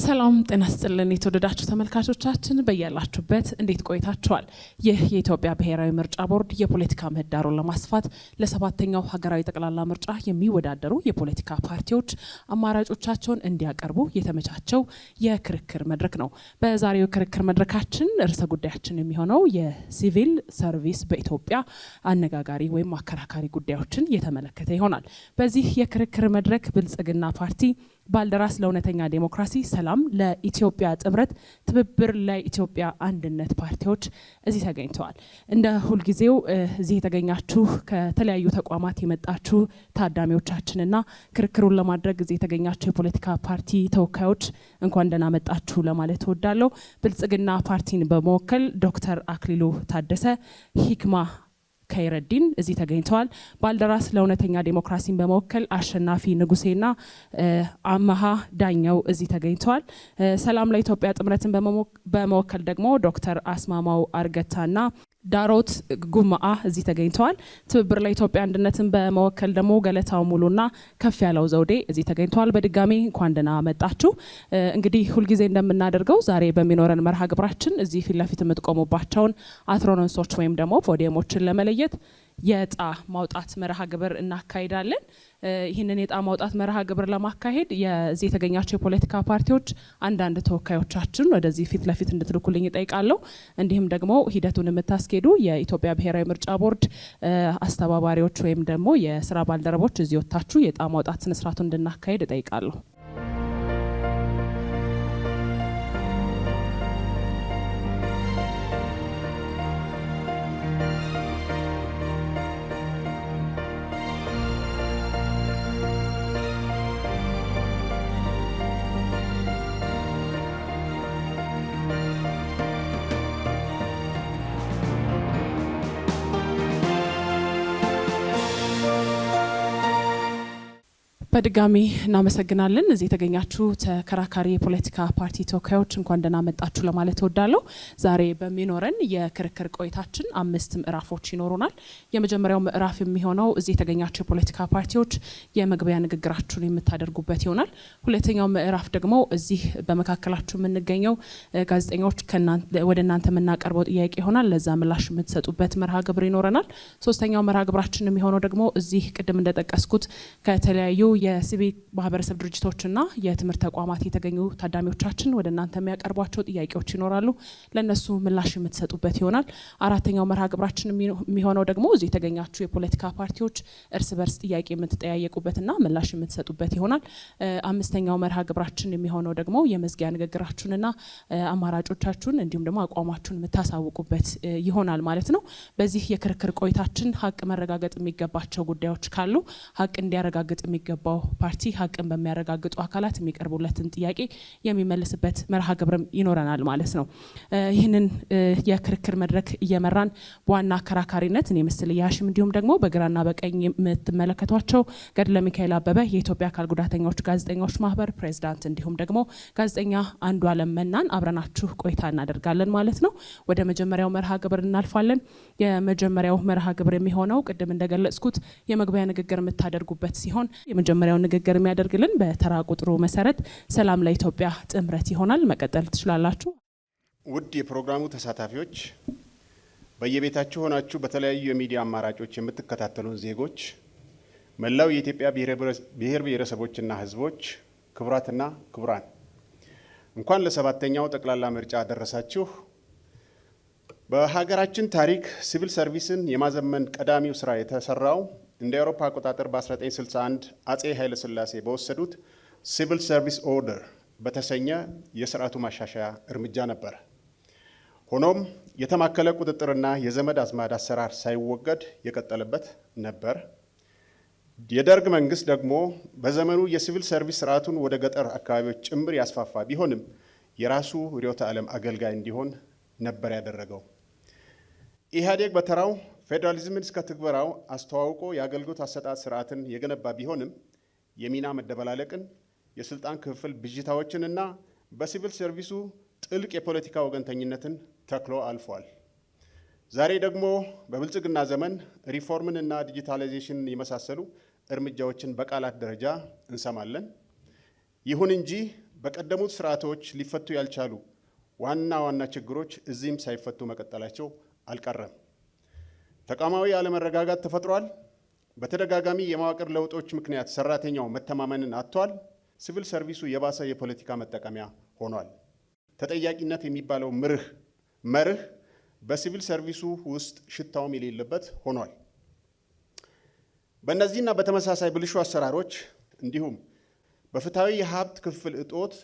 ሰላም ጤና ይስጥልን የተወደዳችሁ ተመልካቾቻችን በያላችሁበት እንዴት ቆይታችኋል? ይህ የኢትዮጵያ ብሔራዊ ምርጫ ቦርድ የፖለቲካ ምህዳሩን ለማስፋት ለሰባተኛው ሀገራዊ ጠቅላላ ምርጫ የሚወዳደሩ የፖለቲካ ፓርቲዎች አማራጮቻቸውን እንዲያቀርቡ የተመቻቸው የክርክር መድረክ ነው። በዛሬው ክርክር መድረካችን ርዕሰ ጉዳያችን የሚሆነው የሲቪል ሰርቪስ በኢትዮጵያ አነጋጋሪ ወይም አከራካሪ ጉዳዮችን የተመለከተ ይሆናል። በዚህ የክርክር መድረክ ብልጽግና ፓርቲ ባልደራስ ለእውነተኛ ዴሞክራሲ፣ ሰላም ለኢትዮጵያ ጥምረት፣ ትብብር ለኢትዮጵያ አንድነት ፓርቲዎች እዚህ ተገኝተዋል። እንደ ሁልጊዜው እዚህ የተገኛችሁ ከተለያዩ ተቋማት የመጣችሁ ታዳሚዎቻችንና ክርክሩን ለማድረግ እዚህ የተገኛችሁ የፖለቲካ ፓርቲ ተወካዮች እንኳን ደህና መጣችሁ ለማለት እወዳለሁ። ብልጽግና ፓርቲን በመወከል ዶክተር አክሊሉ ታደሰ፣ ሂክማ ከይረዲን እዚህ ተገኝተዋል። ባልደራስ ለእውነተኛ ዴሞክራሲን በመወከል አሸናፊ ንጉሴና አመሃ ዳኛው እዚህ ተገኝተዋል። ሰላም ለኢትዮጵያ ጥምረትን በመወከል ደግሞ ዶክተር አስማማው አርገታና ዳሮት ጉማአ እዚህ ተገኝተዋል። ትብብር ለኢትዮጵያ አንድነትን በመወከል ደግሞ ገለታው ሙሉና ከፍ ያለው ዘውዴ እዚህ ተገኝተዋል። በድጋሚ እንኳን ደህና መጣችሁ። እንግዲህ ሁልጊዜ እንደምናደርገው ዛሬ በሚኖረን መርሃ ግብራችን እዚህ ፊት ለፊት የምትቆሙባቸውን አትሮኖንሶች ወይም ደግሞ ፖዲየሞችን ለመለየት የዕጣ ማውጣት መርሃ ግብር እናካሂዳለን። ይህንን የዕጣ ማውጣት መርሃ ግብር ለማካሄድ የዚህ የተገኛቸው የፖለቲካ ፓርቲዎች አንዳንድ ተወካዮቻችን ወደዚህ ፊት ለፊት እንድትልኩልኝ እጠይቃለሁ። እንዲሁም ደግሞ ሂደቱን የምታስኬዱ የኢትዮጵያ ብሔራዊ ምርጫ ቦርድ አስተባባሪዎች ወይም ደግሞ የስራ ባልደረቦች እዚህ ወጥታችሁ የዕጣ ማውጣት ስነስርዓቱን እንድናካሄድ እጠይቃለሁ። በድጋሚ እናመሰግናለን። እዚህ የተገኛችሁ ተከራካሪ የፖለቲካ ፓርቲ ተወካዮች እንኳን ደህና መጣችሁ ለማለት እወዳለሁ። ዛሬ በሚኖረን የክርክር ቆይታችን 5 ምዕራፎች ይኖሩናል። የመጀመሪያው ምዕራፍ የሚሆነው እዚህ የተገኛችሁ የፖለቲካ ፓርቲዎች የመግቢያ ንግግራችሁን የምታደርጉበት ይሆናል። ሁለተኛው ምዕራፍ ደግሞ እዚህ በመካከላችሁ የምንገኘው ጋዜጠኞች ወደ እናንተ የምናቀርበው ጥያቄ ይሆናል። ለዛ ምላሽ የምትሰጡበት መርሃ ግብር ይኖረናል። ሶስተኛው መርሃ ግብራችን የሚሆነው ደግሞ እዚህ ቅድም እንደጠቀስኩት ከተለያዩ የሲቪል ማህበረሰብ ድርጅቶችና የትምህርት ተቋማት የተገኙ ታዳሚዎቻችን ወደ እናንተ የሚያቀርቧቸው ጥያቄዎች ይኖራሉ። ለነሱ ምላሽ የምትሰጡበት ይሆናል። አራተኛው መርሃ ግብራችን የሚሆነው ደግሞ እዚህ የተገኛችሁ የፖለቲካ ፓርቲዎች እርስ በርስ ጥያቄ የምትጠያየቁበትና ምላሽ የምትሰጡበት ይሆናል። አምስተኛው መርሃ ግብራችን የሚሆነው ደግሞ የመዝጊያ ንግግራችሁንና አማራጮቻችሁን እንዲሁም ደግሞ አቋማችሁን የምታሳውቁበት ይሆናል ማለት ነው። በዚህ የክርክር ቆይታችን ሀቅ መረጋገጥ የሚገባቸው ጉዳዮች ካሉ ሀቅ እንዲያረጋግጥ የሚገባው ፓርቲ ሀቅን በሚያረጋግጡ አካላት የሚቀርቡለትን ጥያቄ የሚመልስበት መርሃ ግብርም ይኖረናል ማለት ነው። ይህንን የክርክር መድረክ እየመራን በዋና አከራካሪነት እኔ ምስል ያሽም እንዲሁም ደግሞ በግራና በቀኝ የምትመለከቷቸው ገድለ ሚካኤል አበበ የኢትዮጵያ አካል ጉዳተኞች ጋዜጠኞች ማህበር ፕሬዝዳንት እንዲሁም ደግሞ ጋዜጠኛ አንዱዓለም መናን አብረናችሁ ቆይታ እናደርጋለን ማለት ነው። ወደ መጀመሪያው መርሃ ግብር እናልፋለን። የመጀመሪያው መርሃ ግብር የሚሆነው ቅድም እንደገለጽኩት የመግቢያ ንግግር የምታደርጉበት ሲሆን የመጀመሪያው ንግግር የሚያደርግልን በተራ ቁጥሩ መሰረት ሰላም ለኢትዮጵያ ጥምረት ይሆናል። መቀጠል ትችላላችሁ። ውድ የፕሮግራሙ ተሳታፊዎች፣ በየቤታችሁ ሆናችሁ በተለያዩ የሚዲያ አማራጮች የምትከታተሉን ዜጎች፣ መላው የኢትዮጵያ ብሔር ብሔረሰቦችና ሕዝቦች፣ ክቡራትና ክቡራን እንኳን ለሰባተኛው ጠቅላላ ምርጫ አደረሳችሁ። በሀገራችን ታሪክ ሲቪል ሰርቪስን የማዘመን ቀዳሚው ስራ የተሰራው እንደ አውሮፓ አቆጣጠር በ1961 አጼ ኃይለ ሥላሴ በወሰዱት ሲቪል ሰርቪስ ኦርደር በተሰኘ የስርዓቱ ማሻሻያ እርምጃ ነበር። ሆኖም የተማከለ ቁጥጥርና የዘመድ አዝማድ አሰራር ሳይወገድ የቀጠለበት ነበር። የደርግ መንግስት ደግሞ በዘመኑ የሲቪል ሰርቪስ ስርዓቱን ወደ ገጠር አካባቢዎች ጭምር ያስፋፋ ቢሆንም የራሱ ርዕዮተ ዓለም አገልጋይ እንዲሆን ነበር ያደረገው። ኢህአዴግ በተራው ፌዴራሊዝምን እስከ ትግበራው አስተዋውቆ የአገልግሎት አሰጣጥ ስርዓትን የገነባ ቢሆንም የሚና መደበላለቅን፣ የስልጣን ክፍፍል ብዥታዎችንና በሲቪል ሰርቪሱ ጥልቅ የፖለቲካ ወገንተኝነትን ተክሎ አልፏል። ዛሬ ደግሞ በብልጽግና ዘመን ሪፎርምንና ዲጂታላይዜሽንን የመሳሰሉ እርምጃዎችን በቃላት ደረጃ እንሰማለን። ይሁን እንጂ በቀደሙት ስርዓቶች ሊፈቱ ያልቻሉ ዋና ችግሮች እዚህም ሳይፈቱ መቀጠላቸው አልቀረም። ተቋማዊ አለመረጋጋት ተፈጥሯል። በተደጋጋሚ የመዋቅር ለውጦች ምክንያት ሰራተኛው መተማመንን አጥቷል። ሲቪል ሰርቪሱ የባሰ የፖለቲካ መጠቀሚያ ሆኗል። ተጠያቂነት የሚባለው መርህ በሲቪል ሰርቪሱ ውስጥ ሽታውም የሌለበት ሆኗል። በእነዚህና በተመሳሳይ ብልሹ አሰራሮች እንዲሁም በፍትሐዊ የሀብት ክፍል እጦት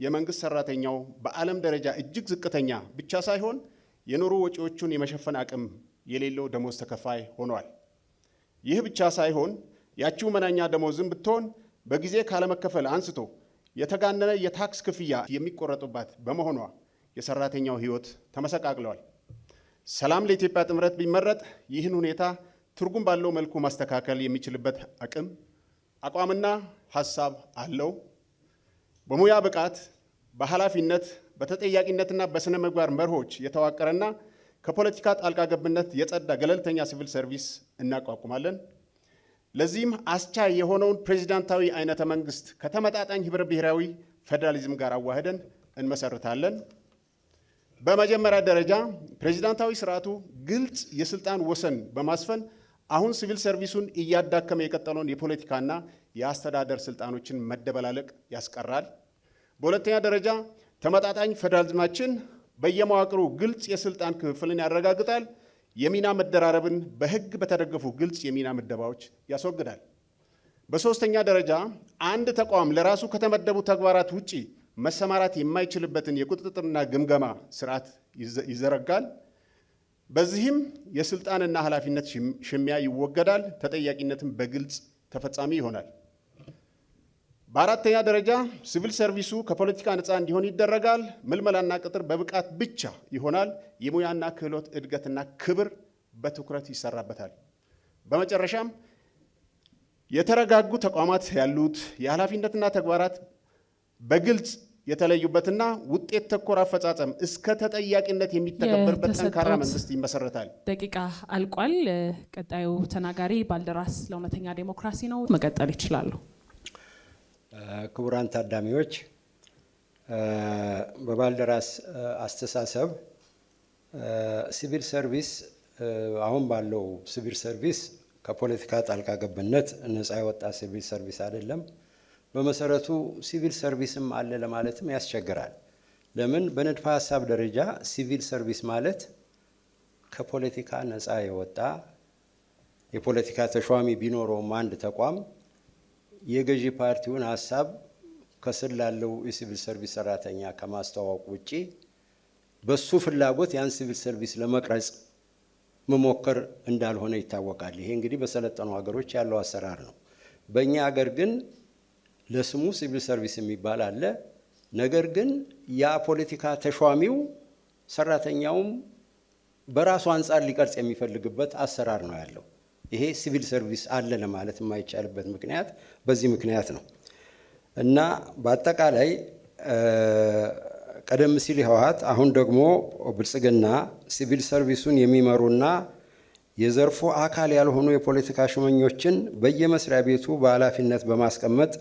የመንግስት ሰራተኛው በዓለም ደረጃ እጅግ ዝቅተኛ ብቻ ሳይሆን የኑሮ ወጪዎቹን የመሸፈን አቅም የሌለው ደሞዝ ተከፋይ ሆኗል። ይህ ብቻ ሳይሆን ያቺው መናኛ ደሞዝም ብትሆን በጊዜ ካለመከፈል አንስቶ የተጋነነ የታክስ ክፍያ የሚቆረጡባት በመሆኗ የሰራተኛው ሕይወት ተመሰቃቅለዋል። ሰላም ለኢትዮጵያ ጥምረት ቢመረጥ ይህን ሁኔታ ትርጉም ባለው መልኩ ማስተካከል የሚችልበት አቋምና ሀሳብ አለው። በሙያ ብቃት፣ በኃላፊነት፣ በተጠያቂነትና በስነ ምግባር መርሆች የተዋቀረና ከፖለቲካ ጣልቃ ገብነት የጸዳ ገለልተኛ ሲቪል ሰርቪስ እናቋቁማለን። ለዚህም አስቻይ የሆነውን ፕሬዚዳንታዊ አይነተ መንግስት ከተመጣጣኝ ህብረ ብሔራዊ ፌዴራሊዝም ጋር አዋህደን እንመሰርታለን። በመጀመሪያ ደረጃ ፕሬዚዳንታዊ ስርዓቱ ግልጽ የስልጣን ወሰን በማስፈን አሁን ሲቪል ሰርቪሱን እያዳከመ የቀጠለውን የፖለቲካና የአስተዳደር ስልጣኖችን መደበላለቅ ያስቀራል። በሁለተኛ ደረጃ ተመጣጣኝ ፌዴራሊዝማችን በየመዋቅሩ ግልጽ የስልጣን ክፍፍልን ያረጋግጣል። የሚና መደራረብን በህግ በተደገፉ ግልጽ የሚና ምደባዎች ያስወግዳል። በሶስተኛ ደረጃ አንድ ተቋም ለራሱ ከተመደቡ ተግባራት ውጪ መሰማራት የማይችልበትን የቁጥጥርና ግምገማ ስርዓት ይዘረጋል። በዚህም የስልጣንና ኃላፊነት ሽሚያ ይወገዳል። ተጠያቂነትን በግልጽ ተፈጻሚ ይሆናል። በአራተኛ ደረጃ ሲቪል ሰርቪሱ ከፖለቲካ ነፃ እንዲሆን ይደረጋል። ምልመላና ቅጥር በብቃት ብቻ ይሆናል። የሙያና ክህሎት እድገትና ክብር በትኩረት ይሰራበታል። በመጨረሻም የተረጋጉ ተቋማት ያሉት የኃላፊነትና ተግባራት በግልጽ የተለዩበትና ውጤት ተኮር አፈጻጸም እስከ ተጠያቂነት የሚተገበርበት ጠንካራ መንግስት ይመሰረታል። ደቂቃ አልቋል። ቀጣዩ ተናጋሪ ባልደራስ ለእውነተኛ ዴሞክራሲ ነው። መቀጠል ይችላሉ። ክቡራን ታዳሚዎች፣ በባልደራስ አስተሳሰብ ሲቪል ሰርቪስ አሁን ባለው ሲቪል ሰርቪስ ከፖለቲካ ጣልቃ ገብነት ነፃ የወጣ ሲቪል ሰርቪስ አይደለም። በመሰረቱ ሲቪል ሰርቪስም አለ ለማለትም ያስቸግራል። ለምን? በንድፈ ሀሳብ ደረጃ ሲቪል ሰርቪስ ማለት ከፖለቲካ ነፃ የወጣ የፖለቲካ ተሿሚ ቢኖረውም አንድ ተቋም የገዢ ፓርቲውን ሀሳብ ከስር ላለው የሲቪል ሰርቪስ ሰራተኛ ከማስተዋወቅ ውጪ በሱ ፍላጎት ያን ሲቪል ሰርቪስ ለመቅረጽ መሞከር እንዳልሆነ ይታወቃል። ይሄ እንግዲህ በሰለጠኑ ሀገሮች ያለው አሰራር ነው። በእኛ ሀገር ግን ለስሙ ሲቪል ሰርቪስ የሚባል አለ። ነገር ግን ያ ፖለቲካ ተሿሚው ሰራተኛውም በራሱ አንጻር ሊቀርጽ የሚፈልግበት አሰራር ነው ያለው። ይሄ ሲቪል ሰርቪስ አለ ለማለት የማይቻልበት ምክንያት በዚህ ምክንያት ነው እና በአጠቃላይ ቀደም ሲል ህወሓት አሁን ደግሞ ብልጽግና ሲቪል ሰርቪሱን የሚመሩና የዘርፉ አካል ያልሆኑ የፖለቲካ ሹመኞችን በየመስሪያ ቤቱ በኃላፊነት በማስቀመጥ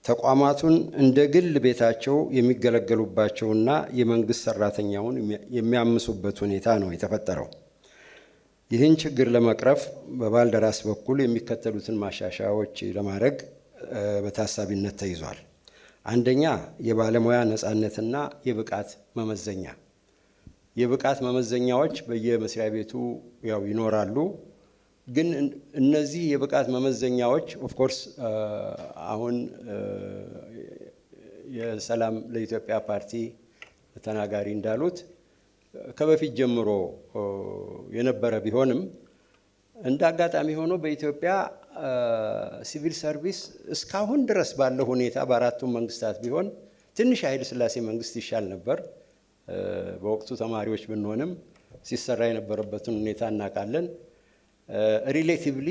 ተቋማቱን እንደ ግል ቤታቸው የሚገለገሉባቸውና የመንግስት ሰራተኛውን የሚያምሱበት ሁኔታ ነው የተፈጠረው። ይህን ችግር ለመቅረፍ በባልደራስ በኩል የሚከተሉትን ማሻሻያዎች ለማድረግ በታሳቢነት ተይዟል። አንደኛ፣ የባለሙያ ነፃነትና የብቃት መመዘኛ። የብቃት መመዘኛዎች በየመስሪያ ቤቱ ያው ይኖራሉ። ግን እነዚህ የብቃት መመዘኛዎች ኦፍኮርስ አሁን የሰላም ለኢትዮጵያ ፓርቲ ተናጋሪ እንዳሉት ከበፊት ጀምሮ የነበረ ቢሆንም እንደ አጋጣሚ ሆኖ በኢትዮጵያ ሲቪል ሰርቪስ እስካሁን ድረስ ባለው ሁኔታ በአራቱም መንግስታት ቢሆን ትንሽ ኃይለ ሥላሴ መንግስት ይሻል ነበር። በወቅቱ ተማሪዎች ብንሆንም ሲሰራ የነበረበትን ሁኔታ እናውቃለን። ሪሌቲቭሊ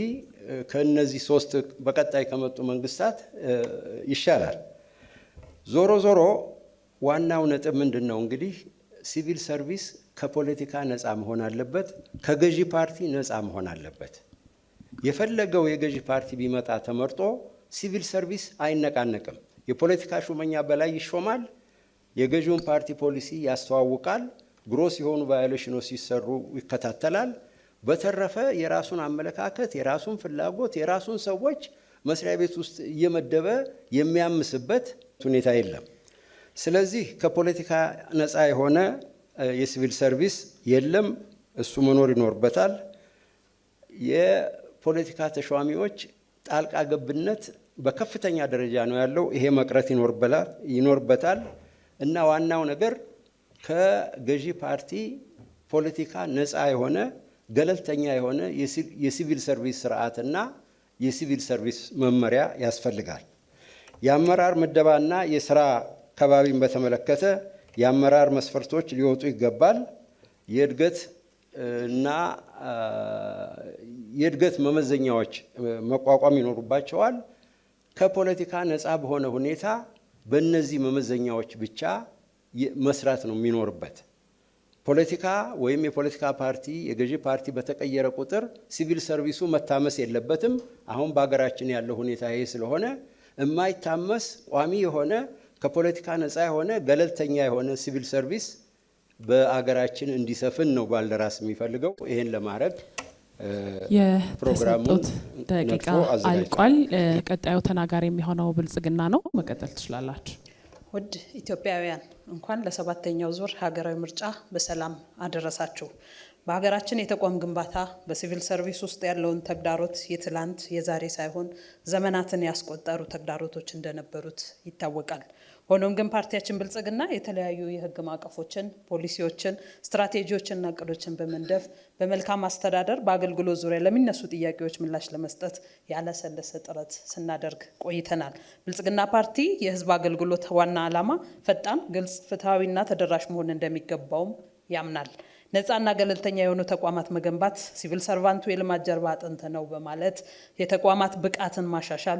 ከነዚህ ሶስት በቀጣይ ከመጡ መንግስታት ይሻላል። ዞሮ ዞሮ ዋናው ነጥብ ምንድን ነው? እንግዲህ ሲቪል ሰርቪስ ከፖለቲካ ነፃ መሆን አለበት፣ ከገዢ ፓርቲ ነፃ መሆን አለበት። የፈለገው የገዢ ፓርቲ ቢመጣ ተመርጦ ሲቪል ሰርቪስ አይነቃነቅም። የፖለቲካ ሹመኛ በላይ ይሾማል፣ የገዢውን ፓርቲ ፖሊሲ ያስተዋውቃል፣ ግሮስ የሆኑ ቫዮሌሽኖች ሲሰሩ ይከታተላል። በተረፈ የራሱን አመለካከት፣ የራሱን ፍላጎት፣ የራሱን ሰዎች መስሪያ ቤት ውስጥ እየመደበ የሚያምስበት ሁኔታ የለም። ስለዚህ ከፖለቲካ ነፃ የሆነ የሲቪል ሰርቪስ የለም። እሱ መኖር ይኖርበታል። የፖለቲካ ተሿሚዎች ጣልቃ ገብነት በከፍተኛ ደረጃ ነው ያለው። ይሄ መቅረት ይኖርበታል እና ዋናው ነገር ከገዢ ፓርቲ ፖለቲካ ነፃ የሆነ ገለልተኛ የሆነ የሲቪል ሰርቪስ ስርዓትና የሲቪል ሰርቪስ መመሪያ ያስፈልጋል። የአመራር ምደባና የስራ ከባቢን በተመለከተ የአመራር መስፈርቶች ሊወጡ ይገባል። የእድገት መመዘኛዎች መቋቋም ይኖሩባቸዋል። ከፖለቲካ ነፃ በሆነ ሁኔታ በእነዚህ መመዘኛዎች ብቻ መስራት ነው የሚኖርበት። ፖለቲካ ወይም የፖለቲካ ፓርቲ የገዢ ፓርቲ በተቀየረ ቁጥር ሲቪል ሰርቪሱ መታመስ የለበትም። አሁን በሀገራችን ያለው ሁኔታ ይሄ ስለሆነ የማይታመስ ቋሚ የሆነ ከፖለቲካ ነፃ የሆነ ገለልተኛ የሆነ ሲቪል ሰርቪስ በአገራችን እንዲሰፍን ነው ባልደራስ የሚፈልገው። ይሄን ለማድረግ የተሰጡት ደቂቃ አልቋል። ቀጣዩ ተናጋሪ የሚሆነው ብልጽግና ነው። መቀጠል ትችላላችሁ። ውድ ኢትዮጵያውያን እንኳን ለ7ኛው ዙር ሀገራዊ ምርጫ በሰላም አደረሳችሁ። በሀገራችን የተቋም ግንባታ በሲቪል ሰርቪስ ውስጥ ያለውን ተግዳሮት የትላንት የዛሬ ሳይሆን ዘመናትን ያስቆጠሩ ተግዳሮቶች እንደነበሩት ይታወቃል። ሆኖም ግን ፓርቲያችን ብልጽግና የተለያዩ የህግ ማዕቀፎችን፣ ፖሊሲዎችን፣ ስትራቴጂዎችንና እቅዶችን በመንደፍ በመልካም አስተዳደር በአገልግሎት ዙሪያ ለሚነሱ ጥያቄዎች ምላሽ ለመስጠት ያለሰለሰ ጥረት ስናደርግ ቆይተናል። ብልጽግና ፓርቲ የህዝብ አገልግሎት ዋና ዓላማ ፈጣን፣ ግልጽ፣ ፍትሐዊና ተደራሽ መሆን እንደሚገባውም ያምናል። ነፃና ገለልተኛ የሆኑ ተቋማት መገንባት ሲቪል ሰርቫንቱ የልማት ጀርባ አጥንት ነው በማለት የተቋማት ብቃትን ማሻሻል፣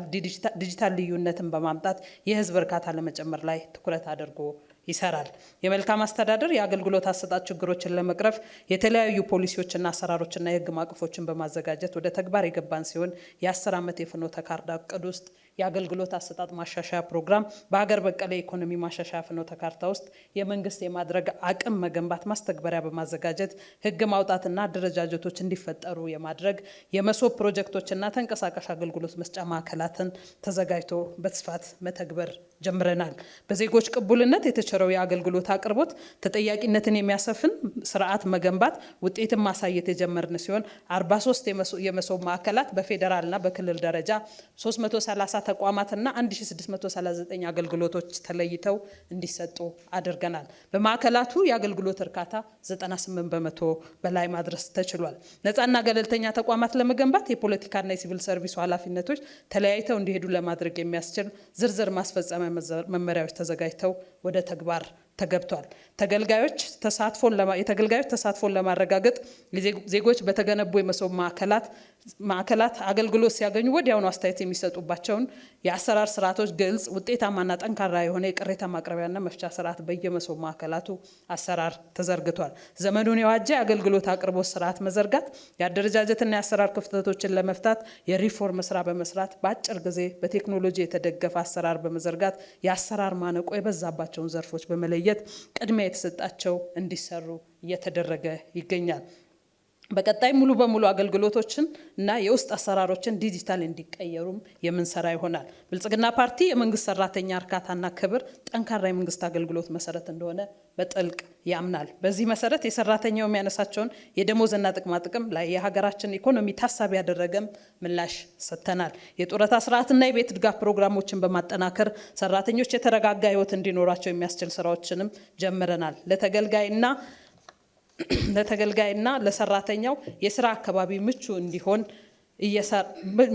ዲጂታል ልዩነትን በማምጣት የህዝብ እርካታ ለመጨመር ላይ ትኩረት አድርጎ ይሰራል። የመልካም አስተዳደር የአገልግሎት አሰጣጥ ችግሮችን ለመቅረፍ የተለያዩ ፖሊሲዎችና አሰራሮችና የህግ ማዕቀፎችን በማዘጋጀት ወደ ተግባር የገባን ሲሆን የ10 ዓመት የፍኖተ ካርታ እቅድ ውስጥ የአገልግሎት አሰጣጥ ማሻሻያ ፕሮግራም በሀገር በቀል የኢኮኖሚ ማሻሻያ ፍኖተ ካርታ ውስጥ የመንግስት የማድረግ አቅም መገንባት ማስተግበሪያ በማዘጋጀት ህግ ማውጣትና አደረጃጀቶች እንዲፈጠሩ የማድረግ የመሶብ ፕሮጀክቶችና ተንቀሳቃሽ አገልግሎት መስጫ ማዕከላትን ተዘጋጅቶ በስፋት መተግበር ጀምረናል። በዜጎች ቅቡልነት የተቸረው የአገልግሎት አቅርቦት ተጠያቂነትን የሚያሰፍን ስርዓት መገንባት ውጤትን ማሳየት የጀመርን ሲሆን 43 የመሶብ ማዕከላት በፌዴራልና በክልል ደረጃ 330 ተቋማትና 1639 አገልግሎቶች ተለይተው እንዲሰጡ አድርገናል። በማዕከላቱ የአገልግሎት እርካታ 98% በላይ ማድረስ ተችሏል። ነፃና ገለልተኛ ተቋማት ለመገንባት የፖለቲካና የሲቪል ሰርቪሱ ኃላፊነቶች ተለያይተው እንዲሄዱ ለማድረግ የሚያስችል ዝርዝር ማስፈጸሚያ መመሪያዎች ተዘጋጅተው ወደ ተግባር ተገብቷል። የተገልጋዮች ተሳትፎን ለማረጋገጥ ዜጎች በተገነቡ የመሶብ ማዕከላት አገልግሎት ሲያገኙ ወዲያውኑ አስተያየት የሚሰጡባቸውን የአሰራር ስርዓቶች ግልጽ፣ ውጤታማና ጠንካራ የሆነ የቅሬታ ማቅረቢያና መፍቻ ስርዓት በየመሶብ ማዕከላቱ አሰራር ተዘርግቷል። ዘመኑን የዋጀ የአገልግሎት አቅርቦት ስርዓት መዘርጋት፣ የአደረጃጀትና የአሰራር ክፍተቶችን ለመፍታት የሪፎርም ስራ በመስራት በአጭር ጊዜ በቴክኖሎጂ የተደገፈ አሰራር በመዘርጋት የአሰራር ማነቆ የበዛባቸውን ዘርፎች በመለየት ቅድሚያ የተሰጣቸው እንዲሰሩ እየተደረገ ይገኛል። በቀጣይ ሙሉ በሙሉ አገልግሎቶችን እና የውስጥ አሰራሮችን ዲጂታል እንዲቀየሩም የምንሰራ ይሆናል። ብልጽግና ፓርቲ የመንግስት ሰራተኛ እርካታና ክብር ጠንካራ የመንግስት አገልግሎት መሰረት እንደሆነ በጥልቅ ያምናል። በዚህ መሰረት የሰራተኛው የሚያነሳቸውን የደሞዝና ጥቅማጥቅም ላይ የሀገራችን ኢኮኖሚ ታሳቢ ያደረገም ምላሽ ሰጥተናል። የጡረታ ስርዓትና የቤት ድጋፍ ፕሮግራሞችን በማጠናከር ሰራተኞች የተረጋጋ ህይወት እንዲኖራቸው የሚያስችል ስራዎችንም ጀምረናል። ለተገልጋይና ለሰራተኛው የስራ አካባቢ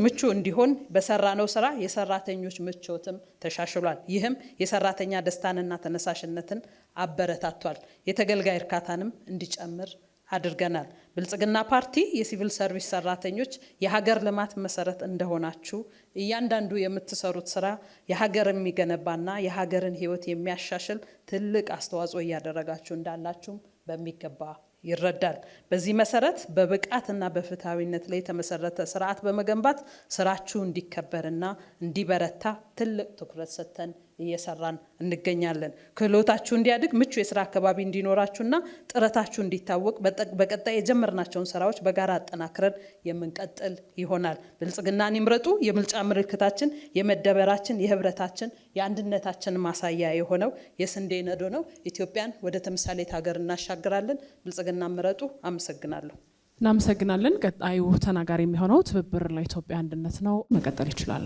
ምቹ እንዲሆን በሰራነው ስራ የሰራተኞች ምቾትም ተሻሽሏል። ይህም የሰራተኛ ደስታንና ተነሳሽነትን አበረታቷል። የተገልጋይ እርካታንም እንዲጨምር አድርገናል። ብልጽግና ፓርቲ የሲቪል ሰርቪስ ሰራተኞች የሀገር ልማት መሰረት እንደሆናችሁ እያንዳንዱ የምትሰሩት ስራ የሀገር የሚገነባና የሀገርን ህይወት የሚያሻሽል ትልቅ አስተዋጽኦ እያደረጋችሁ እንዳላችሁም በሚገባ ይረዳል። በዚህ መሰረት በብቃትና በፍትሃዊነት ላይ የተመሰረተ ስርዓት በመገንባት ስራችሁ እንዲከበርና እንዲበረታ ትልቅ ትኩረት ሰጥተን እየሰራን እንገኛለን። ክህሎታችሁ እንዲያድግ ምቹ የስራ አካባቢ እንዲኖራችሁና ጥረታችሁ እንዲታወቅ በቀጣይ የጀመርናቸውን ስራዎች በጋራ አጠናክረን የምንቀጥል ይሆናል። ብልጽግናን ይምረጡ የምርጫ ምልክታችን፣ የመደበራችን፣ የህብረታችን፣ የአንድነታችን ማሳያ የሆነው የስንዴ ነዶ ነው። ኢትዮጵያን ወደ ተምሳሌት ሀገር እናሻግራለን። ብልጽግናን ምረጡ። አመሰግናለሁ። እናመሰግናለን። ቀጣዩ ተናጋሪ የሚሆነው ትብብር ለኢትዮጵያ አንድነት ነው። መቀጠል ይችላል።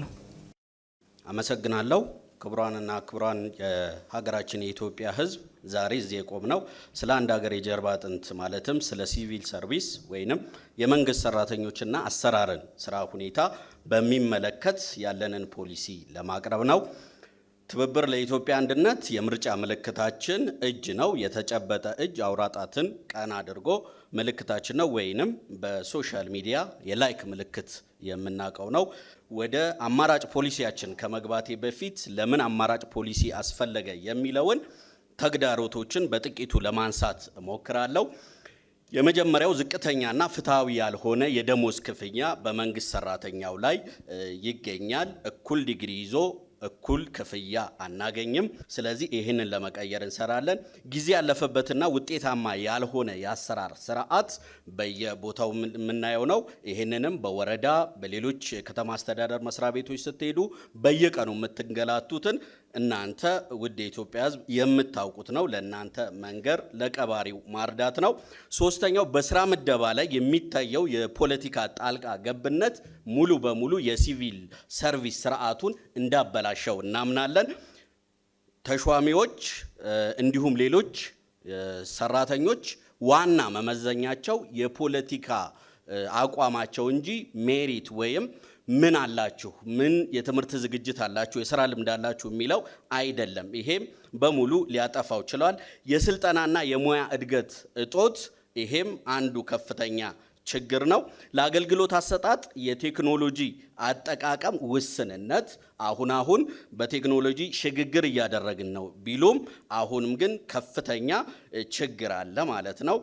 አመሰግናለሁ። ክቡራንና ክቡራን የሀገራችን የኢትዮጵያ ህዝብ ዛሬ እዚህ የቆምነው ስለ አንድ ሀገር የጀርባ አጥንት ማለትም ስለ ሲቪል ሰርቪስ ወይንም የመንግስት ሰራተኞችና አሰራርን ስራ ሁኔታ በሚመለከት ያለንን ፖሊሲ ለማቅረብ ነው። ትብብር ለኢትዮጵያ አንድነት የምርጫ ምልክታችን እጅ ነው። የተጨበጠ እጅ አውራጣትን ቀና አድርጎ ምልክታችን ነው፣ ወይንም በሶሻል ሚዲያ የላይክ ምልክት የምናውቀው ነው። ወደ አማራጭ ፖሊሲያችን ከመግባቴ በፊት ለምን አማራጭ ፖሊሲ አስፈለገ የሚለውን ተግዳሮቶችን በጥቂቱ ለማንሳት እሞክራለሁ። የመጀመሪያው ዝቅተኛና ፍትሃዊ ያልሆነ የደሞዝ ክፍያ በመንግስት ሰራተኛው ላይ ይገኛል። እኩል ዲግሪ ይዞ እኩል ክፍያ አናገኝም። ስለዚህ ይህንን ለመቀየር እንሰራለን። ጊዜ ያለፈበትና ውጤታማ ያልሆነ የአሰራር ስርዓት በየቦታው የምናየው ነው። ይህንንም በወረዳ በሌሎች ከተማ አስተዳደር መስሪያ ቤቶች ስትሄዱ በየቀኑ የምትንገላቱትን እናንተ ውድ የኢትዮጵያ ህዝብ የምታውቁት ነው። ለእናንተ መንገር ለቀባሪው ማርዳት ነው። ሶስተኛው በስራ ምደባ ላይ የሚታየው የፖለቲካ ጣልቃ ገብነት ሙሉ በሙሉ የሲቪል ሰርቪስ ስርዓቱን እንዳበላሸው እናምናለን። ተሿሚዎች እንዲሁም ሌሎች ሰራተኞች ዋና መመዘኛቸው የፖለቲካ አቋማቸው እንጂ ሜሪት ወይም ምን አላችሁ፣ ምን የትምህርት ዝግጅት አላችሁ፣ የሥራ ልምድ አላችሁ የሚለው አይደለም። ይሄም በሙሉ ሊያጠፋው ችሏል። የስልጠናና የሙያ እድገት እጦት፣ ይሄም አንዱ ከፍተኛ ችግር ነው። ለአገልግሎት አሰጣጥ የቴክኖሎጂ አጠቃቀም ውስንነት፣ አሁን በቴክኖሎጂ ሽግግር እያደረግን ነው ቢሉም አሁንም ግን ከፍተኛ ችግር አለ ማለት ነው።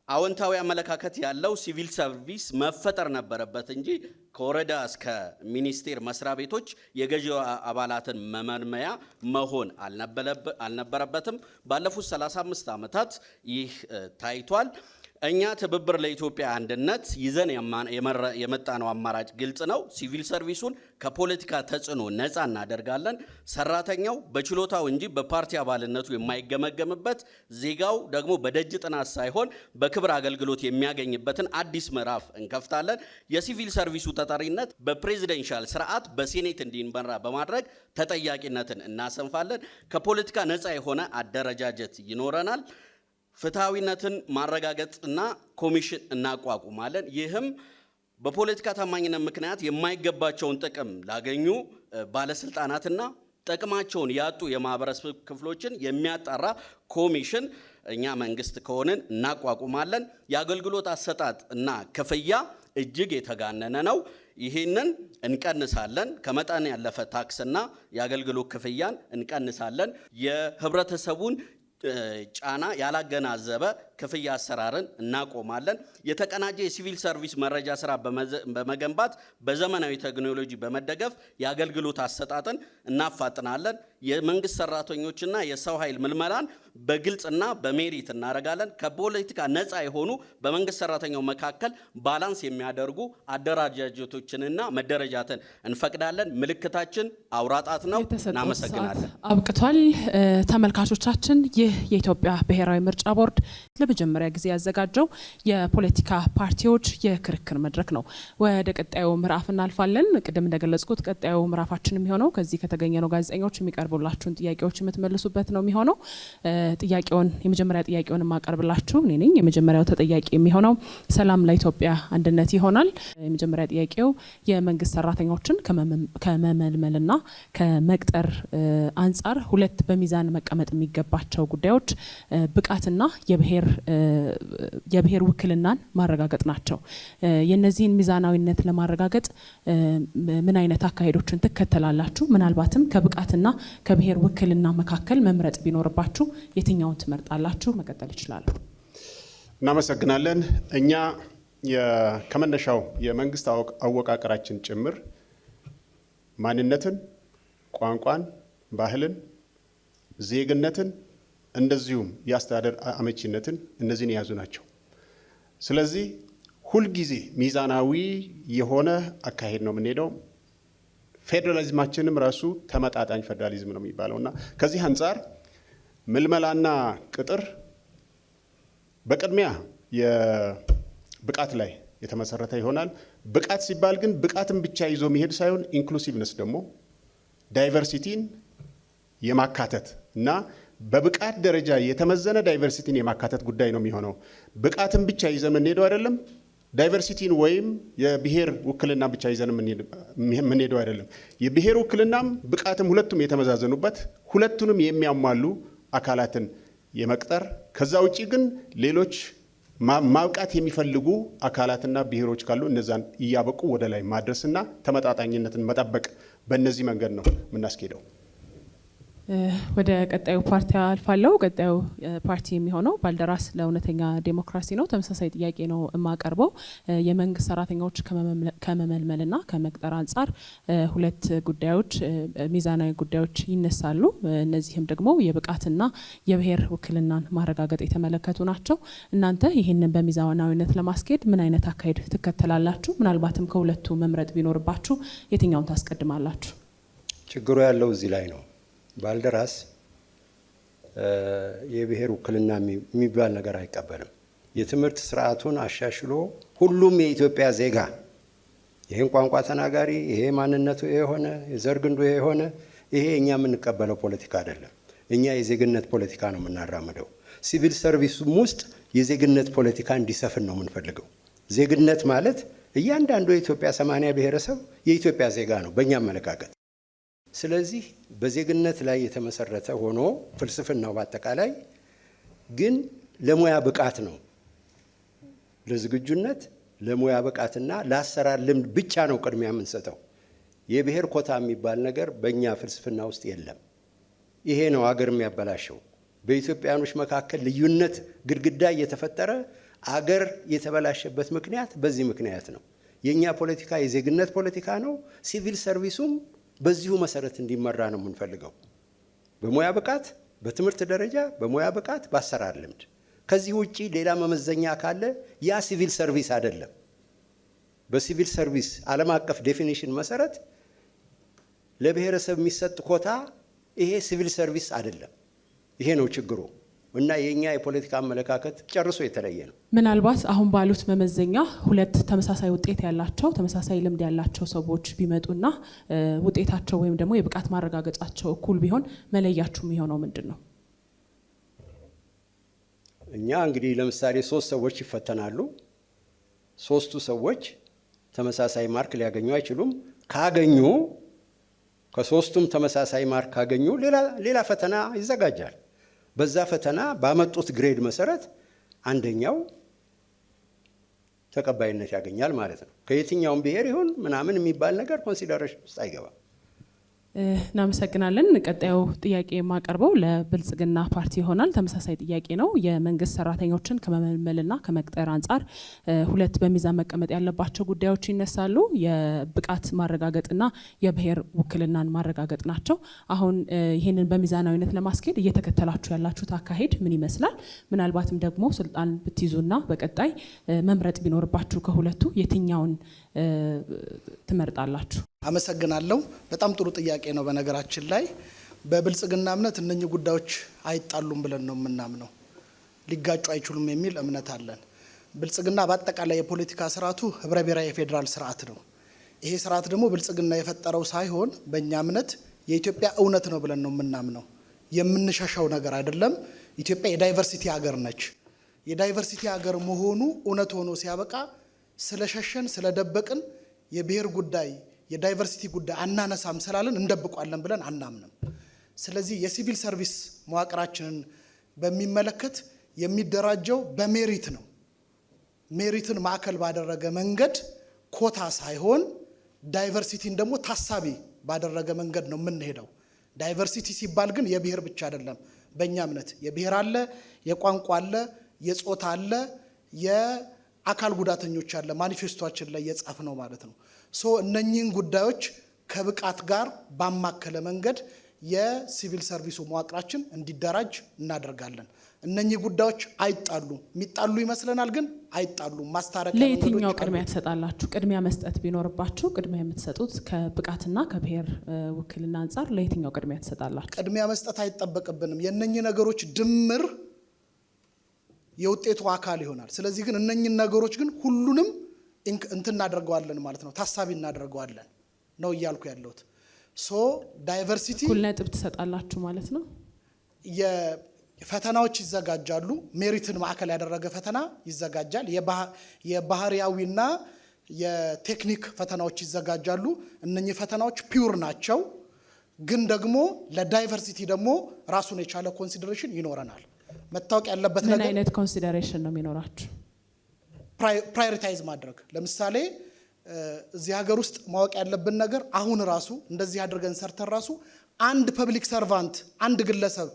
አዎንታዊ አመለካከት ያለው ሲቪል ሰርቪስ መፈጠር ነበረበት እንጂ ከወረዳ እስከ ሚኒስቴር መስሪያ ቤቶች የገዢ አባላትን መመልመያ መሆን አልነበረበትም። ባለፉት 35 ዓመታት ይህ ታይቷል። እኛ ትብብር ለኢትዮጵያ አንድነት ይዘን የመጣነው አማራጭ ግልጽ ነው። ሲቪል ሰርቪሱን ከፖለቲካ ተጽዕኖ ነፃ እናደርጋለን። ሰራተኛው በችሎታው እንጂ በፓርቲ አባልነቱ የማይገመገምበት፣ ዜጋው ደግሞ በደጅ ጥናት ሳይሆን በክብር አገልግሎት የሚያገኝበትን አዲስ ምዕራፍ እንከፍታለን። የሲቪል ሰርቪሱ ተጠሪነት በፕሬዚደንሻል ስርዓት በሴኔት እንዲመራ በማድረግ ተጠያቂነትን እናሰንፋለን። ከፖለቲካ ነፃ የሆነ አደረጃጀት ይኖረናል። ፍትሃዊነትን ማረጋገጥና ኮሚሽን እናቋቁማለን። ይህም በፖለቲካ ታማኝነት ምክንያት የማይገባቸውን ጥቅም ላገኙ ባለስልጣናትና ጥቅማቸውን ያጡ የማህበረሰብ ክፍሎችን የሚያጣራ ኮሚሽን እኛ መንግስት ከሆንን እናቋቁማለን። የአገልግሎት አሰጣጥ እና ክፍያ እጅግ የተጋነነ ነው። ይህንን እንቀንሳለን። ከመጠን ያለፈ ታክስና የአገልግሎት ክፍያን እንቀንሳለን። የህብረተሰቡን ጫና ያላገናዘበ ክፍያ አሰራርን እናቆማለን። የተቀናጀ የሲቪል ሰርቪስ መረጃ ስራ በመገንባት በዘመናዊ ቴክኖሎጂ በመደገፍ የአገልግሎት አሰጣጥን እናፋጥናለን። የመንግስት ሰራተኞችና የሰው ኃይል ምልመላን በግልጽና በሜሪት እናደርጋለን። ከፖለቲካ ነፃ የሆኑ በመንግስት ሰራተኛው መካከል ባላንስ የሚያደርጉ አደረጃጀቶችንና መደረጃትን እንፈቅዳለን። ምልክታችን አውራጣት ነው። እናመሰግናለን። አብቅቷል። ተመልካቾቻችን ይህ የኢትዮጵያ ብሔራዊ ምርጫ ቦርድ ለመጀመሪያ ጊዜ ያዘጋጀው የፖለቲካ ፓርቲዎች የክርክር መድረክ ነው። ወደ ቀጣዩ ምዕራፍ እናልፋለን። ቅድም እንደገለጽኩት ቀጣዩ ምዕራፋችን የሚሆነው ከዚህ ከተገኘነው ጋዜጠኞች የሚቀርቡላችሁን ጥያቄዎች የምትመልሱበት ነው የሚሆነው። የመጀመሪያ ጥያቄውን የማቀርብላችሁ እኔ ነኝ። የመጀመሪያው ተጠያቂ የሚሆነው ሰላም ለኢትዮጵያ አንድነት ይሆናል። የመጀመሪያ ጥያቄው የመንግስት ሰራተኞችን ከመመልመልና ከመቅጠር አንጻር ሁለት በሚዛን መቀመጥ የሚገባቸው ጉዳዮች ብቃትና የብሔር ውክልናን ማረጋገጥ ናቸው። የነዚህን ሚዛናዊነት ለማረጋገጥ ምን አይነት አካሄዶችን ትከተላላችሁ? ምናልባትም ከብቃትና ከብሔር ውክልና መካከል መምረጥ ቢኖርባችሁ የትኛውን ትመርጣላችሁ? መቀጠል ይችላሉ። እናመሰግናለን። እኛ ከመነሻው የመንግስት አወቃቀራችን ጭምር ማንነትን፣ ቋንቋን፣ ባህልን፣ ዜግነትን እንደዚሁም የአስተዳደር አመቺነትን እነዚህን የያዙ ናቸው። ስለዚህ ሁልጊዜ ሚዛናዊ የሆነ አካሄድ ነው የምንሄደው። ፌዴራሊዝማችንም ራሱ ተመጣጣኝ ፌዴራሊዝም ነው የሚባለውና ከዚህ አንጻር ምልመላና ቅጥር በቅድሚያ የብቃት ላይ የተመሰረተ ይሆናል። ብቃት ሲባል ግን ብቃትን ብቻ ይዞ መሄድ ሳይሆን ኢንክሉሲቭነስ ደግሞ ዳይቨርሲቲን የማካተት እና በብቃት ደረጃ የተመዘነ ዳይቨርሲቲን የማካተት ጉዳይ ነው የሚሆነው። ብቃትን ብቻ ይዘን የምንሄደው አይደለም። ዳይቨርሲቲን ወይም የብሔር ውክልና ብቻ ይዘን የምንሄደው አይደለም። የብሔር ውክልናም ብቃትም ሁለቱም የተመዛዘኑበት ሁለቱንም የሚያሟሉ አካላትን የመቅጠር ከዛ ውጪ ግን ሌሎች ማብቃት የሚፈልጉ አካላትና ብሔሮች ካሉ እነዛን እያበቁ ወደ ላይ ማድረስና ተመጣጣኝነትን መጠበቅ በእነዚህ መንገድ ነው የምናስኬደው። ወደ ቀጣዩ ፓርቲ አልፋለሁ። ቀጣዩ ፓርቲ የሚሆነው ባልደራስ ለእውነተኛ ዴሞክራሲ ነው። ተመሳሳይ ጥያቄ ነው የማቀርበው። የመንግስት ሰራተኞች ከመመልመልና ከመቅጠር አንጻር ሁለት ጉዳዮች ሚዛናዊ ጉዳዮች ይነሳሉ። እነዚህም ደግሞ የብቃትና የብሔር ውክልናን ማረጋገጥ የተመለከቱ ናቸው። እናንተ ይህንን በሚዛናዊነት ለማስኬድ ምን አይነት አካሄድ ትከተላላችሁ? ምናልባትም ከሁለቱ መምረጥ ቢኖርባችሁ የትኛውን ታስቀድማላችሁ? ችግሩ ያለው እዚህ ላይ ነው። ባልደራስ የብሔር ውክልና የሚባል ነገር አይቀበልም። የትምህርት ስርዓቱን አሻሽሎ ሁሉም የኢትዮጵያ ዜጋ ይሄን ቋንቋ ተናጋሪ፣ ይሄ ማንነቱ የሆነ የዘር ግንዱ የሆነ ይሄ እኛ የምንቀበለው ፖለቲካ አይደለም። እኛ የዜግነት ፖለቲካ ነው የምናራምደው። ሲቪል ሰርቪሱም ውስጥ የዜግነት ፖለቲካ እንዲሰፍን ነው የምንፈልገው። ዜግነት ማለት እያንዳንዱ የኢትዮጵያ 80 ብሔረሰብ የኢትዮጵያ ዜጋ ነው በእኛ አመለካከት። ስለዚህ በዜግነት ላይ የተመሰረተ ሆኖ ፍልስፍናው በአጠቃላይ ግን ለሙያ ብቃት ነው። ለዝግጁነት፣ ለሙያ ብቃትና ለአሰራር ልምድ ብቻ ነው ቅድሚያ የምንሰጠው። የብሔር ኮታ የሚባል ነገር በእኛ ፍልስፍና ውስጥ የለም። ይሄ ነው አገር የሚያበላሸው። በኢትዮጵያኖች መካከል ልዩነት ግድግዳ እየተፈጠረ አገር የተበላሸበት ምክንያት በዚህ ምክንያት ነው። የእኛ ፖለቲካ የዜግነት ፖለቲካ ነው። ሲቪል ሰርቪሱም በዚሁ መሰረት እንዲመራ ነው የምንፈልገው። በሙያ ብቃት፣ በትምህርት ደረጃ፣ በሙያ ብቃት፣ በአሰራር ልምድ። ከዚህ ውጪ ሌላ መመዘኛ ካለ ያ ሲቪል ሰርቪስ አይደለም። በሲቪል ሰርቪስ ዓለም አቀፍ ዴፊኒሽን መሰረት ለብሔረሰብ የሚሰጥ ኮታ ይሄ ሲቪል ሰርቪስ አይደለም። ይሄ ነው ችግሩ እና የኛ የፖለቲካ አመለካከት ጨርሶ የተለየ ነው። ምናልባት አሁን ባሉት መመዘኛ ሁለት ተመሳሳይ ውጤት ያላቸው ተመሳሳይ ልምድ ያላቸው ሰዎች ቢመጡና ውጤታቸው ወይም ደግሞ የብቃት ማረጋገጫቸው እኩል ቢሆን መለያችሁ የሚሆነው ምንድን ነው? እኛ እንግዲህ ለምሳሌ 3 ሰዎች ይፈተናሉ። 3ቱ ሰዎች ተመሳሳይ ማርክ ሊያገኙ አይችሉም። ካገኙ ከ3ቱም ተመሳሳይ ማርክ ካገኙ ሌላ ፈተና ይዘጋጃል። በዛ ፈተና ባመጡት ግሬድ መሰረት አንደኛው ተቀባይነት ያገኛል ማለት ነው። ከየትኛውም ብሔር ይሁን ምናምን የሚባል ነገር ኮንሲደሬሽን ውስጥ አይገባም። እናመሰግናለን። ቀጣዩ ጥያቄ የማቀርበው ለብልጽግና ፓርቲ ይሆናል። ተመሳሳይ ጥያቄ ነው። የመንግስት ሰራተኞችን ከመመልመልና ከመቅጠር አንጻር ሁለት በሚዛን መቀመጥ ያለባቸው ጉዳዮች ይነሳሉ። የብቃት ማረጋገጥና የብሔር ውክልናን ማረጋገጥ ናቸው። አሁን ይህንን በሚዛናዊነት ለማስኬድ እየተከተላችሁ ያላችሁት አካሄድ ምን ይመስላል? ምናልባትም ደግሞ ስልጣን ብትይዙና በቀጣይ መምረጥ ቢኖርባችሁ ከሁለቱ የትኛውን ትመርጣላችሁ? አመሰግናለሁ። በጣም ጥሩ ጥያቄ ነው። በነገራችን ላይ በብልጽግና እምነት እነኚህ ጉዳዮች አይጣሉም ብለን ነው የምናምነው። ሊጋጩ አይችሉም የሚል እምነት አለን። ብልጽግና በአጠቃላይ የፖለቲካ ስርዓቱ ህብረ ብሔራዊ የፌዴራል ስርዓት ነው። ይሄ ስርዓት ደግሞ ብልጽግና የፈጠረው ሳይሆን በእኛ እምነት የኢትዮጵያ እውነት ነው ብለን ነው የምናምነው። የምንሸሸው ነገር አይደለም። ኢትዮጵያ የዳይቨርሲቲ ሀገር ነች። የዳይቨርሲቲ ሀገር መሆኑ እውነት ሆኖ ሲያበቃ ስለሸሸን ስለደበቅን የብሔር ጉዳይ የዳይቨርሲቲ ጉዳይ አናነሳም ስላለን እንደብቋለን ብለን አናምንም። ስለዚህ የሲቪል ሰርቪስ መዋቅራችንን በሚመለከት የሚደራጀው በሜሪት ነው። ሜሪትን ማዕከል ባደረገ መንገድ ኮታ ሳይሆን ዳይቨርሲቲን ደግሞ ታሳቢ ባደረገ መንገድ ነው የምንሄደው። ዳይቨርሲቲ ሲባል ግን የብሔር ብቻ አይደለም። በእኛ እምነት የብሔር አለ፣ የቋንቋ አለ፣ የጾታ አለ፣ የአካል ጉዳተኞች አለ። ማኒፌስቶችን ላይ የጻፍ ነው ማለት ነው። እነኚህን ጉዳዮች ከብቃት ጋር ባማከለ መንገድ የሲቪል ሰርቪሱ መዋቅራችን እንዲደራጅ እናደርጋለን። እነኚህ ጉዳዮች አይጣሉም። የሚጣሉ ይመስለናል፣ ግን አይጣሉም። ማስታረቅ ለየትኛው ቅድሚያ ትሰጣላችሁ? ቅድሚያ መስጠት ቢኖርባችሁ ቅድሚያ የምትሰጡት ከብቃትና ከብሔር ውክልና አንጻር ለየትኛው ቅድሚያ ትሰጣላችሁ? ቅድሚያ መስጠት አይጠበቅብንም። የእነኚህ ነገሮች ድምር የውጤቱ አካል ይሆናል። ስለዚህ ግን እነኚህ ነገሮች ግን ሁሉንም እንትን እናደርገዋለን ማለት ነው፣ ታሳቢ እናደርገዋለን ነው እያልኩ ያለሁት። ሶ ዳይቨርሲቲ እኩል ነጥብ ትሰጣላችሁ ማለት ነው። ፈተናዎች ይዘጋጃሉ። ሜሪትን ማዕከል ያደረገ ፈተና ይዘጋጃል። የባህሪያዊና የቴክኒክ ፈተናዎች ይዘጋጃሉ። እነኚህ ፈተናዎች ፒውር ናቸው፣ ግን ደግሞ ለዳይቨርሲቲ ደግሞ ራሱን የቻለ ኮንሲደሬሽን ይኖረናል። መታወቅ ያለበት ነገር ምን አይነት ኮንሲደሬሽን ነው የሚኖራችሁ? ፕራዮሪታይዝ ማድረግ። ለምሳሌ እዚህ ሀገር ውስጥ ማወቅ ያለብን ነገር አሁን ራሱ እንደዚህ አድርገን ሰርተን ራሱ አንድ ፐብሊክ ሰርቫንት አንድ ግለሰብ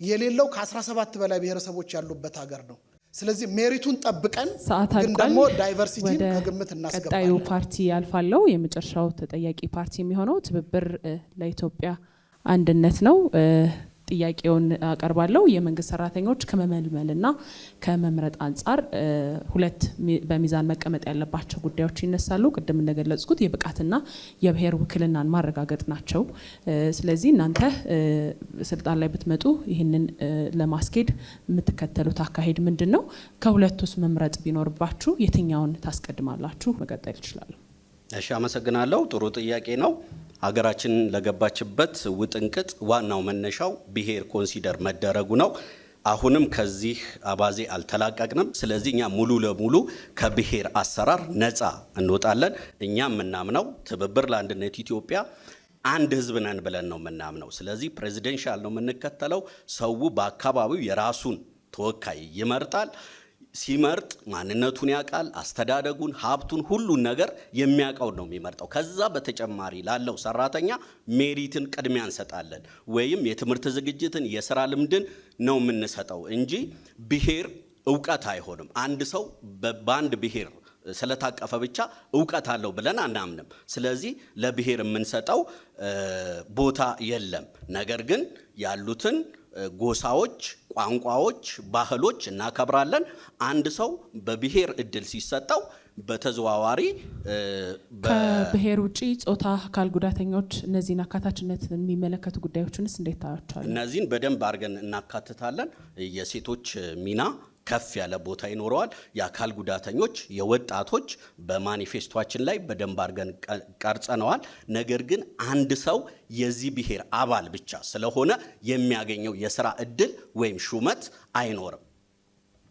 የሌለው ከ17 በላይ ብሔረሰቦች ያሉበት ሀገር ነው። ስለዚህ ሜሪቱን ጠብቀን ግን ደግሞ ዳይቨርሲቲን ከግምት እናስገባለን። ቀጣዩ ፓርቲ ያልፋለው። የመጨረሻው ተጠያቂ ፓርቲ የሚሆነው ትብብር ለኢትዮጵያ አንድነት ነው። ጥያቄውን አቀርባለሁ። የመንግስት ሰራተኞች ከመመልመልና ከመምረጥ አንጻር ሁለት በሚዛን መቀመጥ ያለባቸው ጉዳዮች ይነሳሉ። ቅድም እንደገለጽኩት የብቃትና የብሔር ውክልናን ማረጋገጥ ናቸው። ስለዚህ እናንተ ስልጣን ላይ ብትመጡ ይህንን ለማስኬድ የምትከተሉት አካሄድ ምንድን ነው? ከሁለቱስ መምረጥ ቢኖርባችሁ የትኛውን ታስቀድማላችሁ? መቀጠል ይችላሉ። እሺ፣ አመሰግናለሁ። ጥሩ ጥያቄ ነው። ሀገራችን ለገባችበት ውጥንቅጥ ዋናው መነሻው ብሔር ኮንሲደር መደረጉ ነው። አሁንም ከዚህ አባዜ አልተላቀቅንም። ስለዚህ እኛ ሙሉ ለሙሉ ከብሔር አሰራር ነፃ እንወጣለን። እኛ የምናምነው ትብብር ለአንድነት ኢትዮጵያ አንድ ህዝብ ነን ብለን ነው የምናምነው። ስለዚህ ፕሬዚደንሻል ነው የምንከተለው። ሰው በአካባቢው የራሱን ተወካይ ይመርጣል። ሲመርጥ ማንነቱን ያውቃል። አስተዳደጉን፣ ሀብቱን፣ ሁሉን ነገር የሚያውቀው ነው የሚመርጠው። ከዛ በተጨማሪ ላለው ሰራተኛ ሜሪትን ቅድሚያ እንሰጣለን፣ ወይም የትምህርት ዝግጅትን፣ የስራ ልምድን ነው የምንሰጠው እንጂ ብሔር እውቀት አይሆንም። አንድ ሰው በአንድ ብሔር ስለታቀፈ ብቻ እውቀት አለው ብለን አናምንም። ስለዚህ ለብሔር የምንሰጠው ቦታ የለም። ነገር ግን ያሉትን ጎሳዎች፣ ቋንቋዎች፣ ባህሎች እናከብራለን። አንድ ሰው በብሔር እድል ሲሰጠው በተዘዋዋሪ ከብሔር ውጪ ጾታ፣ አካል ጉዳተኞች፣ እነዚህን አካታችነት የሚመለከቱ ጉዳዮችንስ እንዴት ታያቸዋል? እነዚህን በደንብ አድርገን እናካትታለን። የሴቶች ሚና ከፍ ያለ ቦታ ይኖረዋል። የአካል ጉዳተኞች፣ የወጣቶች በማኒፌስቶችን ላይ በደንብ አድርገን ቀርጸነዋል። ነገር ግን አንድ ሰው የዚህ ብሔር አባል ብቻ ስለሆነ የሚያገኘው የስራ እድል ወይም ሹመት አይኖርም።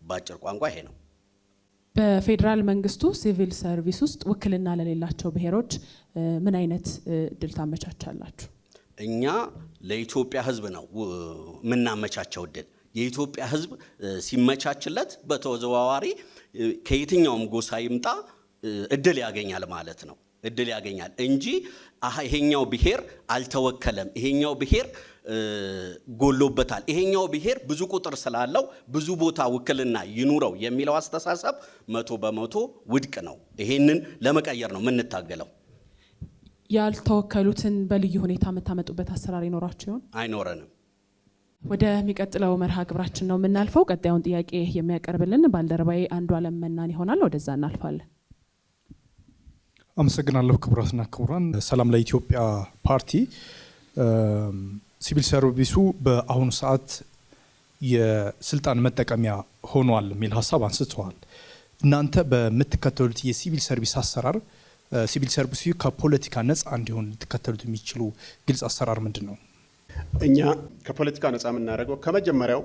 በአጭር ቋንቋ ይሄ ነው። በፌዴራል መንግስቱ ሲቪል ሰርቪስ ውስጥ ውክልና ለሌላቸው ብሔሮች ምን አይነት እድል ታመቻቻላችሁ? እኛ ለኢትዮጵያ ሕዝብ ነው የምናመቻቸው እድል። የኢትዮጵያ ሕዝብ ሲመቻችለት በተዘዋዋሪ ከየትኛውም ጎሳ ይምጣ እድል ያገኛል ማለት ነው። እድል ያገኛል እንጂ ይሄኛው ብሔር አልተወከለም፣ ይሄኛው ብሔር ጎሎበታል፣ ይሄኛው ብሔር ብዙ ቁጥር ስላለው ብዙ ቦታ ውክልና ይኑረው የሚለው አስተሳሰብ 100% ውድቅ ነው። ይሄንን ለመቀየር ነው የምንታገለው። ያልተወከሉትን በልዩ ሁኔታ የምታመጡበት አሰራር ይኖራችሁ ይሆን? አይኖረንም። ወደሚቀጥለው መርሃ ግብራችን ነው የምናልፈው። ቀጣዩን ጥያቄ የሚያቀርብልን ባልደረባዬ አንዱዓለም መናን ይሆናል። ወደዛ እናልፋለን። አመሰግናለሁ። ክቡራትና ክቡራን፣ ሰላም ለኢትዮጵያ ፓርቲ ሲቪል ሰርቪሱ በአሁኑ ሰዓት የስልጣን መጠቀሚያ ሆኗል የሚል ሀሳብ አንስተዋል። እናንተ በምትከተሉት የሲቪል ሰርቪስ አሰራር ሲቪል ሰርቪሱ ከፖለቲካ ነፃ እንዲሆን ልትከተሉት የሚችሉ ግልጽ አሰራር ምንድን ነው? እኛ ከፖለቲካ ነፃ የምናደርገው ከመጀመሪያው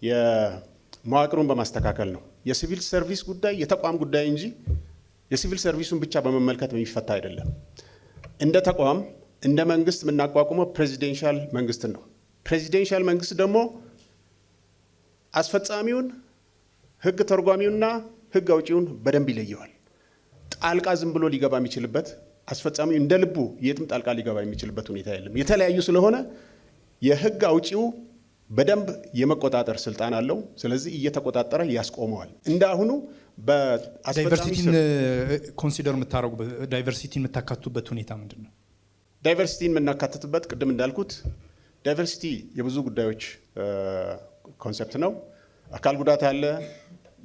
የመዋቅሩን በማስተካከል ነው። የሲቪል ሰርቪስ ጉዳይ የተቋም ጉዳይ እንጂ የሲቪል ሰርቪሱን ብቻ በመመልከት የሚፈታ አይደለም። እንደ ተቋም እንደ መንግስት የምናቋቁመው ፕሬዚደንሻል መንግስትን ነው። ፕሬዚደንሻል መንግስት ደግሞ አስፈጻሚውን፣ ህግ ተርጓሚውና ህግ አውጪውን በደንብ ይለየዋል። ጣልቃ ዝም ብሎ ሊገባ የሚችልበት፣ አስፈጻሚው እንደ ልቡ የትም ጣልቃ ሊገባ የሚችልበት ሁኔታ የለም። የተለያዩ ስለሆነ የህግ አውጪው በደንብ የመቆጣጠር ስልጣን አለው። ስለዚህ እየተቆጣጠረ ያስቆመዋል። እንደ አሁኑ ዳይቨርሲቲን ኮንሲደር የምታረጉበት ዳይቨርሲቲን የምታካቱበት ሁኔታ ምንድን ነው? ዳይቨርሲቲን የምናካትትበት ቅድም እንዳልኩት ዳይቨርሲቲ የብዙ ጉዳዮች ኮንሰፕት ነው። አካል ጉዳት አለ፣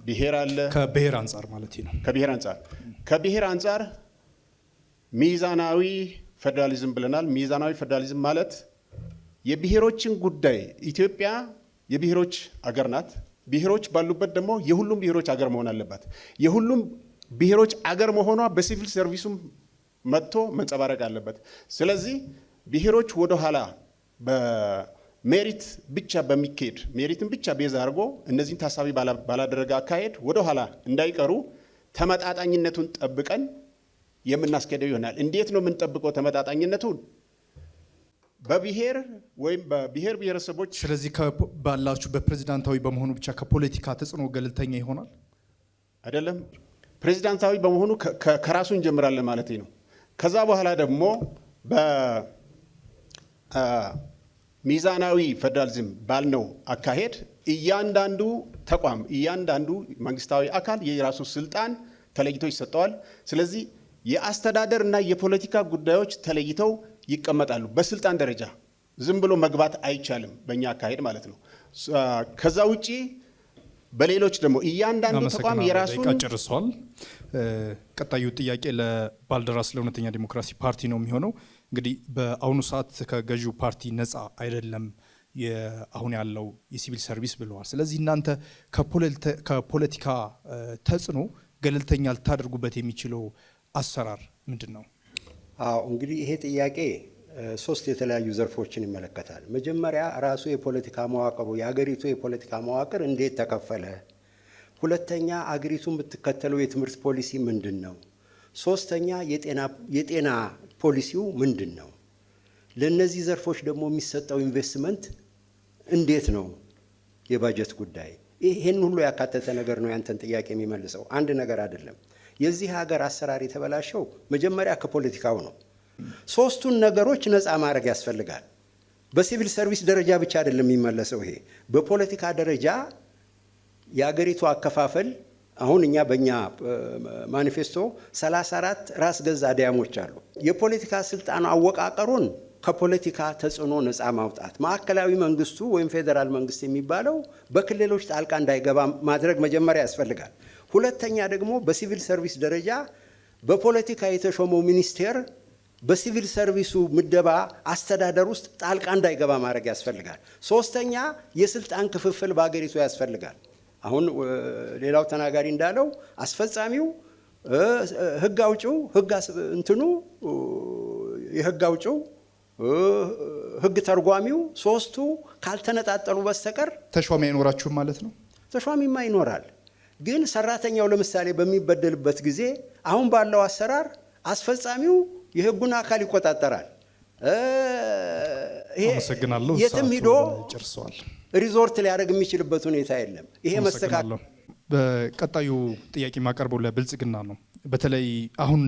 ብሔር አለ። ከብሔር አንጻር ማለት ነው። ከብሔር አንጻር ሚዛናዊ ፌዴራሊዝም ብለናል። ሚዛናዊ ፌዴራሊዝም ማለት የብሔሮችን ጉዳይ ኢትዮጵያ የብሔሮች አገር ናት። ብሔሮች ባሉበት ደግሞ የሁሉም ብሔሮች አገር መሆን አለባት። የሁሉም ብሔሮች አገር መሆኗ በሲቪል ሰርቪሱም መጥቶ መንጸባረቅ አለበት። ስለዚህ ብሔሮች ወደ ኋላ በሜሪት ብቻ በሚካሄድ ሜሪትን ብቻ ቤዛ አድርጎ እነዚህን ታሳቢ ባላደረገ አካሄድ ወደ ኋላ እንዳይቀሩ ተመጣጣኝነቱን ጠብቀን የምናስኬደው ይሆናል። እንዴት ነው የምንጠብቀው ተመጣጣኝነቱን? በብሔር ወይም በብሔር ብሔረሰቦች። ስለዚህ ባላችሁ በፕሬዝዳንታዊ በመሆኑ ብቻ ከፖለቲካ ተጽዕኖ ገለልተኛ ይሆናል አይደለም። ፕሬዝዳንታዊ በመሆኑ ከራሱ እንጀምራለን ማለት ነው። ከዛ በኋላ ደግሞ በሚዛናዊ ፌዴራሊዝም ባልነው አካሄድ እያንዳንዱ ተቋም እያንዳንዱ መንግስታዊ አካል የራሱ ስልጣን ተለይቶ ይሰጠዋል። ስለዚህ የአስተዳደር እና የፖለቲካ ጉዳዮች ተለይተው ይቀመጣሉ። በስልጣን ደረጃ ዝም ብሎ መግባት አይቻልም፣ በእኛ አካሄድ ማለት ነው። ከዛ ውጪ በሌሎች ደግሞ እያንዳንዱ ተቋም የራሱን ጨርሷል። ቀጣዩ ጥያቄ ለባልደራስ ለእውነተኛ ዲሞክራሲ ፓርቲ ነው የሚሆነው። እንግዲህ በአሁኑ ሰዓት ከገዢው ፓርቲ ነፃ አይደለም አሁን ያለው የሲቪል ሰርቪስ ብለዋል። ስለዚህ እናንተ ከፖለቲካ ተጽዕኖ ገለልተኛ ልታደርጉበት የሚችለው አሰራር ምንድን ነው? አዎ እንግዲህ ይሄ ጥያቄ ሶስት የተለያዩ ዘርፎችን ይመለከታል። መጀመሪያ ራሱ የፖለቲካ መዋቅሩ የአገሪቱ የፖለቲካ መዋቅር እንዴት ተከፈለ? ሁለተኛ አገሪቱ የምትከተለው የትምህርት ፖሊሲ ምንድን ነው? ሶስተኛ የጤና ፖሊሲው ምንድን ነው? ለእነዚህ ዘርፎች ደግሞ የሚሰጠው ኢንቨስትመንት እንዴት ነው? የባጀት ጉዳይ ይሄን ሁሉ ያካተተ ነገር ነው ያንተን ጥያቄ የሚመልሰው። አንድ ነገር አይደለም። የዚህ ሀገር አሰራር የተበላሸው መጀመሪያ ከፖለቲካው ነው። ሶስቱን ነገሮች ነፃ ማድረግ ያስፈልጋል። በሲቪል ሰርቪስ ደረጃ ብቻ አይደለም የሚመለሰው ይሄ። በፖለቲካ ደረጃ የአገሪቱ አከፋፈል አሁን እኛ በእኛ ማኒፌስቶ 34 ራስ ገዝ አድያሞች አሉ። የፖለቲካ ስልጣን አወቃቀሩን ከፖለቲካ ተጽዕኖ ነፃ ማውጣት፣ ማዕከላዊ መንግስቱ ወይም ፌዴራል መንግስት የሚባለው በክልሎች ጣልቃ እንዳይገባ ማድረግ መጀመሪያ ያስፈልጋል። ሁለተኛ ደግሞ በሲቪል ሰርቪስ ደረጃ በፖለቲካ የተሾመው ሚኒስቴር በሲቪል ሰርቪሱ ምደባ አስተዳደር ውስጥ ጣልቃ እንዳይገባ ማድረግ ያስፈልጋል። ሶስተኛ የስልጣን ክፍፍል በአገሪቱ ያስፈልጋል። አሁን ሌላው ተናጋሪ እንዳለው አስፈጻሚው፣ ህግ አውጪው፣ የህግ አውጪው፣ ህግ ተርጓሚው ሶስቱ ካልተነጣጠሉ በስተቀር ተሿሚ አይኖራችሁም ማለት ነው። ተሿሚማ ይኖራል። ግን ሰራተኛው ለምሳሌ በሚበደልበት ጊዜ አሁን ባለው አሰራር አስፈጻሚው የህጉን አካል ይቆጣጠራል። አመሰግናለሁ። የትም ሂዶ ጨርሰዋል። ሪዞርት ሊያደርግ የሚችልበት ሁኔታ የለም። ይሄ መስተካከል። በቀጣዩ ጥያቄ የማቀርበው ለብልጽግና ነው። በተለይ አሁን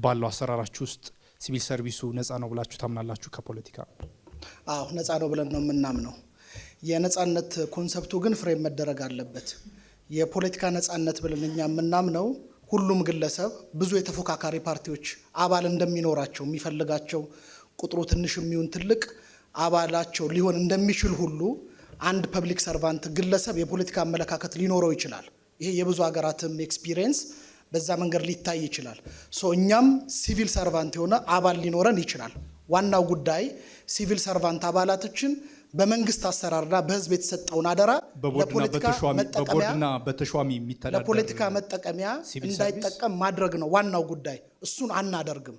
ባለው አሰራራችሁ ውስጥ ሲቪል ሰርቪሱ ነፃ ነው ብላችሁ ታምናላችሁ ከፖለቲካ? አዎ ነፃ ነው ብለን ነው የምናምነው። የነፃነት ኮንሰፕቱ ግን ፍሬም መደረግ አለበት። የፖለቲካ ነፃነት ብለን እኛ የምናምነው ሁሉም ግለሰብ ብዙ የተፎካካሪ ፓርቲዎች አባል እንደሚኖራቸው የሚፈልጋቸው ቁጥሩ ትንሽ የሚሆን ትልቅ አባላቸው ሊሆን እንደሚችል ሁሉ አንድ ፐብሊክ ሰርቫንት ግለሰብ የፖለቲካ አመለካከት ሊኖረው ይችላል። ይሄ የብዙ ሀገራትም ኤክስፒሪየንስ በዛ መንገድ ሊታይ ይችላል። እኛም ሲቪል ሰርቫንት የሆነ አባል ሊኖረን ይችላል። ዋናው ጉዳይ ሲቪል ሰርቫንት አባላቶችን በመንግስት አሰራርና በህዝብ የተሰጠውን አደራ ለፖለቲካ መጠቀሚያ እንዳይጠቀም ማድረግ ነው ዋናው ጉዳይ። እሱን አናደርግም።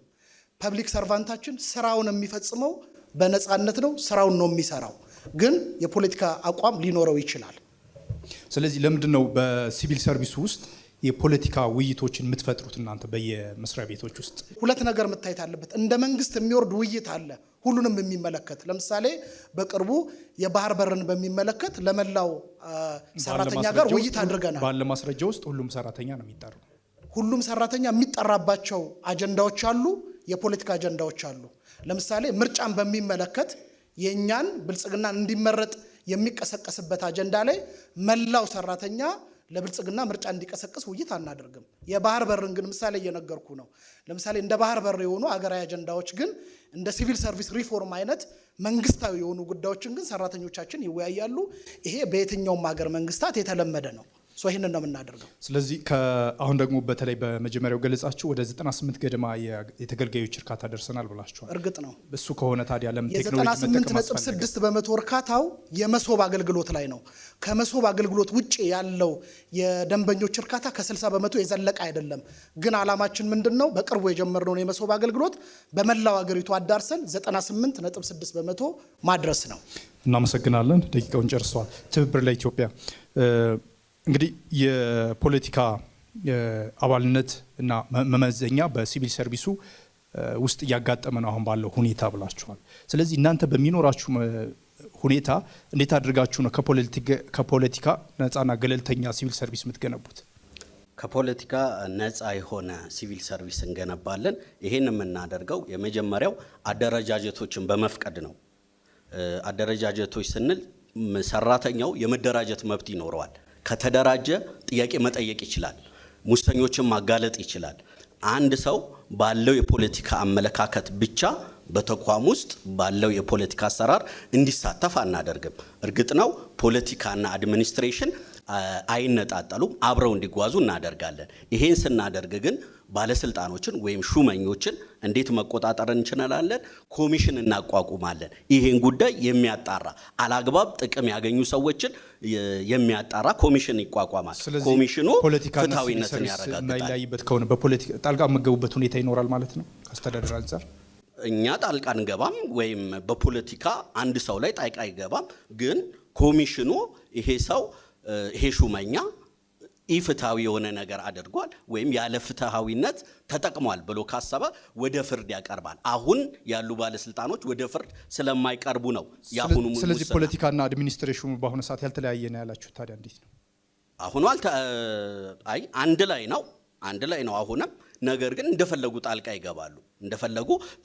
ፐብሊክ ሰርቫንታችን ስራውን የሚፈጽመው በነፃነት ነው። ስራውን ነው የሚሰራው፣ ግን የፖለቲካ አቋም ሊኖረው ይችላል። ስለዚህ ለምንድን ነው በሲቪል ሰርቪሱ ውስጥ የፖለቲካ ውይይቶችን የምትፈጥሩት እናንተ በየመስሪያ ቤቶች ውስጥ? ሁለት ነገር መታየት አለበት። እንደ መንግስት የሚወርድ ውይይት አለ፣ ሁሉንም የሚመለከት። ለምሳሌ በቅርቡ የባህር በርን በሚመለከት ለመላው ሰራተኛ ጋር ውይይት አድርገናል። ባለ ማስረጃ ውስጥ ሁሉም ሰራተኛ ነው የሚጠራው። ሁሉም ሰራተኛ የሚጠራባቸው አጀንዳዎች አሉ፣ የፖለቲካ አጀንዳዎች አሉ። ለምሳሌ ምርጫን በሚመለከት የእኛን ብልጽግናን እንዲመረጥ የሚቀሰቀስበት አጀንዳ ላይ መላው ሰራተኛ ለብልጽግና ምርጫ እንዲቀሰቅስ ውይይት አናደርግም። የባህር በርን ግን ምሳሌ እየነገርኩ ነው። ለምሳሌ እንደ ባህር በር የሆኑ አገራዊ አጀንዳዎች ግን እንደ ሲቪል ሰርቪስ ሪፎርም አይነት መንግስታዊ የሆኑ ጉዳዮችን ግን ሰራተኞቻችን ይወያያሉ። ይሄ በየትኛውም ሀገር መንግስታት የተለመደ ነው። ይህንን ነው የምናደርገው። ስለዚህ አሁን ደግሞ በተለይ በመጀመሪያው ገለጻችሁ ወደ 98 ገደማ የተገልጋዮች እርካታ ደርሰናል ብላችኋል። እርግጥ ነው። እሱ ከሆነ ታዲያ ለምን ቴክኖሎጂ መጠቀም አስፈለገ? የ98.6% እርካታው የመሶብ አገልግሎት ላይ ነው። ከመሶብ አገልግሎት ውጭ ያለው የደንበኞች እርካታ ከ60% የዘለቀ አይደለም። ግን አላማችን ምንድነው? በቅርቡ የጀመርነውን የመሶብ አገልግሎት በመላው ሀገሪቱ አዳርሰን 98.6% ማድረስ ነው። እናመሰግናለን። ደቂቃውን ጨርሰዋል። ትብብር ለኢትዮጵያ እንግዲህ የፖለቲካ አባልነት እና መመዘኛ በሲቪል ሰርቪሱ ውስጥ እያጋጠመ ነው አሁን ባለው ሁኔታ ብላችኋል። ስለዚህ እናንተ በሚኖራችሁ ሁኔታ እንዴት አድርጋችሁ ነው ከፖለቲካ ነፃና ገለልተኛ ሲቪል ሰርቪስ የምትገነቡት? ከፖለቲካ ነፃ የሆነ ሲቪል ሰርቪስ እንገነባለን። ይሄን የምናደርገው የመጀመሪያው አደረጃጀቶችን በመፍቀድ ነው። አደረጃጀቶች ስንል ሰራተኛው የመደራጀት መብት ይኖረዋል። ከተደራጀ ጥያቄ መጠየቅ ይችላል። ሙሰኞችን ማጋለጥ ይችላል። አንድ ሰው ባለው የፖለቲካ አመለካከት ብቻ በተቋም ውስጥ ባለው የፖለቲካ አሰራር እንዲሳተፍ አናደርግም። እርግጥ ነው ፖለቲካና አድሚኒስትሬሽን አይነጣጠሉም፣ አብረው እንዲጓዙ እናደርጋለን። ይሄን ስናደርግ ግን ባለስልጣኖችን ወይም ሹመኞችን እንዴት መቆጣጠር እንችላለን? ኮሚሽን እናቋቁማለን። ይሄን ጉዳይ የሚያጣራ አላግባብ ጥቅም ያገኙ ሰዎችን የሚያጣራ ኮሚሽን ይቋቋማል። ኮሚሽኑ ፍትሐዊነትን ያረጋግጣል። የማይለያይበት ከሆነ በፖለቲካ ጣልቃ መገቡበት ሁኔታ ይኖራል ማለት ነው። ከአስተዳደር አንጻር እኛ ጣልቃ እንገባም ወይም በፖለቲካ አንድ ሰው ላይ ጣልቃ አይገባም። ግን ኮሚሽኑ ይሄ ሰው ይሄ ሹመኛ ኢፍትሐዊ የሆነ ነገር አድርጓል ወይም ያለ ፍትሐዊነት ተጠቅሟል ብሎ ካሰበ ወደ ፍርድ ያቀርባል። አሁን ያሉ ባለስልጣኖች ወደ ፍርድ ስለማይቀርቡ ነው ያሁኑ ሙሉ። ስለዚህ ፖለቲካና አድሚኒስትሬሽኑ በአሁኑ ሰዓት ያልተለያየ ነው ያላችሁ። ታዲያ እንዴት ነው አሁን? አንድ ላይ ነው አሁንም። ነገር ግን እንደፈለጉ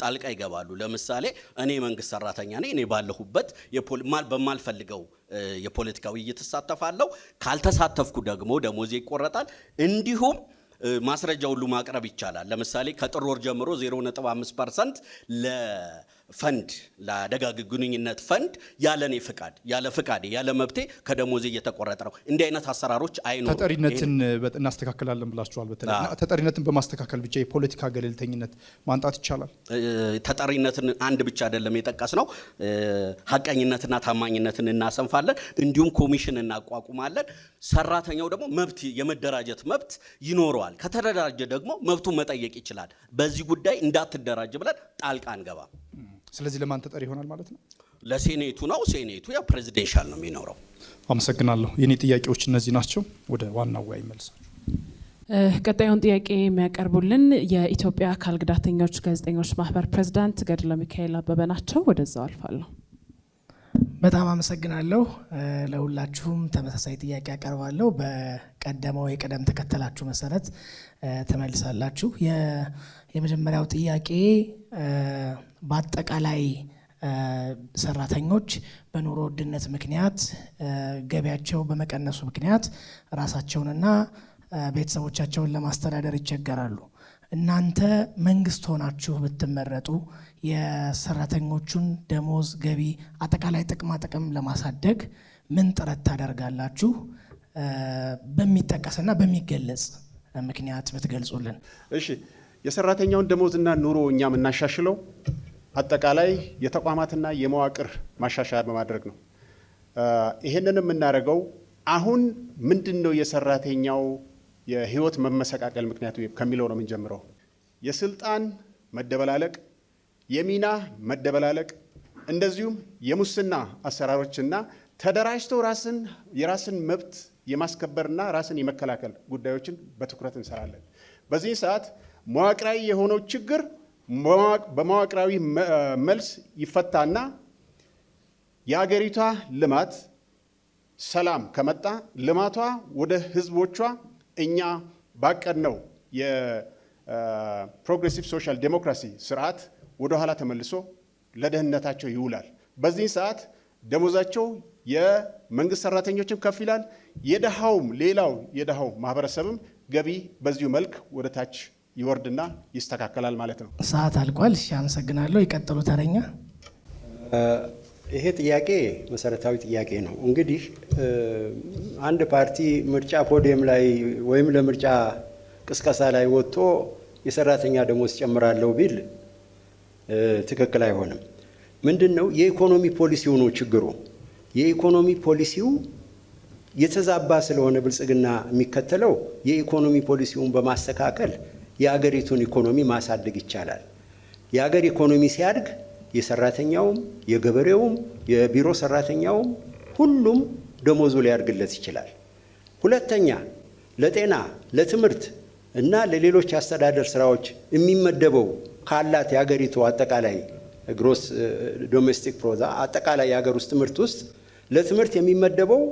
ጣልቃ ይገባሉ። ለምሳሌ እኔ መንግስት ሰራተኛ ነኝ። እኔ ባለሁበት በማልፈልገው የፖለቲካ ውይይት እሳተፋለሁ። ካልተሳተፍኩ ደግሞ ደሞዜ ይቆረጣል። እንዲሁም ማስረጃ ሁሉ ማቅረብ ይቻላል። ለምሳሌ ከጥር ወር ጀምሮ 0.5% ለፈንድ ለአደጋ ግንኙነት ፈንድ ያለኔ ፍቃድ ያለ መብቴ ከደሞዜ እየተቆረጠ ነው። እንዲህ አይነት አሰራሮች አይኖርም። ተጠሪነትን እናስተካክላለን ብላችኋል። በተለይ ተጠሪነትን በማስተካከል ብቻ የፖለቲካ ገለልተኝነት ማንጣት ይቻላል። ተጠሪነትን አንድ ብቻ አይደለም የጠቀስነው፣ ሐቀኝነትና ታማኝነትን እናሰንፋለን። እንዲሁም ኮሚሽን እናቋቁማለን። ሰራተኛው ደግሞ መብት የመደራጀት መብት ይኖረዋል። ከተደራጀ ደግሞ መብቱን መጠየቅ ይችላል። በዚህ ጉዳይ እንዳትደራጅ ብለን ጣልቃ አንገባም። ስለዚህ ለማን ተጠሪ ይሆናል ማለት ነው? ለሴኔቱ ነው። ሴኔቱ ያው ፕሬዚደንሻል ነው የሚኖረው። አመሰግናለሁ። የኔ ጥያቄዎች እነዚህ ናቸው። ወደ ዋናው ጉዳይ መልሳችሁ ቀጣዩን ጥያቄ የሚያቀርቡልን የኢትዮጵያ አካል ጉዳተኞች ጋዜጠኞች ማህበር ፕሬዝዳንት ገድለ ሚካኤል አበበ ናቸው። ወደዛው አልፋለሁ። በጣም አመሰግናለሁ። ለሁላችሁም ተመሳሳይ ጥያቄ አቀርባለሁ። በቀደመው የቅደም ተከተላችሁ መሰረት ተመልሳላችሁ። የመጀመሪያው ጥያቄ በአጠቃላይ ሰራተኞች በኑሮ ውድነት ምክንያት ገቢያቸው በመቀነሱ ምክንያት ራሳቸውንና ቤተሰቦቻቸውን ለማስተዳደር ይቸገራሉ። እናንተ መንግስት ሆናችሁ ብትመረጡ የሰራተኞቹን ደሞዝ፣ ገቢ፣ አጠቃላይ ጥቅማ ጥቅም ለማሳደግ ምን ጥረት ታደርጋላችሁ? በሚጠቀስና በሚገለጽ ምክንያት ብትገልጹልን። እሺ፣ የሰራተኛውን ደሞዝና ኑሮ እኛ የምናሻሽለው አጠቃላይ የተቋማትና የመዋቅር ማሻሻያ በማድረግ ነው። ይሄንን የምናደርገው አሁን ምንድነው የሰራተኛው የህይወት መመሰቃቀል ምክንያቱ ከሚለው ነው የምንጀምረው። የስልጣን መደበላለቅ፣ የሚና መደበላለቅ፣ እንደዚሁም የሙስና አሰራሮችና ተደራጅቶ የራስን መብት የማስከበርና ራስን የመከላከል ጉዳዮችን በትኩረት እንሰራለን። በዚህ ሰዓት መዋቅራዊ የሆነው ችግር በመዋቅራዊ መልስ ይፈታና የሀገሪቷ ልማት ሰላም ከመጣ ልማቷ ወደ ህዝቦቿ እኛ ባቀድነው የፕሮግሬሲቭ ሶሻል ዴሞክራሲ ስርዓት ወደ ኋላ ተመልሶ ለደህንነታቸው ይውላል። በዚህ ሰዓት ደሞዛቸው የመንግስት ሰራተኞችም ከፍ ይላል። የደሃውም ሌላው የደሃው ማህበረሰብም ገቢ በዚሁ መልክ ወደ ታች ይወርድና ይስተካከላል ማለት ነው። ሰዓት አልቋል። እሺ፣ አመሰግናለሁ። ይቀጥሉ ተረኛ። ይሄ ጥያቄ መሰረታዊ ጥያቄ ነው። እንግዲህ አንድ ፓርቲ ምርጫ ፖዲየም ላይ ወይም ለምርጫ ቅስቀሳ ላይ ወጥቶ የሰራተኛ ደሞዝ ጨምራለሁ ቢል ትክክል አይሆንም። ምንድነው የኢኮኖሚ ፖሊሲው ነው ችግሩ። የኢኮኖሚ ፖሊሲው የተዛባ ስለሆነ ብልጽግና የሚከተለው የኢኮኖሚ ፖሊሲውን በማስተካከል የሀገሪቱን ኢኮኖሚ ማሳደግ ይቻላል። የሀገር ኢኮኖሚ ሲያድግ የሰራተኛውም፣ የገበሬውም፣ የቢሮ ሰራተኛውም ሁሉም ደሞዙ ሊያድግለት ይችላል። ሁለተኛ ለጤና፣ ለትምህርት እና ለሌሎች አስተዳደር ስራዎች የሚመደበው ካላት የሀገሪቱ አጠቃላይ ግሮስ ዶሜስቲክ ፕሮዳክት አጠቃላይ የሀገር ውስጥ ምርት ውስጥ ለትምህርት የሚመደበው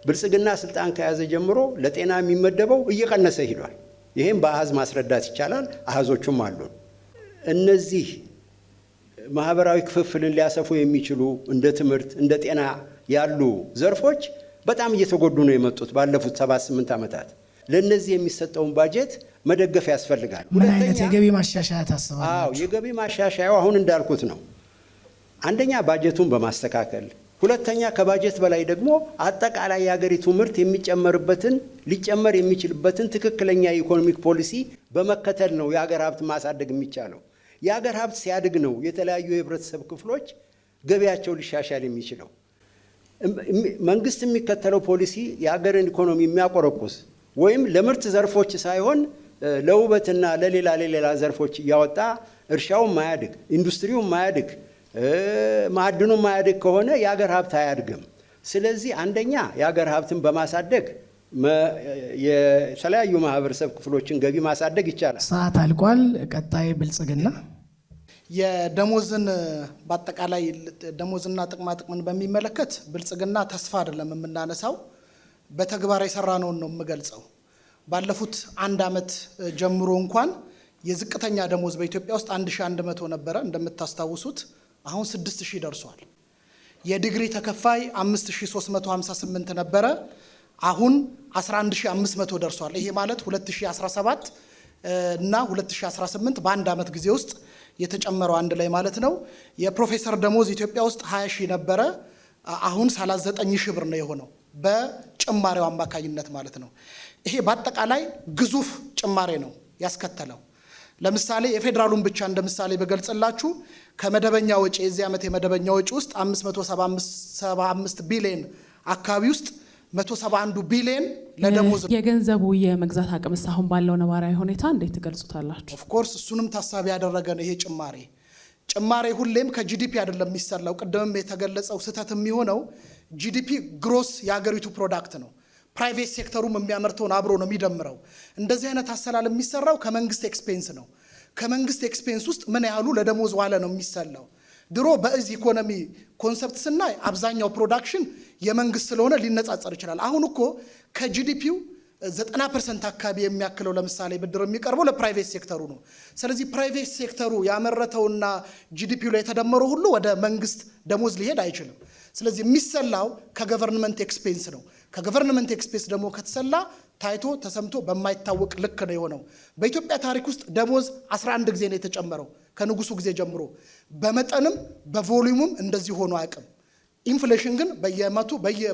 ብልጽግና ስልጣን ከያዘ ጀምሮ ለጤና የሚመደበው እየቀነሰ ሄዷል። ይሄም በአሃዝ ማስረዳት ይቻላል። አሃዞቹም አሉ። እነዚህ ማህበራዊ ክፍፍልን ሊያሰፉ የሚችሉ እንደ ትምህርት፣ እንደ ጤና ያሉ ዘርፎች በጣም እየተጎዱ ነው የመጡት ባለፉት 7-8 ዓመታት። ለነዚህ የሚሰጠውን ባጀት መደገፍ ያስፈልጋል። ምን አይነት የገቢ ማሻሻያ ታስባላችሁ? አዎ የገቢ ማሻሻያው አሁን እንዳልኩት ነው። አንደኛ ባጀቱን በማስተካከል፣ ሁለተኛ ከባጀት በላይ ደግሞ አጠቃላይ የሀገሪቱ ምርት የሚጨመርበትን ሊጨመር የሚችልበትን ትክክለኛ የኢኮኖሚክ ፖሊሲ በመከተል ነው የሀገር ሀብት ማሳደግ የሚቻለው። የሀገር ሀብት ሲያድግ ነው የተለያዩ የህብረተሰብ ክፍሎች ገቢያቸው ሊሻሻል የሚችለው። መንግስት የሚከተለው ፖሊሲ የሀገርን ኢኮኖሚ የሚያቆረቁስ ወይም ለምርት ዘርፎች ሳይሆን ለውበትና ለሌላ ዘርፎች እያወጣ እርሻውን ማያድግ፣ ኢንዱስትሪውን ማያድግ፣ ማዕድኑን ማያድግ ከሆነ የሀገር ሀብት አያድግም። ስለዚህ አንደኛ የሀገር ሀብትን በማሳደግ የተለያዩ ማህበረሰብ ክፍሎችን ገቢ ማሳደግ ይቻላል። ሰዓት አልቋል። ቀጣይ ብልጽግና የደሞዝን በአጠቃላይ ደሞዝና ጥቅማጥቅምን በሚመለከት ብልጽግና ተስፋ አይደለም የምናነሳው፣ በተግባር የሰራነውን ነው የምገልጸው። ባለፉት 1 ዓመት ጀምሮ እንኳን የዝቅተኛ ደሞዝ በኢትዮጵያ ውስጥ 1100 ነበረ እንደምታስታውሱት፣ አሁን 6000 ደርሷል። የዲግሪ ተከፋይ 5358 ነበረ፣ አሁን 11500 ደርሷል። ይሄ ማለት 2017 እና 2018 በአንድ ዓመት ጊዜ ውስጥ የተጨመረው አንድ ላይ ማለት ነው። የፕሮፌሰር ደሞዝ ኢትዮጵያ ውስጥ 20,000 ነበረ፣ አሁን 39,000 ብር ነው የሆነው በጭማሬው አማካኝነት ማለት ነው። ይሄ በአጠቃላይ ግዙፍ ጭማሬ ነው ያስከተለው። ለምሳሌ የፌዴራሉን ብቻ እንደ ምሳሌ በገልጽላችሁ ከመደበኛ ወጪ የዚህ ዓመት የመደበኛ ወጪ ውስጥ 575 ቢሊዮን አካባቢ ውስጥ 171 ቢሊዮን ለደሞዝ። የገንዘቡ የመግዛት አቅምስ አሁን ባለው ነባራዊ ሁኔታ እንዴት ትገልጹታላችሁ? ኦፍ ኮርስ እሱንም ታሳቢ ያደረገ ነው። ይሄ ጭማሬ ሁሌም ከጂዲፒ አይደለም የሚሰላው። ቅድምም የተገለጸው ስህተት የሚሆነው ጂዲፒ ግሮስ የሀገሪቱ ፕሮዳክት ነው። ፕራይቬት ሴክተሩም የሚያመርተውን አብሮ ነው የሚደምረው። እንደዚህ አይነት አሰላል የሚሰራው ከመንግስት ኤክስፔንስ ነው። ከመንግስት ኤክስፔንስ ውስጥ ምን ያህሉ ለደሞዝ ዋለ ነው የሚሰላው። ድሮ በእዚህ ኢኮኖሚ ኮንሰፕት ስናይ አብዛኛው ፕሮዳክሽን የመንግስት ስለሆነ ሊነጻጸር ይችላል። አሁን እኮ ከጂዲፒው 90% አካባቢ የሚያክለው ለምሳሌ ብድር የሚቀርበው ለፕራይቬት ሴክተሩ ነው። ስለዚህ ፕራይቬት ሴክተሩ ያመረተውና ጂዲፒው ላይ የተደመረው ሁሉ ወደ መንግስት ደሞዝ ሊሄድ አይችልም። ስለዚህ የሚሰላው ከገቨርንመንት ኤክስፔንስ ነው። ከገቨርንመንት ኤክስፔንስ ደግሞ ከተሰላ ታይቶ ተሰምቶ በማይታወቅ ልክ ነው የሆነው። በኢትዮጵያ ታሪክ ውስጥ ደሞዝ 11 ጊዜ ነው የተጨመረው ከንጉሱ ጊዜ ጀምሮ። በመጠንም በቮሊዩምም እንደዚህ ሆኖ አያውቅም። ኢንፍሌሽን ግን በየመቱ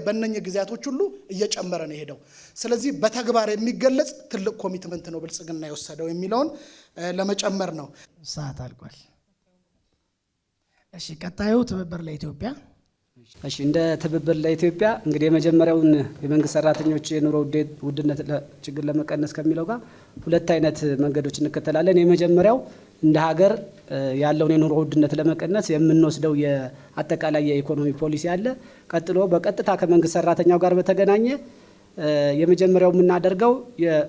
በእነኚህ ጊዜያቶች ሁሉ እየጨመረ ነው የሄደው። ስለዚህ በተግባር የሚገለጽ ትልቅ ኮሚትመንት ነው ብልጽግና የወሰደው የሚለውን ለመጨመር ነው። ሰዓት አልቋል። እሺ፣ ቀጣዩ ትብብር ለኢትዮጵያ። እሺ፣ እንደ ትብብር ለኢትዮጵያ እንግዲህ የመጀመሪያውን የመንግስት ሰራተኞች የኑሮ ውድነት ችግር ለመቀነስ ከሚለው ጋር ሁለት አይነት መንገዶች እንከተላለን። የመጀመሪያው እንደ ሀገር ያለውን የኑሮ ውድነት ለመቀነስ የምንወስደው የአጠቃላይ የኢኮኖሚ ፖሊሲ አለ። ቀጥሎ በቀጥታ ከመንግስት ሰራተኛው ጋር በተገናኘ የመጀመሪያው የምናደርገው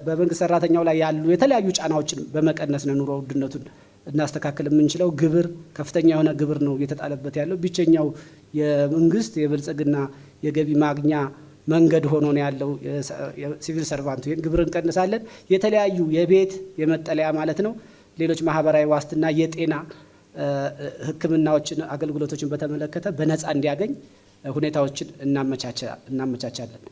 በመንግስት ሰራተኛው ላይ ያሉ የተለያዩ ጫናዎችን በመቀነስ ነው ኑሮ ውድነቱን እናስተካክል የምንችለው። ግብር ከፍተኛ የሆነ ግብር ነው እየተጣለበት ያለው። ብቸኛው የመንግስት የብልጽግና የገቢ ማግኛ መንገድ ሆኖ ነው ያለው የሲቪል ሰርቫንቱ። ይሄን ግብር እንቀንሳለን። የተለያዩ የቤት የመጠለያ ማለት ነው፣ ሌሎች ማህበራዊ ዋስትና፣ የጤና ሕክምናዎችን አገልግሎቶችን በተመለከተ በነፃ እንዲያገኝ ሁኔታዎችን እናመቻቻለን።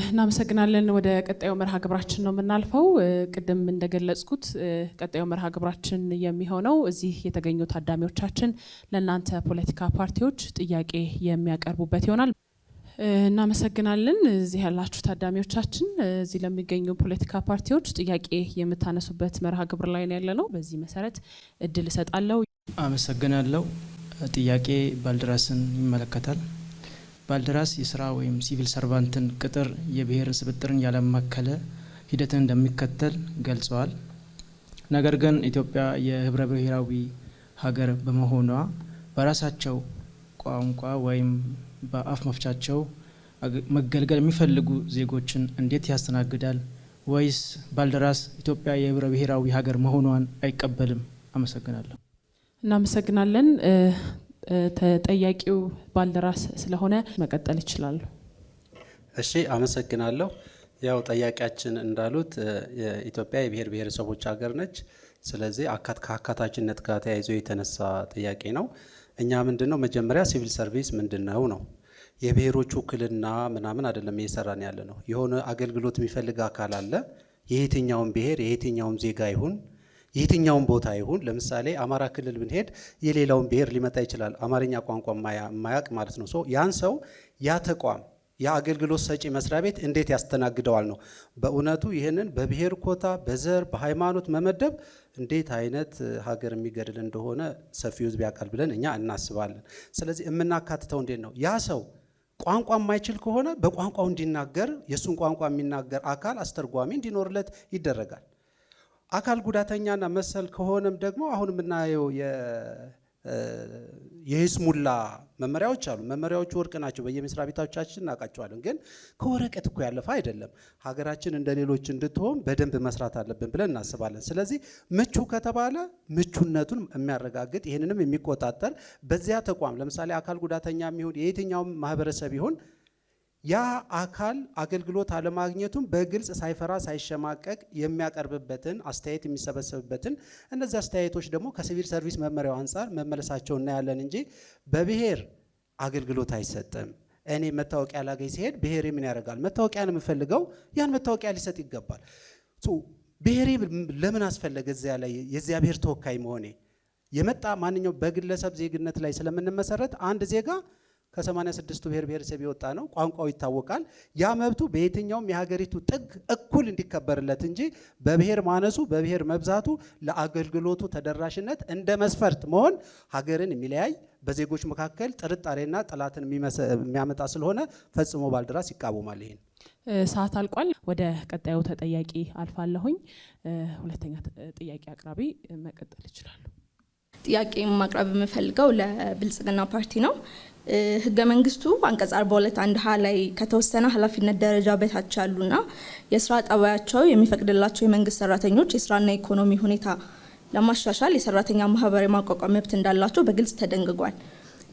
እናመሰግናለን። ወደ ቀጣዩ መርሃ ግብራችን ነው የምናልፈው። ቅድም እንደገለጽኩት ቀጣዩ መርሃ ግብራችን የሚሆነው እዚህ የተገኙ ታዳሚዎቻችን ለእናንተ ፖለቲካ ፓርቲዎች ጥያቄ የሚያቀርቡበት ይሆናል። እናመሰግናለን። እዚህ ያላችሁ ታዳሚዎቻችን እዚህ ለሚገኙ ፖለቲካ ፓርቲዎች ጥያቄ የምታነሱበት መርሃ ግብር ላይ ነው ያለነው። በዚህ መሰረት እድል እሰጣለሁ። አመሰግናለሁ። ጥያቄ ባልደራስን ይመለከታል። ባልደራስ የስራ ወይም ሲቪል ሰርቫንትን ቅጥር የብሔር ስብጥርን ያለማከለ ሂደትን እንደሚከተል ገልጸዋል። ነገር ግን ኢትዮጵያ የህብረ ብሔራዊ ሀገር በመሆኗ በራሳቸው ቋንቋ ወይም በአፍ መፍቻቸው መገልገል የሚፈልጉ ዜጎችን እንዴት ያስተናግዳል? ወይስ ባልደራስ ኢትዮጵያ የህብረ ብሔራዊ ሀገር መሆኗን አይቀበልም? አመሰግናለሁ። እናመሰግናለን። ተጠያቂው ባልደራስ ስለሆነ መቀጠል ይችላሉ። እሺ፣ አመሰግናለሁ። ያው ጠያቂያችን እንዳሉት የኢትዮጵያ የብሔር ብሔረሰቦች ሀገር ነች። ስለዚህ ከአካታችነት ጋር ተያይዞ የተነሳ ጥያቄ ነው። እኛ ምንድነው መጀመሪያ ሲቪል ሰርቪስ ምንድነው ነው የብሔሮቹ ውክልና ምናምን አይደለም እየሰራን ያለ ነው። የሆነ አገልግሎት የሚፈልግ አካል አለ። የየትኛውም ብሔር የየትኛውም ዜጋ ይሁን የትኛውን ቦታ ይሁን ለምሳሌ አማራ ክልል ብንሄድ የሌላውን ብሔር ሊመጣ ይችላል፣ አማርኛ ቋንቋ የማያውቅ ማለት ነው። ያን ሰው ያ ተቋም ያ አገልግሎት ሰጪ መስሪያ ቤት እንዴት ያስተናግደዋል ነው። በእውነቱ ይህንን በብሔር ኮታ በዘር በሃይማኖት መመደብ እንዴት አይነት ሀገር የሚገድል እንደሆነ ሰፊው ሕዝብ ያውቃል ብለን እኛ እናስባለን። ስለዚህ የምናካትተው እንዴት ነው? ያ ሰው ቋንቋ የማይችል ከሆነ በቋንቋው እንዲናገር የእሱን ቋንቋ የሚናገር አካል አስተርጓሚ እንዲኖርለት ይደረጋል። አካል ጉዳተኛና መሰል ከሆነም ደግሞ አሁን የምናየው የሂስሙላ መመሪያዎች አሉ። መመሪያዎቹ ወርቅ ናቸው። በየመስሪያ ቤቶቻችን እናውቃቸዋለን። ግን ከወረቀት እኮ ያለፈ አይደለም። ሀገራችን እንደ ሌሎች እንድትሆን በደንብ መስራት አለብን ብለን እናስባለን። ስለዚህ ምቹ ከተባለ ምቹነቱን የሚያረጋግጥ ይህንንም የሚቆጣጠር በዚያ ተቋም ለምሳሌ አካል ጉዳተኛ የሚሆን የየትኛውም ማህበረሰብ ይሆን ያ አካል አገልግሎት አለማግኘቱን በግልጽ ሳይፈራ ሳይሸማቀቅ የሚያቀርብበትን አስተያየት የሚሰበሰብበትን እነዚህ አስተያየቶች ደግሞ ከሲቪል ሰርቪስ መመሪያው አንጻር መመለሳቸው እናያለን እንጂ በብሔር አገልግሎት አይሰጥም። እኔ መታወቂያ ላገኝ ሲሄድ ብሔሬ ምን ያደርጋል? መታወቂያን የምፈልገው ያን መታወቂያ ሊሰጥ ይገባል። ብሔሬ ለምን አስፈለገ? እዚያ ላይ የዚያ ብሔር ተወካይ መሆኔ የመጣ ማንኛው በግለሰብ ዜግነት ላይ ስለምንመሰረት አንድ ዜጋ ከ86ቱ ብሔር ብሔረሰብ የወጣ ነው። ቋንቋው ይታወቃል። ያ መብቱ በየትኛውም የሀገሪቱ ጥግ እኩል እንዲከበርለት እንጂ በብሔር ማነሱ በብሔር መብዛቱ ለአገልግሎቱ ተደራሽነት እንደ መስፈርት መሆን ሀገርን የሚለያይ በዜጎች መካከል ጥርጣሬና ጠላትን የሚያመጣ ስለሆነ ፈጽሞ ባልደራስ ይቃወማል። ይሄን ሰዓት አልቋል። ወደ ቀጣዩ ተጠያቂ አልፋለሁኝ። ሁለተኛ ጥያቄ አቅራቢ መቀጠል ይችላሉ። ጥያቄ ማቅረብ የምፈልገው ለብልጽግና ፓርቲ ነው። ህገ መንግስቱ አንቀጽ 42(1)(ሀ) ላይ ከተወሰነ ኃላፊነት ደረጃ በታች ያሉና የስራ ጠባያቸው የሚፈቅድላቸው የመንግስት ሰራተኞች የስራና ኢኮኖሚ ሁኔታ ለማሻሻል የሰራተኛ ማህበር የማቋቋም መብት እንዳላቸው በግልጽ ተደንግጓል።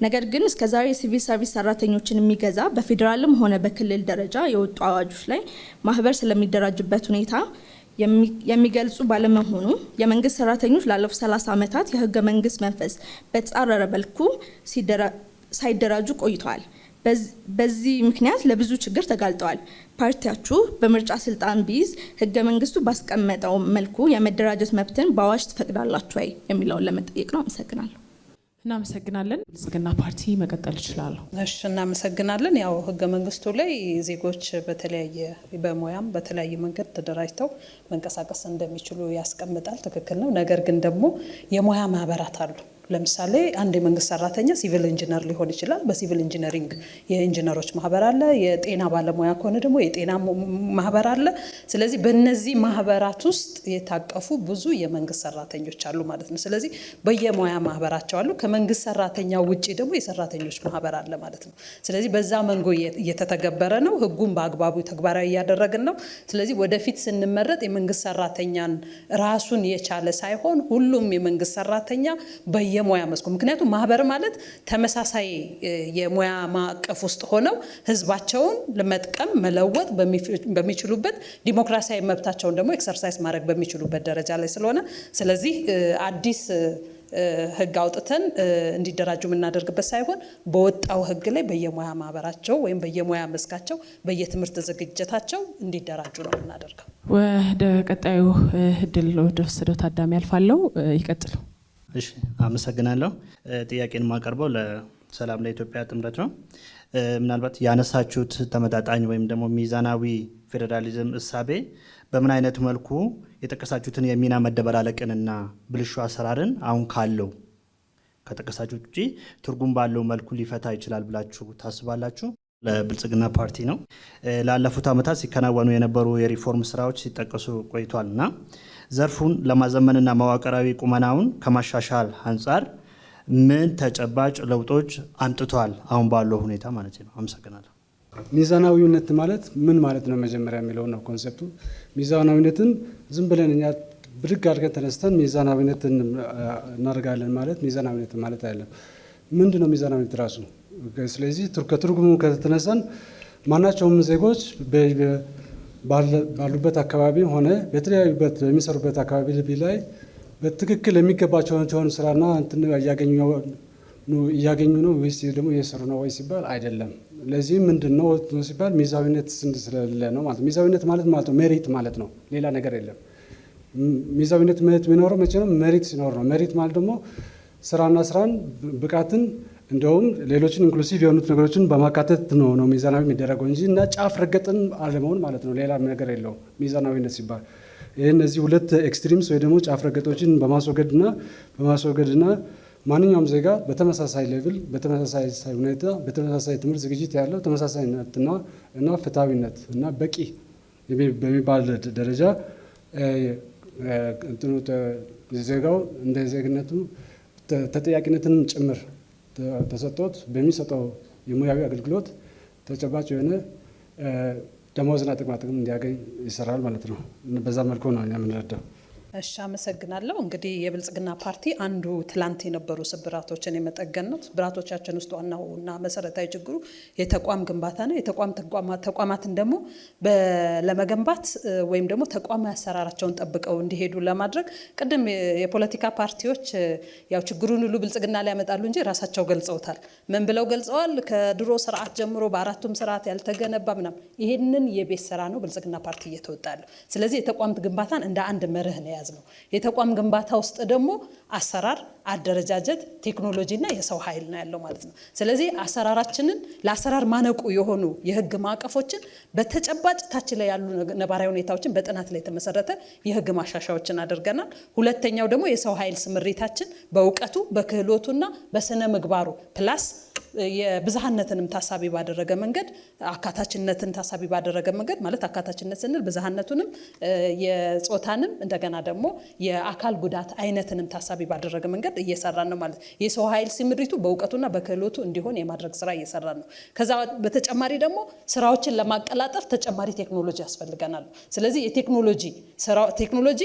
ነገር ግን እስከዛሬ የሲቪል ሰርቪስ ሰራተኞችን የሚገዛ በፌዴራልም ሆነ በክልል ደረጃ የወጡ አዋጆች ላይ ማህበር ስለሚደራጅበት ሁኔታ የሚገልጹ ባለመሆኑ የመንግስት ሰራተኞች ላለፉት 30 ዓመታት የህገ መንግስት መንፈስ በተጻረረ መልኩ ሳይደራጁ ቆይተዋል። በዚህ ምክንያት ለብዙ ችግር ተጋልጠዋል። ፓርቲያችሁ በምርጫ ስልጣን ቢይዝ ህገ መንግስቱ ባስቀመጠው መልኩ የመደራጀት መብትን በአዋጅ ትፈቅዳላችሁ ወይ የሚለውን ለመጠየቅ ነው። አመሰግናለሁ። እናመሰግናለን። ብልጽግና ፓርቲ መቀጠል ይችላሉ። እሺ፣ እናመሰግናለን። ያው ህገ መንግስቱ ላይ ዜጎች በተለያየ በሙያም በተለያየ መንገድ ተደራጅተው መንቀሳቀስ እንደሚችሉ ያስቀምጣል። ትክክል ነው። ነገር ግን ደግሞ የሙያ ማህበራት አሉ። ለምሳሌ አንድ የመንግስት ሰራተኛ ሲቪል ኢንጂነር ሊሆን ይችላል። በሲቪል ኢንጂነሪንግ የኢንጂነሮች ማህበር አለ። የጤና ባለሙያ ከሆነ ደግሞ የጤና ማህበር አለ። ስለዚህ በእነዚህ ማህበራት ውስጥ የታቀፉ ብዙ የመንግስት ሰራተኞች አሉ ማለት ነው። ስለዚህ በየሙያ ማህበራቸው አሉ። ከመንግስት ሰራተኛ ውጪ ደግሞ የሰራተኞች ማህበር አለ ማለት ነው። ስለዚህ በዛ መንጎ እየተተገበረ ነው። ህጉን በአግባቡ ተግባራዊ እያደረግን ነው። ስለዚህ ወደፊት ስንመረጥ የመንግስት ሰራተኛን ራሱን የቻለ ሳይሆን ሁሉም የመንግስት ሰራተኛ የሙያ መስኩ ምክንያቱም ማህበር ማለት ተመሳሳይ የሙያ ማዕቀፍ ውስጥ ሆነው ህዝባቸውን ለመጥቀም መለወጥ በሚችሉበት ዲሞክራሲያዊ መብታቸውን ደግሞ ኤክሰርሳይዝ ማድረግ በሚችሉበት ደረጃ ላይ ስለሆነ ስለዚህ አዲስ ህግ አውጥተን እንዲደራጁ የምናደርግበት ሳይሆን በወጣው ህግ ላይ በየሙያ ማህበራቸው ወይም በየሙያ መስካቸው በየትምህርት ዝግጅታቸው እንዲደራጁ ነው የምናደርገው። ወደ ቀጣዩ እድል ወደ ወሰደው ታዳሚ ያልፋለው። ይቀጥሉ። እሺ፣ አመሰግናለሁ። ጥያቄን የማቀርበው ለሰላም ለኢትዮጵያ ጥምረት ነው። ምናልባት ያነሳችሁት ተመጣጣኝ ወይም ደግሞ ሚዛናዊ ፌዴራሊዝም እሳቤ በምን አይነት መልኩ የጠቀሳችሁትን የሚና መደበላለቅንና ብልሹ አሰራርን አሁን ካለው ከጠቀሳችሁት ውጪ ትርጉም ባለው መልኩ ሊፈታ ይችላል ብላችሁ ታስባላችሁ? ለብልጽግና ፓርቲ ነው። ላለፉት ዓመታት ሲከናወኑ የነበሩ የሪፎርም ስራዎች ሲጠቀሱ ቆይቷል እና ዘርፉን ለማዘመንና መዋቅራዊ ቁመናውን ከማሻሻል አንጻር ምን ተጨባጭ ለውጦች አምጥቷል አሁን ባለው ሁኔታ ማለት ነው? አመሰግናለሁ። ሚዛናዊነት ማለት ምን ማለት ነው መጀመሪያ የሚለው ነው ኮንሴፕቱ። ሚዛናዊነትን ዝም ብለን እኛ ብድግ አድርገን ተነስተን ሚዛናዊነትን እናደርጋለን ማለት ሚዛናዊነት ማለት አይደለም። ምንድን ነው ሚዛናዊነት ራሱ? ስለዚህ ከትርጉሙ ከተነሳን ማናቸውም ዜጎች ባሉበት አካባቢ ሆነ በተለያዩበት በሚሰሩበት አካባቢ ላይ በትክክል የሚገባቸውን ስራና እንትን እያገኙ ነው ወይስ ደግሞ እየሰሩ ነው ወይ ሲባል አይደለም። ለዚህ ምንድን ነው ሲባል ሚዛዊነት ስለሌለ ነው ማለት ነው። ሚዛዊነት ማለት ነው ሜሪት ማለት ነው፣ ሌላ ነገር የለም። ሚዛዊነት የሚኖረው መቼ ነው? ሜሪት ሲኖር ነው። ሜሪት ማለት ደግሞ ስራን ብቃትን እንደውም ሌሎችን ኢንክሉሲቭ የሆኑት ነገሮችን በማካተት ነው ሚዛናዊ የሚደረገው እንጂ እና ጫፍ ረገጥን አለመሆን ማለት ነው። ሌላ ነገር የለውም ሚዛናዊነት ሲባል። ይህ እነዚህ ሁለት ኤክስትሪምስ ወይ ደግሞ ጫፍ ረገጦችን በማስወገድና ማንኛውም ዜጋ በተመሳሳይ ሌቭል፣ በተመሳሳይ ሁኔታ፣ በተመሳሳይ ትምህርት ዝግጅት ያለው ተመሳሳይነትና እና ፍትሐዊነት እና በቂ በሚባል ደረጃ ዜጋው እንደ ዜግነቱ ተጠያቂነትንም ጭምር ተሰጥቶት በሚሰጠው የሙያዊ አገልግሎት ተጨባጭ የሆነ ደሞዝና ጥቅማጥቅም እንዲያገኝ ይሰራል ማለት ነው። በዛ መልኩ ነው እኛ የምንረዳው። እሺ፣ አመሰግናለሁ። እንግዲህ የብልጽግና ፓርቲ አንዱ ትላንት የነበሩ ስብራቶችን የመጠገን ነው። ስብራቶቻችን ውስጥ ዋናውና መሰረታዊ ችግሩ የተቋም ግንባታ ነው። የተቋም ተቋማትን ደግሞ ለመገንባት ወይም ደግሞ ተቋማዊ አሰራራቸውን ጠብቀው እንዲሄዱ ለማድረግ ቅድም የፖለቲካ ፓርቲዎች ያው ችግሩን ሁሉ ብልጽግና ላይ ያመጣሉ እንጂ ራሳቸው ገልጸውታል። ምን ብለው ገልጸዋል? ከድሮ ስርዓት ጀምሮ በአራቱም ስርዓት ያልተገነባ ምናምን። ይሄንን የቤት ስራ ነው ብልጽግና ፓርቲ እየተወጣ ያለው። ስለዚህ የተቋም ግንባታን እንደ አንድ መርህ ነው ነው። የተቋም ግንባታ ውስጥ ደግሞ አሰራር፣ አደረጃጀት፣ ቴክኖሎጂና የሰው ኃይል ነው ያለው ማለት ነው። ስለዚህ አሰራራችንን ለአሰራር ማነቁ የሆኑ የህግ ማዕቀፎችን በተጨባጭ ታች ላይ ያሉ ነባራዊ ሁኔታዎችን በጥናት ላይ የተመሰረተ የህግ ማሻሻያዎችን አድርገናል። ሁለተኛው ደግሞ የሰው ኃይል ስምሪታችን በእውቀቱ በክህሎቱና በስነ ምግባሩ ፕላስ የብዝሃነትንም ታሳቢ ባደረገ መንገድ አካታችነትን ታሳቢ ባደረገ መንገድ ማለት አካታችነት ስንል ብዝሃነቱንም የጾታንም እንደገና ደግሞ የአካል ጉዳት አይነትንም ታሳቢ ባደረገ መንገድ እየሰራን ነው ማለት። የሰው ኃይል ስምሪቱ በእውቀቱና በክህሎቱ እንዲሆን የማድረግ ስራ እየሰራን ነው። ከዛ በተጨማሪ ደግሞ ስራዎችን ለማቀላጠፍ ተጨማሪ ቴክኖሎጂ ያስፈልገናል። ስለዚህ ቴክኖሎጂ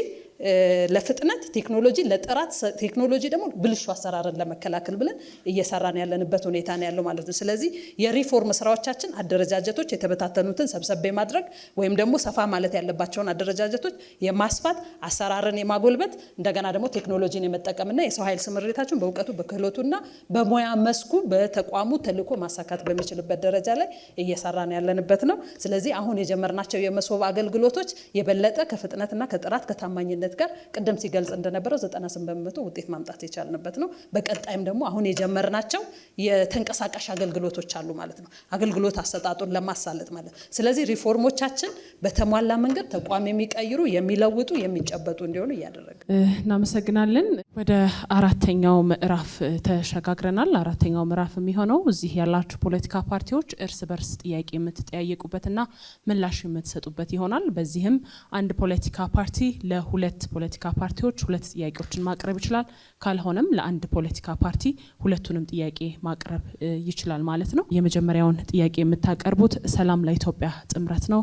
ለፍጥነት፣ ቴክኖሎጂ ለጥራት፣ ቴክኖሎጂ ደግሞ ብልሹ አሰራርን ለመከላከል ብለን እየሰራን ያለንበት ሁኔታ ነው ያለው ማለት ነው። ስለዚህ የሪፎርም ስራዎቻችን አደረጃጀቶች የተበታተኑትን ሰብሰብ ማድረግ ወይም ደግሞ ሰፋ ማለት ያለባቸውን አደረጃጀቶች የማስፋት አሰራርን የማጎልበት እንደገና ደግሞ ቴክኖሎጂን የመጠቀምና የሰው ኃይል ስምሪታችን በእውቀቱ በክህሎቱና በሙያ መስኩ በተቋሙ ተልዕኮ ማሳካት በሚችልበት ደረጃ ላይ እየሰራን ያለንበት ነው። ስለዚህ አሁን የጀመርናቸው የመሶብ አገልግሎቶች የበለጠ ከፍጥነትና ከጥራት ከታማኝነት ጋር ቅድም ሲገልጽ እንደነበረው 98% ውጤት ማምጣት የቻልንበት ነው። በቀጣይም ደግሞ አሁን የጀመርናቸው የተንቀሳቃሽ አገልግሎቶች አሉ ማለት ነው። አገልግሎት አሰጣጡን ለማሳለጥ ማለት። ስለዚህ ሪፎርሞቻችን በተሟላ መንገድ ተቋም የሚቀይሩ የሚለውጡ የሚጨበጡ እንዲሆኑ እያደረገ እናመሰግናለን። ወደ አራተኛው ምዕራፍ ተሸጋግረናል። አራተኛው ምዕራፍ የሚሆነው እዚህ ያላችሁ ፖለቲካ ፓርቲዎች እርስ በርስ ጥያቄ የምትጠያየቁበትና ምላሽ የምትሰጡበት ይሆናል። በዚህም አንድ ፖለቲካ ፓርቲ ለሁለት ፖለቲካ ፓርቲዎች ሁለት ጥያቄዎችን ማቅረብ ይችላል። ካልሆነም ለአንድ ፖለቲካ ፓርቲ ሁለቱንም ጥያቄ ማቅረብ ይችላል ማለት ነው። የመጀመሪያውን ጥያቄ የምታቀርቡት ሰላም ለኢትዮጵያ ጥምረት ነው።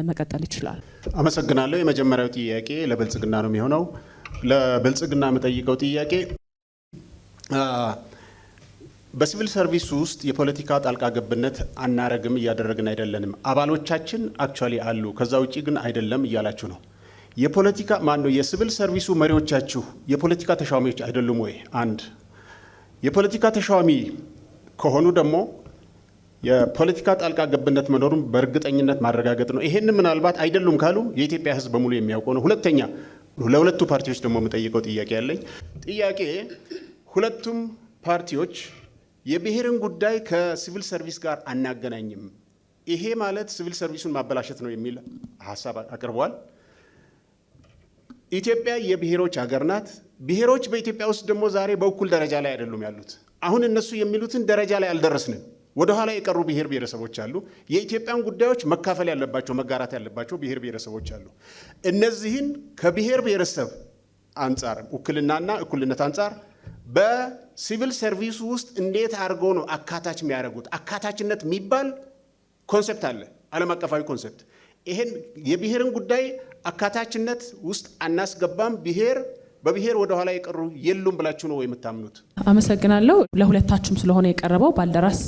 መቀጠል ይችላል። አመሰግናለሁ። የመጀመሪያው ጥያቄ ለብልጽግና ነው የሚሆነው። ለብልጽግና የምጠይቀው ጥያቄ በሲቪል ሰርቪስ ውስጥ የፖለቲካ ጣልቃ ገብነት አናረግም፣ እያደረግን አይደለንም፣ አባሎቻችን አክቹዋሊ አሉ፣ ከዛ ውጪ ግን አይደለም እያላችሁ ነው። የፖለቲካ ማነው የሲቪል ሰርቪሱ መሪዎቻችሁ የፖለቲካ ተሿሚዎች አይደሉም ወይ? አንድ የፖለቲካ ተሿሚ ከሆኑ ደግሞ የፖለቲካ ጣልቃ ገብነት መኖሩን በእርግጠኝነት ማረጋገጥ ነው። ይሄን ምናልባት አይደሉም ካሉ የኢትዮጵያ ሕዝብ በሙሉ የሚያውቀው ነው። ሁለተኛ ለሁለቱ ፓርቲዎች ደግሞ የምጠይቀው ጥያቄ ያለኝ ጥያቄ ሁለቱም ፓርቲዎች የብሔርን ጉዳይ ከሲቪል ሰርቪስ ጋር አናገናኝም፣ ይሄ ማለት ሲቪል ሰርቪሱን ማበላሸት ነው የሚል ሀሳብ አቅርበዋል። ኢትዮጵያ የብሔሮች ሀገር ናት። ብሔሮች በኢትዮጵያ ውስጥ ደግሞ ዛሬ በእኩል ደረጃ ላይ አይደሉም ያሉት። አሁን እነሱ የሚሉትን ደረጃ ላይ አልደረስንም። ወደ ኋላ የቀሩ ብሔር ብሔረሰቦች አሉ። የኢትዮጵያን ጉዳዮች መካፈል ያለባቸው መጋራት ያለባቸው ብሔር ብሔረሰቦች አሉ። እነዚህን ከብሔር ብሔረሰብ አንጻር ውክልናና እኩልነት አንጻር በሲቪል ሰርቪሱ ውስጥ እንዴት አድርገው ነው አካታች የሚያደርጉት? አካታችነት የሚባል ኮንሰፕት አለ፣ ዓለም አቀፋዊ ኮንሰፕት። ይሄን የብሔርን ጉዳይ አካታችነት ውስጥ አናስገባም፣ በብሔር ወደ ኋላ የቀሩ የሉም ብላችሁ ነው የምታምኑት? አመሰግናለሁ። ለሁለታችሁም ስለሆነ የቀረበው ባልደራስ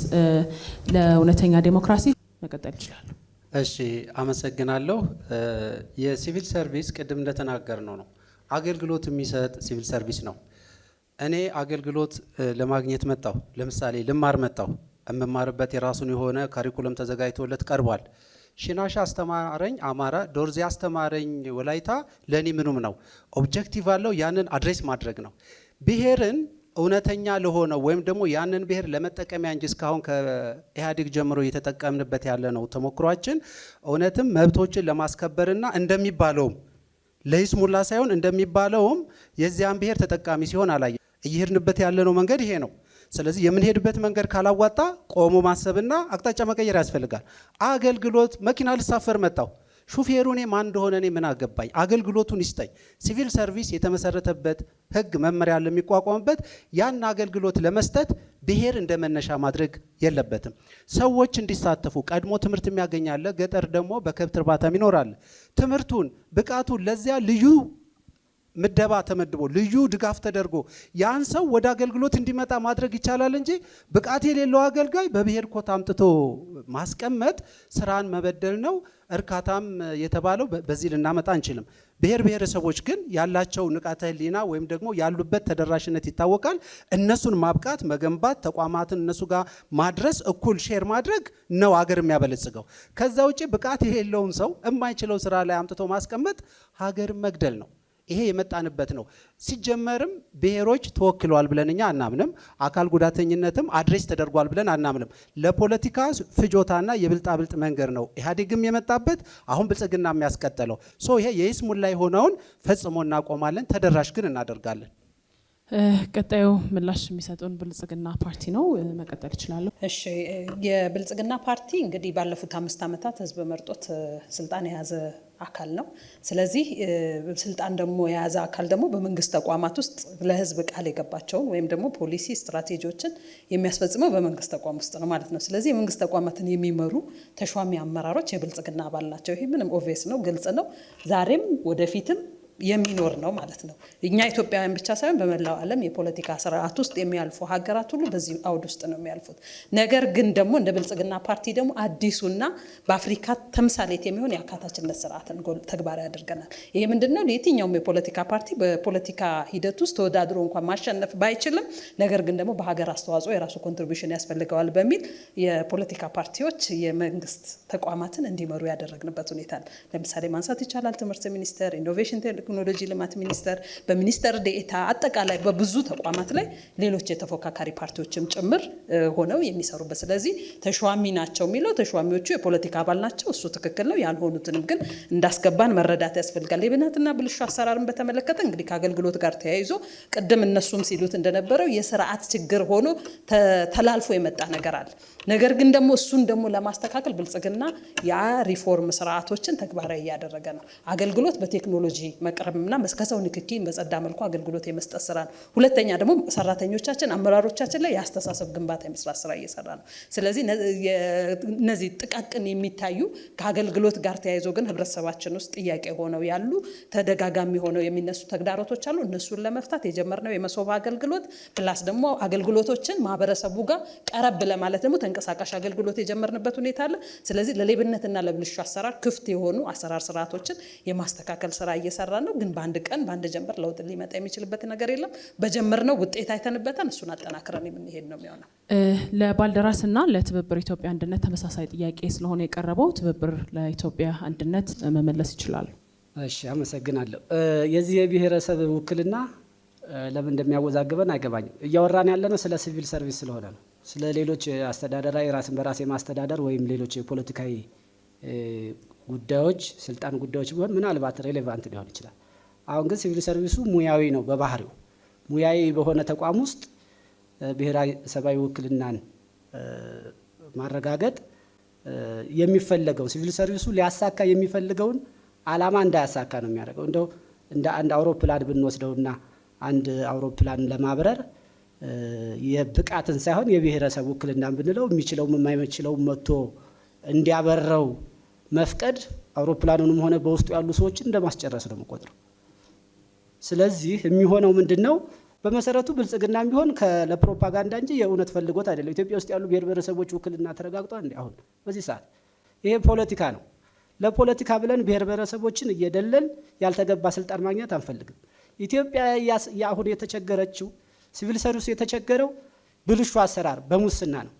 ለእውነተኛ ዴሞክራሲ መቀጠል ይችላል። እሺ፣ አመሰግናለሁ። የሲቪል ሰርቪስ ቅድም እንደተናገር ነው አገልግሎት የሚሰጥ ሲቪል ሰርቪስ ነው። እኔ አገልግሎት ለማግኘት መጣሁ። ለምሳሌ ልማር መጣሁ። የምማርበት የራሱን የሆነ ካሪኩለም ተዘጋጅቶለት ቀርቧል። ሽናሻ አስተማረኝ አማራ፣ ዶርዜ አስተማረኝ ወላይታ፣ ለእኔ ምኑም ነው። ኦብጀክቲቭ አለው፣ ያንን አድሬስ ማድረግ ነው። ብሔርን እውነተኛ ለሆነው ወይም ደግሞ ያንን ብሔር ለመጠቀሚያ እንጂ እስካሁን ከኢህአዴግ ጀምሮ እየተጠቀምንበት ያለ ነው ተሞክሯችን እውነትም መብቶችን ለማስከበርና እንደሚባለውም ለይስሙላ ሳይሆን እንደሚባለውም የዚያን ብሔር ተጠቃሚ ሲሆን አላየ። እየሄድንበት ያለነው መንገድ ይሄ ነው። ስለዚህ የምንሄድበት መንገድ ካላዋጣ ቆሞ ማሰብና አቅጣጫ መቀየር ያስፈልጋል። አገልግሎት መኪና ልሳፈር መጣሁ። ሹፌሩ እኔ ማን እንደሆነ እኔ ምን አገባኝ? አገልግሎቱን ይስጠኝ። ሲቪል ሰርቪስ የተመሰረተበት ሕግ መመሪያ ለሚቋቋምበት ያን አገልግሎት ለመስጠት ብሔር እንደ መነሻ ማድረግ የለበትም። ሰዎች እንዲሳተፉ ቀድሞ ትምህርት የሚያገኛለ፣ ገጠር ደግሞ በከብት እርባታም ይኖራል። ትምህርቱን ብቃቱን ለዚያ ልዩ ምደባ ተመድቦ ልዩ ድጋፍ ተደርጎ ያን ሰው ወደ አገልግሎት እንዲመጣ ማድረግ ይቻላል እንጂ ብቃት የሌለው አገልጋይ በብሔር ኮታ አምጥቶ ማስቀመጥ ስራን መበደል ነው። እርካታም የተባለው በዚህ ልናመጣ አንችልም። ብሔር ብሔረሰቦች ግን ያላቸው ንቃተ ህሊና ወይም ደግሞ ያሉበት ተደራሽነት ይታወቃል። እነሱን ማብቃት፣ መገንባት፣ ተቋማትን እነሱ ጋር ማድረስ፣ እኩል ሼር ማድረግ ነው አገር የሚያበለጽገው። ከዛ ውጭ ብቃት የሌለውን ሰው የማይችለው ስራ ላይ አምጥቶ ማስቀመጥ ሀገርን መግደል ነው። ይሄ የመጣንበት ነው። ሲጀመርም ብሔሮች ተወክለዋል ብለን እኛ አናምንም። አካል ጉዳተኝነትም አድሬስ ተደርጓል ብለን አናምንም። ለፖለቲካ ፍጆታና የብልጣብልጥ መንገድ ነው ኢህአዴግም የመጣበት አሁን ብልጽግና የሚያስቀጥለው። ይሄ የይስሙላ የሆነውን ፈጽሞ እናቆማለን፣ ተደራሽ ግን እናደርጋለን። ቀጣዩ ምላሽ የሚሰጡን ብልጽግና ፓርቲ ነው። መቀጠል ይችላሉ። እሺ፣ የብልጽግና ፓርቲ እንግዲህ ባለፉት 5 ዓመታት ህዝብ መርጦት ስልጣን የያዘ አካል ነው። ስለዚህ ስልጣን ደግሞ የያዘ አካል ደግሞ በመንግስት ተቋማት ውስጥ ለህዝብ ቃል የገባቸውን ወይም ደግሞ ፖሊሲ ስትራቴጂዎችን የሚያስፈጽመው በመንግስት ተቋም ውስጥ ነው ማለት ነው። ስለዚህ የመንግስት ተቋማትን የሚመሩ ተሿሚ አመራሮች የብልጽግና አባል ናቸው። ይሄ ምንም ኦብቪየስ ነው፣ ግልጽ ነው። ዛሬም ወደፊትም የሚኖር ነው ማለት ነው። እኛ ኢትዮጵያውያን ብቻ ሳይሆን በመላው ዓለም የፖለቲካ ስርዓት ውስጥ የሚያልፉ ሀገራት ሁሉ በዚህ አውድ ውስጥ ነው የሚያልፉት። ነገር ግን ደግሞ እንደ ብልጽግና ፓርቲ ደግሞ አዲሱና በአፍሪካ ተምሳሌት የሚሆን የአካታችነት ስርዓትን ተግባራዊ ያደርገናል። ይሄ ምንድነው? ለየትኛውም የፖለቲካ ፓርቲ በፖለቲካ ሂደት ውስጥ ተወዳድሮ እንኳን ማሸነፍ ባይችልም ነገር ግን ደግሞ በሀገር አስተዋጽኦ የራሱ ኮንትሪቢዩሽን ያስፈልገዋል በሚል የፖለቲካ ፓርቲዎች የመንግስት ተቋማትን እንዲመሩ ያደረግንበት ሁኔታ አለ። ለምሳሌ ማንሳት ይቻላል ትምህርት ሚኒስቴር፣ ኢኖቬሽን ቴክኖሎጂ ልማት ሚኒስቴር፣ በሚኒስቴር ዴኤታ አጠቃላይ በብዙ ተቋማት ላይ ሌሎች የተፎካካሪ ፓርቲዎችም ጭምር ሆነው የሚሰሩበት። ስለዚህ ተሿሚ ናቸው የሚለው ተሿሚዎቹ የፖለቲካ አባል ናቸው፣ እሱ ትክክል ነው። ያልሆኑትንም ግን እንዳስገባን መረዳት ያስፈልጋል። የብልሃትና ብልሹ አሰራርን በተመለከተ እንግዲህ ከአገልግሎት ጋር ተያይዞ ቅድም እነሱም ሲሉት እንደነበረው የስርዓት ችግር ሆኖ ተላልፎ የመጣ ነገር አለ። ነገር ግን ደግሞ እሱን ደግሞ ለማስተካከል ብልጽግና ያ ሪፎርም ስርዓቶችን ተግባራዊ እያደረገ ነው። አገልግሎት በቴክኖሎጂ የማቅረብና ከሰው ንክኪ በጸዳ መልኩ አገልግሎት የመስጠት ስራ ነው። ሁለተኛ ደግሞ ሰራተኞቻችን አመራሮቻችን ላይ የአስተሳሰብ ግንባታ የመስራት ስራ እየሰራ ነው። ስለዚህ እነዚህ ጥቃቅን የሚታዩ ከአገልግሎት ጋር ተያይዞ ግን ህብረተሰባችን ውስጥ ጥያቄ ሆነው ያሉ ተደጋጋሚ ሆነው የሚነሱ ተግዳሮቶች አሉ። እነሱን ለመፍታት የጀመርነው የመሶብ አገልግሎት ፕላስ ደግሞ አገልግሎቶችን ማህበረሰቡ ጋር ቀረብ ለማለት ደግሞ ተንቀሳቃሽ አገልግሎት የጀመርንበት ሁኔታ አለ። ስለዚህ ለሌብነትና ለብልሹ አሰራር ክፍት የሆኑ አሰራር ስርዓቶችን የማስተካከል ስራ እየሰራ ነው። ግን በአንድ ቀን በአንድ ጀንበር ለውጥ ሊመጣ የሚችልበት ነገር የለም። በጀመርነው ውጤት አይተንበታል። እሱን አጠናክረን የምንሄድ ነው የሚሆነው። ለባልደራስና ለትብብር ኢትዮጵያ አንድነት ተመሳሳይ ጥያቄ ስለሆነ የቀረበው ትብብር ለኢትዮጵያ አንድነት መመለስ ይችላል። እሺ፣ አመሰግናለሁ። የዚህ የብሔረሰብ ውክልና ለምን እንደሚያወዛግበን አይገባኝም። እያወራን ያለነው ስለ ሲቪል ሰርቪስ ስለሆነ ነው። ስለ ሌሎች አስተዳደራዊ ራስን በራስ የማስተዳደር ወይም ሌሎች የፖለቲካዊ ጉዳዮች ስልጣን ጉዳዮች ቢሆን ምናልባት ሬሌቫንት ሊሆን ይችላል። አሁን ግን ሲቪል ሰርቪሱ ሙያዊ ነው። በባህሪው ሙያዊ በሆነ ተቋም ውስጥ ብሔራዊ ሰብአዊ ውክልናን ማረጋገጥ የሚፈለገው ሲቪል ሰርቪሱ ሊያሳካ የሚፈልገውን ዓላማ እንዳያሳካ ነው የሚያደርገው። እንደው እንደ አንድ አውሮፕላን ብንወስደውና አንድ አውሮፕላን ለማብረር የብቃትን ሳይሆን የብሔረሰብ ውክልናን ብንለው የሚችለውም የማይችለውም መጥቶ እንዲያበረው መፍቀድ አውሮፕላኑንም ሆነ በውስጡ ያሉ ሰዎችን እንደማስጨረስ ነው የምቆጥረው። ስለዚህ የሚሆነው ምንድነው? በመሰረቱ ብልጽግናም ቢሆን ለፕሮፓጋንዳ እንጂ የእውነት ፈልጎት አይደለም። ኢትዮጵያ ውስጥ ያሉ ብሔር ብሔረሰቦች ውክልና ተረጋግጧል እንዴ? አሁን በዚህ ሰዓት ይሄ ፖለቲካ ነው። ለፖለቲካ ብለን ብሔር ብሔረሰቦችን እየደለል ያልተገባ ስልጣን ማግኘት አንፈልግም። ኢትዮጵያ አሁን የተቸገረችው ሲቪል ሰርቪስ የተቸገረው ብልሹ አሰራር በሙስና ነው።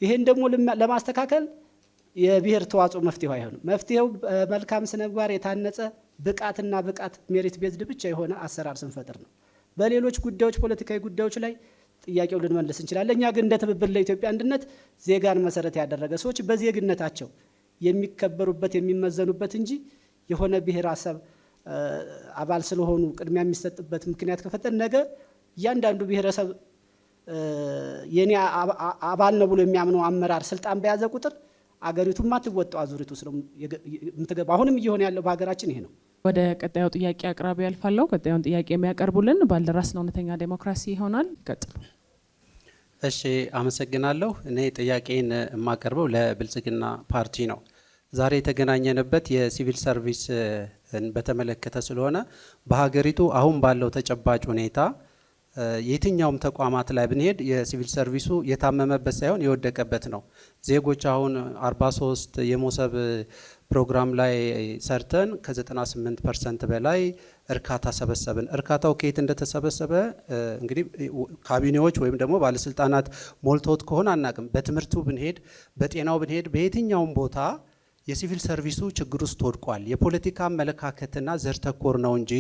ይሄን ደግሞ ለማስተካከል የብሔር ተዋጽኦ መፍትሄው አይሆንም። መፍትሄው መልካም ስነ ምግባር የታነጸ ብቃትና ብቃት ሜሪት ቤዝድ ብቻ የሆነ አሰራር ስንፈጥር ነው። በሌሎች ጉዳዮች ፖለቲካዊ ጉዳዮች ላይ ጥያቄው ልንመልስ እንችላለን። እኛ ግን እንደ ትብብር ለኢትዮጵያ አንድነት ዜጋን መሰረት ያደረገ ሰዎች በዜግነታቸው የሚከበሩበት የሚመዘኑበት እንጂ የሆነ ብሔር ሀሳብ አባል ስለሆኑ ቅድሚያ የሚሰጥበት ምክንያት ከፈጠን ነገ እያንዳንዱ ብሔረሰብ የኔ አባል ነው ብሎ የሚያምነው አመራር ስልጣን በያዘ ቁጥር አገሪቱ ማትወጣው አዙሪት ውስጥ ነው የምትገባ። አሁንም እየሆነ ያለው በሀገራችን ይሄ ነው። ወደ ቀጣዩ ጥያቄ አቅራቢ ያልፋለሁ። ቀጣዩን ጥያቄ የሚያቀርቡልን ባልደራስ ለእውነተኛ ዴሞክራሲ ይሆናል። ይቀጥሉ። እሺ፣ አመሰግናለሁ። እኔ ጥያቄን የማቀርበው ለብልጽግና ፓርቲ ነው። ዛሬ የተገናኘንበት የሲቪል ሰርቪስን በተመለከተ ስለሆነ በሀገሪቱ አሁን ባለው ተጨባጭ ሁኔታ የትኛውም ተቋማት ላይ ብንሄድ የሲቪል ሰርቪሱ የታመመበት ሳይሆን የወደቀበት ነው። ዜጎች አሁን 43 የሞሰብ ፕሮግራም ላይ ሰርተን ከ98% በላይ እርካታ ሰበሰብን። እርካታው ከየት እንደተሰበሰበ እንግዲህ ካቢኔዎች ወይም ደግሞ ባለስልጣናት ሞልቶት ከሆነ አናቅም። በትምህርቱ ብንሄድ፣ በጤናው ብንሄድ፣ በየትኛውም ቦታ የሲቪል ሰርቪሱ ችግር ውስጥ ወድቋል። የፖለቲካ አመለካከትና ዘር ተኮር ነው እንጂ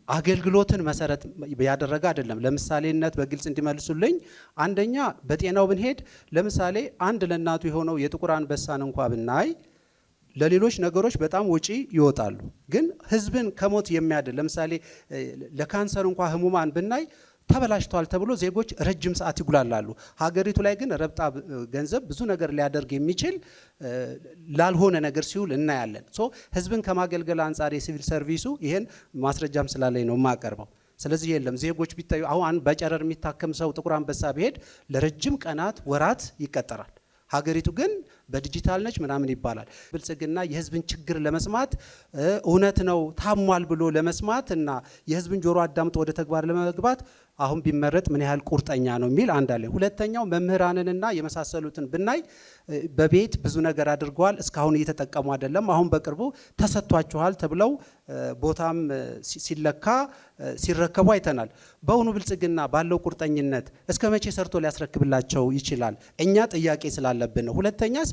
አገልግሎትን መሰረት ያደረገ አይደለም። ለምሳሌነት በግልጽ እንዲመልሱልኝ፣ አንደኛ በጤናው ብንሄድ ለምሳሌ አንድ ለእናቱ የሆነው የጥቁር አንበሳን እንኳ ብናይ ለሌሎች ነገሮች በጣም ወጪ ይወጣሉ። ግን ህዝብን ከሞት የሚያድን ለምሳሌ ለካንሰር እንኳ ህሙማን ብናይ ተበላሽቷል ተብሎ ዜጎች ረጅም ሰዓት ይጉላላሉ። ሀገሪቱ ላይ ግን ረብጣ ገንዘብ ብዙ ነገር ሊያደርግ የሚችል ላልሆነ ነገር ሲውል እናያለን። ህዝብን ከማገልገል አንጻር የሲቪል ሰርቪሱ ይሄን ማስረጃም ስላለኝ ነው የማቀርበው። ስለዚህ የለም ዜጎች ቢታዩ አሁን በጨረር የሚታከም ሰው ጥቁር አንበሳ ቢሄድ ለረጅም ቀናት ወራት ይቀጠራል። ሀገሪቱ ግን በዲጂታል ነች ምናምን ይባላል። ብልጽግና የህዝብን ችግር ለመስማት እውነት ነው ታሟል ብሎ ለመስማት እና የህዝብን ጆሮ አዳምጦ ወደ ተግባር ለመግባት አሁን ቢመረጥ ምን ያህል ቁርጠኛ ነው የሚል አንድ አለ። ሁለተኛው መምህራንንና የመሳሰሉትን ብናይ በቤት ብዙ ነገር አድርገዋል፣ እስካሁን እየተጠቀሙ አይደለም። አሁን በቅርቡ ተሰጥቷቸዋል ተብለው ቦታም ሲለካ ሲረከቡ አይተናል። በአሁኑ ብልጽግና ባለው ቁርጠኝነት እስከ መቼ ሰርቶ ሊያስረክብላቸው ይችላል? እኛ ጥያቄ ስላለብን ነው። ሁለተኛስ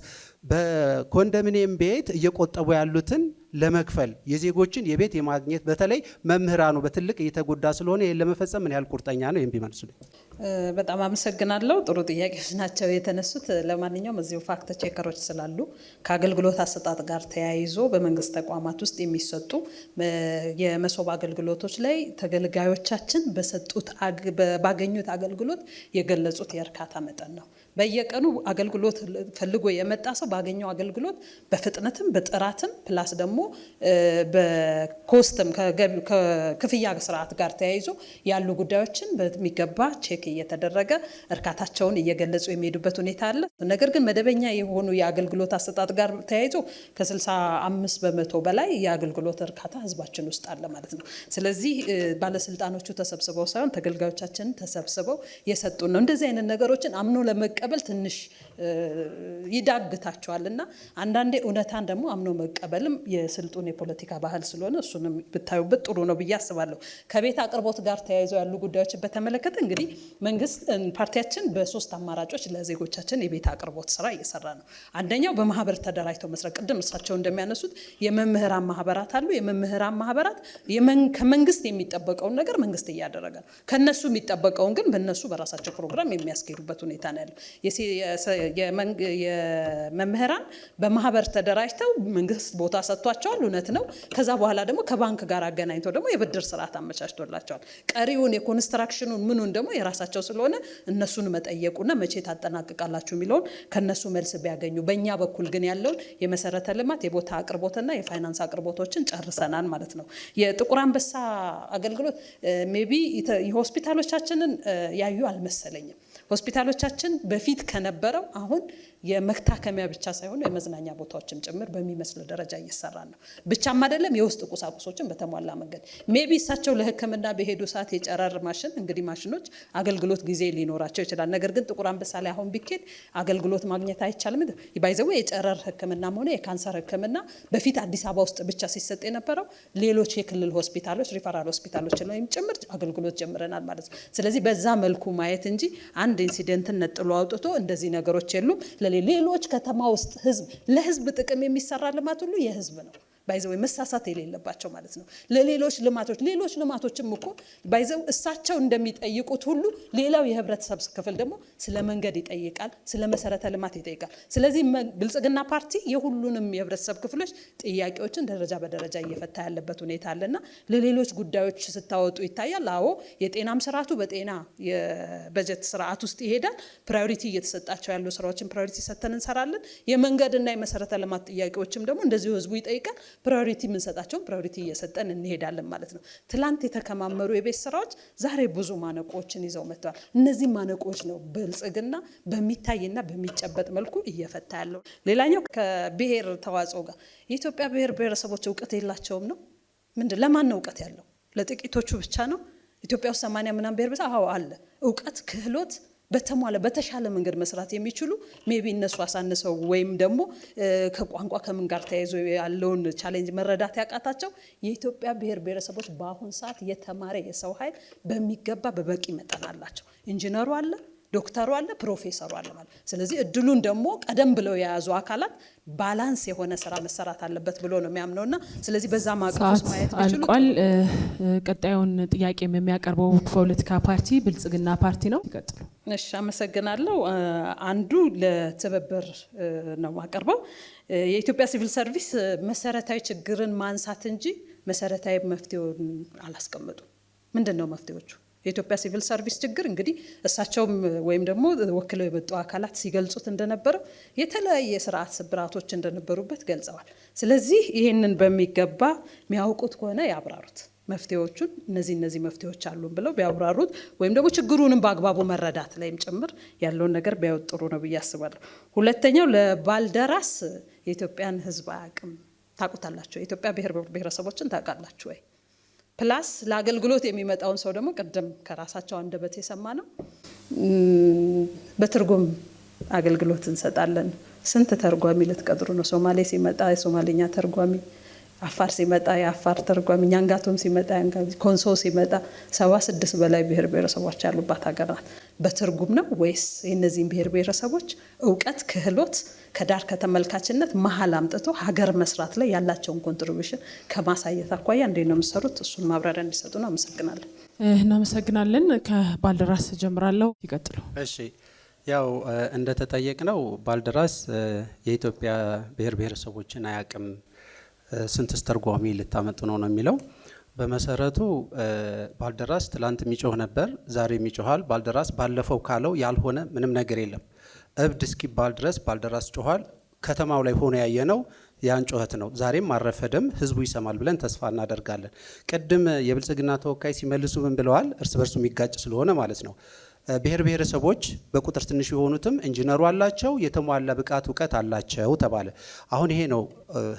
በኮንዶሚኒየም ቤት እየቆጠቡ ያሉትን ለመክፈል የዜጎችን የቤት የማግኘት በተለይ መምህራኑ በትልቅ እየተጎዳ ስለሆነ ይህን ለመፈጸም ምን ያህል ቁርጠኛ ነው? ይህን ቢመልሱልኝ። በጣም አመሰግናለሁ። ጥሩ ጥያቄዎች ናቸው የተነሱት። ለማንኛውም እዚሁ ፋክት ቼከሮች ስላሉ ከአገልግሎት አሰጣጥ ጋር ተያይዞ በመንግስት ተቋማት ውስጥ የሚሰጡ የመሶብ አገልግሎቶች ላይ ተገልጋዮቻችን ባገኙት አገልግሎት የገለጹት የእርካታ መጠን ነው። በየቀኑ አገልግሎት ፈልጎ የመጣ ሰው ባገኘው አገልግሎት በፍጥነትም በጥራትም ፕላስ ደግሞ በኮስትም ከክፍያ ስርዓት ጋር ተያይዞ ያሉ ጉዳዮችን በሚገባ ቼክ እየተደረገ እርካታቸውን እየገለጹ የሚሄዱበት ሁኔታ አለ። ነገር ግን መደበኛ የሆኑ የአገልግሎት አሰጣጥ ጋር ተያይዞ ከ65 በመቶ በላይ የአገልግሎት እርካታ ህዝባችን ውስጥ አለ ማለት ነው። ስለዚህ ባለስልጣኖቹ ተሰብስበው ሳይሆን ተገልጋዮቻችን ተሰብስበው የሰጡን ነው። እንደዚህ አይነት ነገሮችን አምኖ ለመቀበል ትንሽ ይዳግታቸዋል እና አንዳንዴ እውነታን ደግሞ አምኖ መቀበልም የስልጡን የፖለቲካ ባህል ስለሆነ እሱንም ብታዩበት ጥሩ ነው ብዬ አስባለሁ። ከቤት አቅርቦት ጋር ተያይዘው ያሉ ጉዳዮችን በተመለከተ እንግዲህ መንግስት ፓርቲያችን በሶስት አማራጮች ለዜጎቻችን የቤት አቅርቦት ስራ እየሰራ ነው። አንደኛው በማህበር ተደራጅተው መስራት፣ ቅድም እርሳቸው እንደሚያነሱት የመምህራን ማህበራት አሉ። የመምህራን ማህበራት ከመንግስት የሚጠበቀውን ነገር መንግስት እያደረገ ነው። ከነሱ የሚጠበቀውን ግን በነሱ በራሳቸው ፕሮግራም የሚያስኬዱበት ሁኔታ ነው ያለው። የመምህራን በማህበር ተደራጅተው መንግስት ቦታ ሰጥቷቸዋል፣ እውነት ነው። ከዛ በኋላ ደግሞ ከባንክ ጋር አገናኝተው ደግሞ የብድር ስርዓት አመቻችቶላቸዋል። ቀሪውን የኮንስትራክሽኑን ምኑን ደግሞ የራሳቸው ስለሆነ እነሱን መጠየቁና መቼ ታጠናቅቃላችሁ የሚለውን ከነሱ መልስ ቢያገኙ፣ በእኛ በኩል ግን ያለውን የመሰረተ ልማት የቦታ አቅርቦትና የፋይናንስ አቅርቦቶችን ጨርሰናል ማለት ነው። የጥቁር አንበሳ አገልግሎት ሜቢ የሆስፒታሎቻችንን ያዩ አልመሰለኝም። ሆስፒታሎቻችን በፊት ከነበረው አሁን የመታከሚያ ብቻ ሳይሆን የመዝናኛ ቦታዎችም ጭምር በሚመስል ደረጃ እየሰራ ነው። ብቻም አይደለም የውስጥ ቁሳቁሶችን በተሟላ መንገድ ሜቢ እሳቸው ለሕክምና በሄዱ ሰዓት የጨረር ማሽን እንግዲህ ማሽኖች አገልግሎት ጊዜ ሊኖራቸው ይችላል። ነገር ግን ጥቁር አንበሳ ላይ አሁን ቢኬድ አገልግሎት ማግኘት አይቻልም። ባይዘው የጨረር ሕክምናም ሆነ የካንሰር ሕክምና በፊት አዲስ አበባ ውስጥ ብቻ ሲሰጥ የነበረው ሌሎች የክልል ሆስፒታሎች ሪፈራል ሆስፒታሎች ላይም ጭምር አገልግሎት ጀምረናል ማለት ነው። ስለዚህ በዛ መልኩ ማየት እንጂ አንድ ኢንሲደንትን ነጥሎ አውጥቶ እንደዚህ ነገሮች የሉም። ሌሎች ከተማ ውስጥ ለህዝብ ጥቅም የሚሰራ ልማት ሁሉ የህዝብ ነው። ባይዘው መሳሳት የሌለባቸው ማለት ነው። ሌሎች ልማቶችም እኮ ባይዘው እሳቸው እንደሚጠይቁት ሁሉ ሌላው የህብረተሰብ ክፍል ደግሞ ስለ መንገድ ይጠይቃል፣ ስለ መሰረተ ልማት ይጠይቃል። ስለዚህ ብልጽግና ፓርቲ የሁሉንም የህብረተሰብ ክፍሎች ጥያቄዎችን ደረጃ በደረጃ እየፈታ ያለበት ሁኔታ አለና ለሌሎች ጉዳዮች ስታወጡ ይታያል። አዎ የጤናም ስርዓቱ በጤና የበጀት ስርዓት ውስጥ ይሄዳል። ፕራዮሪቲ እየተሰጣቸው ያሉ ስራዎችን ፕራዮሪቲ ሰጥተን እንሰራለን። የመንገድና የመሰረተ ልማት ጥያቄዎችም ደግሞ እንደዚሁ ህዝቡ ይጠይቃል። ፕራዮሪቲ የምንሰጣቸውን ፕራዮሪቲ እየሰጠን እንሄዳለን ማለት ነው። ትላንት የተከማመሩ የቤት ስራዎች ዛሬ ብዙ ማነቆችን ይዘው መጥተዋል። እነዚህ ማነቆች ነው ብልጽግና በሚታይና በሚጨበጥ መልኩ እየፈታ ያለው። ሌላኛው ከብሔር ተዋጽኦ ጋር የኢትዮጵያ ብሔር ብሔረሰቦች እውቀት የላቸውም ነው። ለማን ነው እውቀት ያለው? ለጥቂቶቹ ብቻ ነው? ኢትዮጵያ ውስጥ 80 ምናምን ብሔር ብቻ አለ። እውቀት ክህሎት በተሟላ በተሻለ መንገድ መስራት የሚችሉ ሜቢ እነሱ አሳንሰው ወይም ደግሞ ከቋንቋ ከምን ጋር ተያይዞ ያለውን ቻሌንጅ መረዳት ያቃታቸው የኢትዮጵያ ብሔር ብሔረሰቦች በአሁን ሰዓት የተማረ የሰው ኃይል በሚገባ በበቂ መጠን አላቸው። ኢንጂነሩ አለ፣ ዶክተሩ አለ፣ ፕሮፌሰሩ አለ ማለት። ስለዚህ እድሉን ደግሞ ቀደም ብለው የያዙ አካላት ባላንስ የሆነ ስራ መሰራት አለበት ብሎ ነው የሚያምነውና ስለዚህ በዛ ማቀፍ ውስጥ ማየት ይችላል። አልቋል። ቀጣዩን ጥያቄ የሚያቀርበው ፖለቲካ ፓርቲ ብልጽግና ፓርቲ ነው። ይቀጥሉ። እሺ፣ አመሰግናለሁ። አንዱ ለትብብር ነው ማቀርበው። የኢትዮጵያ ሲቪል ሰርቪስ መሰረታዊ ችግርን ማንሳት እንጂ መሰረታዊ መፍትሄውን አላስቀመጡም። ምንድነው መፍትሄዎቹ? የኢትዮጵያ ሲቪል ሰርቪስ ችግር እንግዲህ እሳቸውም ወይም ደግሞ ወክለው የመጡ አካላት ሲገልጹት እንደነበረው የተለያየ የስርዓት ስብራቶች እንደነበሩበት ገልጸዋል። ስለዚህ ይህንን በሚገባ የሚያውቁት ከሆነ ያብራሩት። መፍትሄዎቹን እነዚህ መፍትሄዎች አሉን ብለው ቢያብራሩት ወይም ደግሞ ችግሩንም በአግባቡ መረዳት ላይም ጭምር ያለውን ነገር ቢያወጡ ጥሩ ነው ብዬ አስባለሁ። ሁለተኛው ለባልደራስ የኢትዮጵያን ሕዝብ አያውቅም። ታውቁታላችሁ? የኢትዮጵያ ብሔር ብሔረሰቦችን ታውቃላችሁ ወይ? ፕላስ ለአገልግሎት የሚመጣውን ሰው ደግሞ ቅድም ከራሳቸው አንደበት የሰማ ነው በትርጉም አገልግሎት እንሰጣለን። ስንት ተርጓሚ ልትቀጥሩ ነው? ሶማሌ ሲመጣ የሶማሌኛ ተርጓሚ፣ አፋር ሲመጣ የአፋር ተርጓሚ፣ ኛንጋቶም ሲመጣ ኮንሶ ሲመጣ 76 በላይ ብሔር ብሔረሰቦች ያሉባት ሀገር ናት። በትርጉም ነው ወይስ የእነዚህን ብሔር ብሔረሰቦች እውቀት ክህሎት ከዳር ከተመልካችነት መሀል አምጥቶ ሀገር መስራት ላይ ያላቸውን ኮንትሪቢዩሽን ከማሳየት አኳያ እንዴት ነው የምትሰሩት? እሱን ማብራሪያ እንዲሰጡ ነው። አመሰግናለን። እናመሰግናለን። ከባልደራስ ጀምራለሁ። ይቀጥሉ። እሺ፣ ያው እንደተጠየቅነው ባልደራስ የኢትዮጵያ ብሔር ብሔረሰቦችን አያውቅም፣ ስንትስ ተርጓሚ ልታመጡ ነው የሚለው። በመሰረቱ ባልደራስ ትላንት የሚጮህ ነበር፣ ዛሬ የሚጮሃል። ባልደራስ ባለፈው ካለው ያልሆነ ምንም ነገር የለም። እብድ እስኪባል ድረስ ባልደራስ ጮኋል። ከተማው ላይ ሆኖ ያየነው ያን ጩኸት ነው። ዛሬም አልረፈደም፣ ህዝቡ ይሰማል ብለን ተስፋ እናደርጋለን። ቅድም የብልጽግና ተወካይ ሲመልሱ ምን ብለዋል? እርስ በርሱ የሚጋጭ ስለሆነ ማለት ነው። ብሔር ብሔረሰቦች በቁጥር ትንሽ የሆኑትም ኢንጂነሩ አላቸው፣ የተሟላ ብቃት እውቀት አላቸው ተባለ። አሁን ይሄ ነው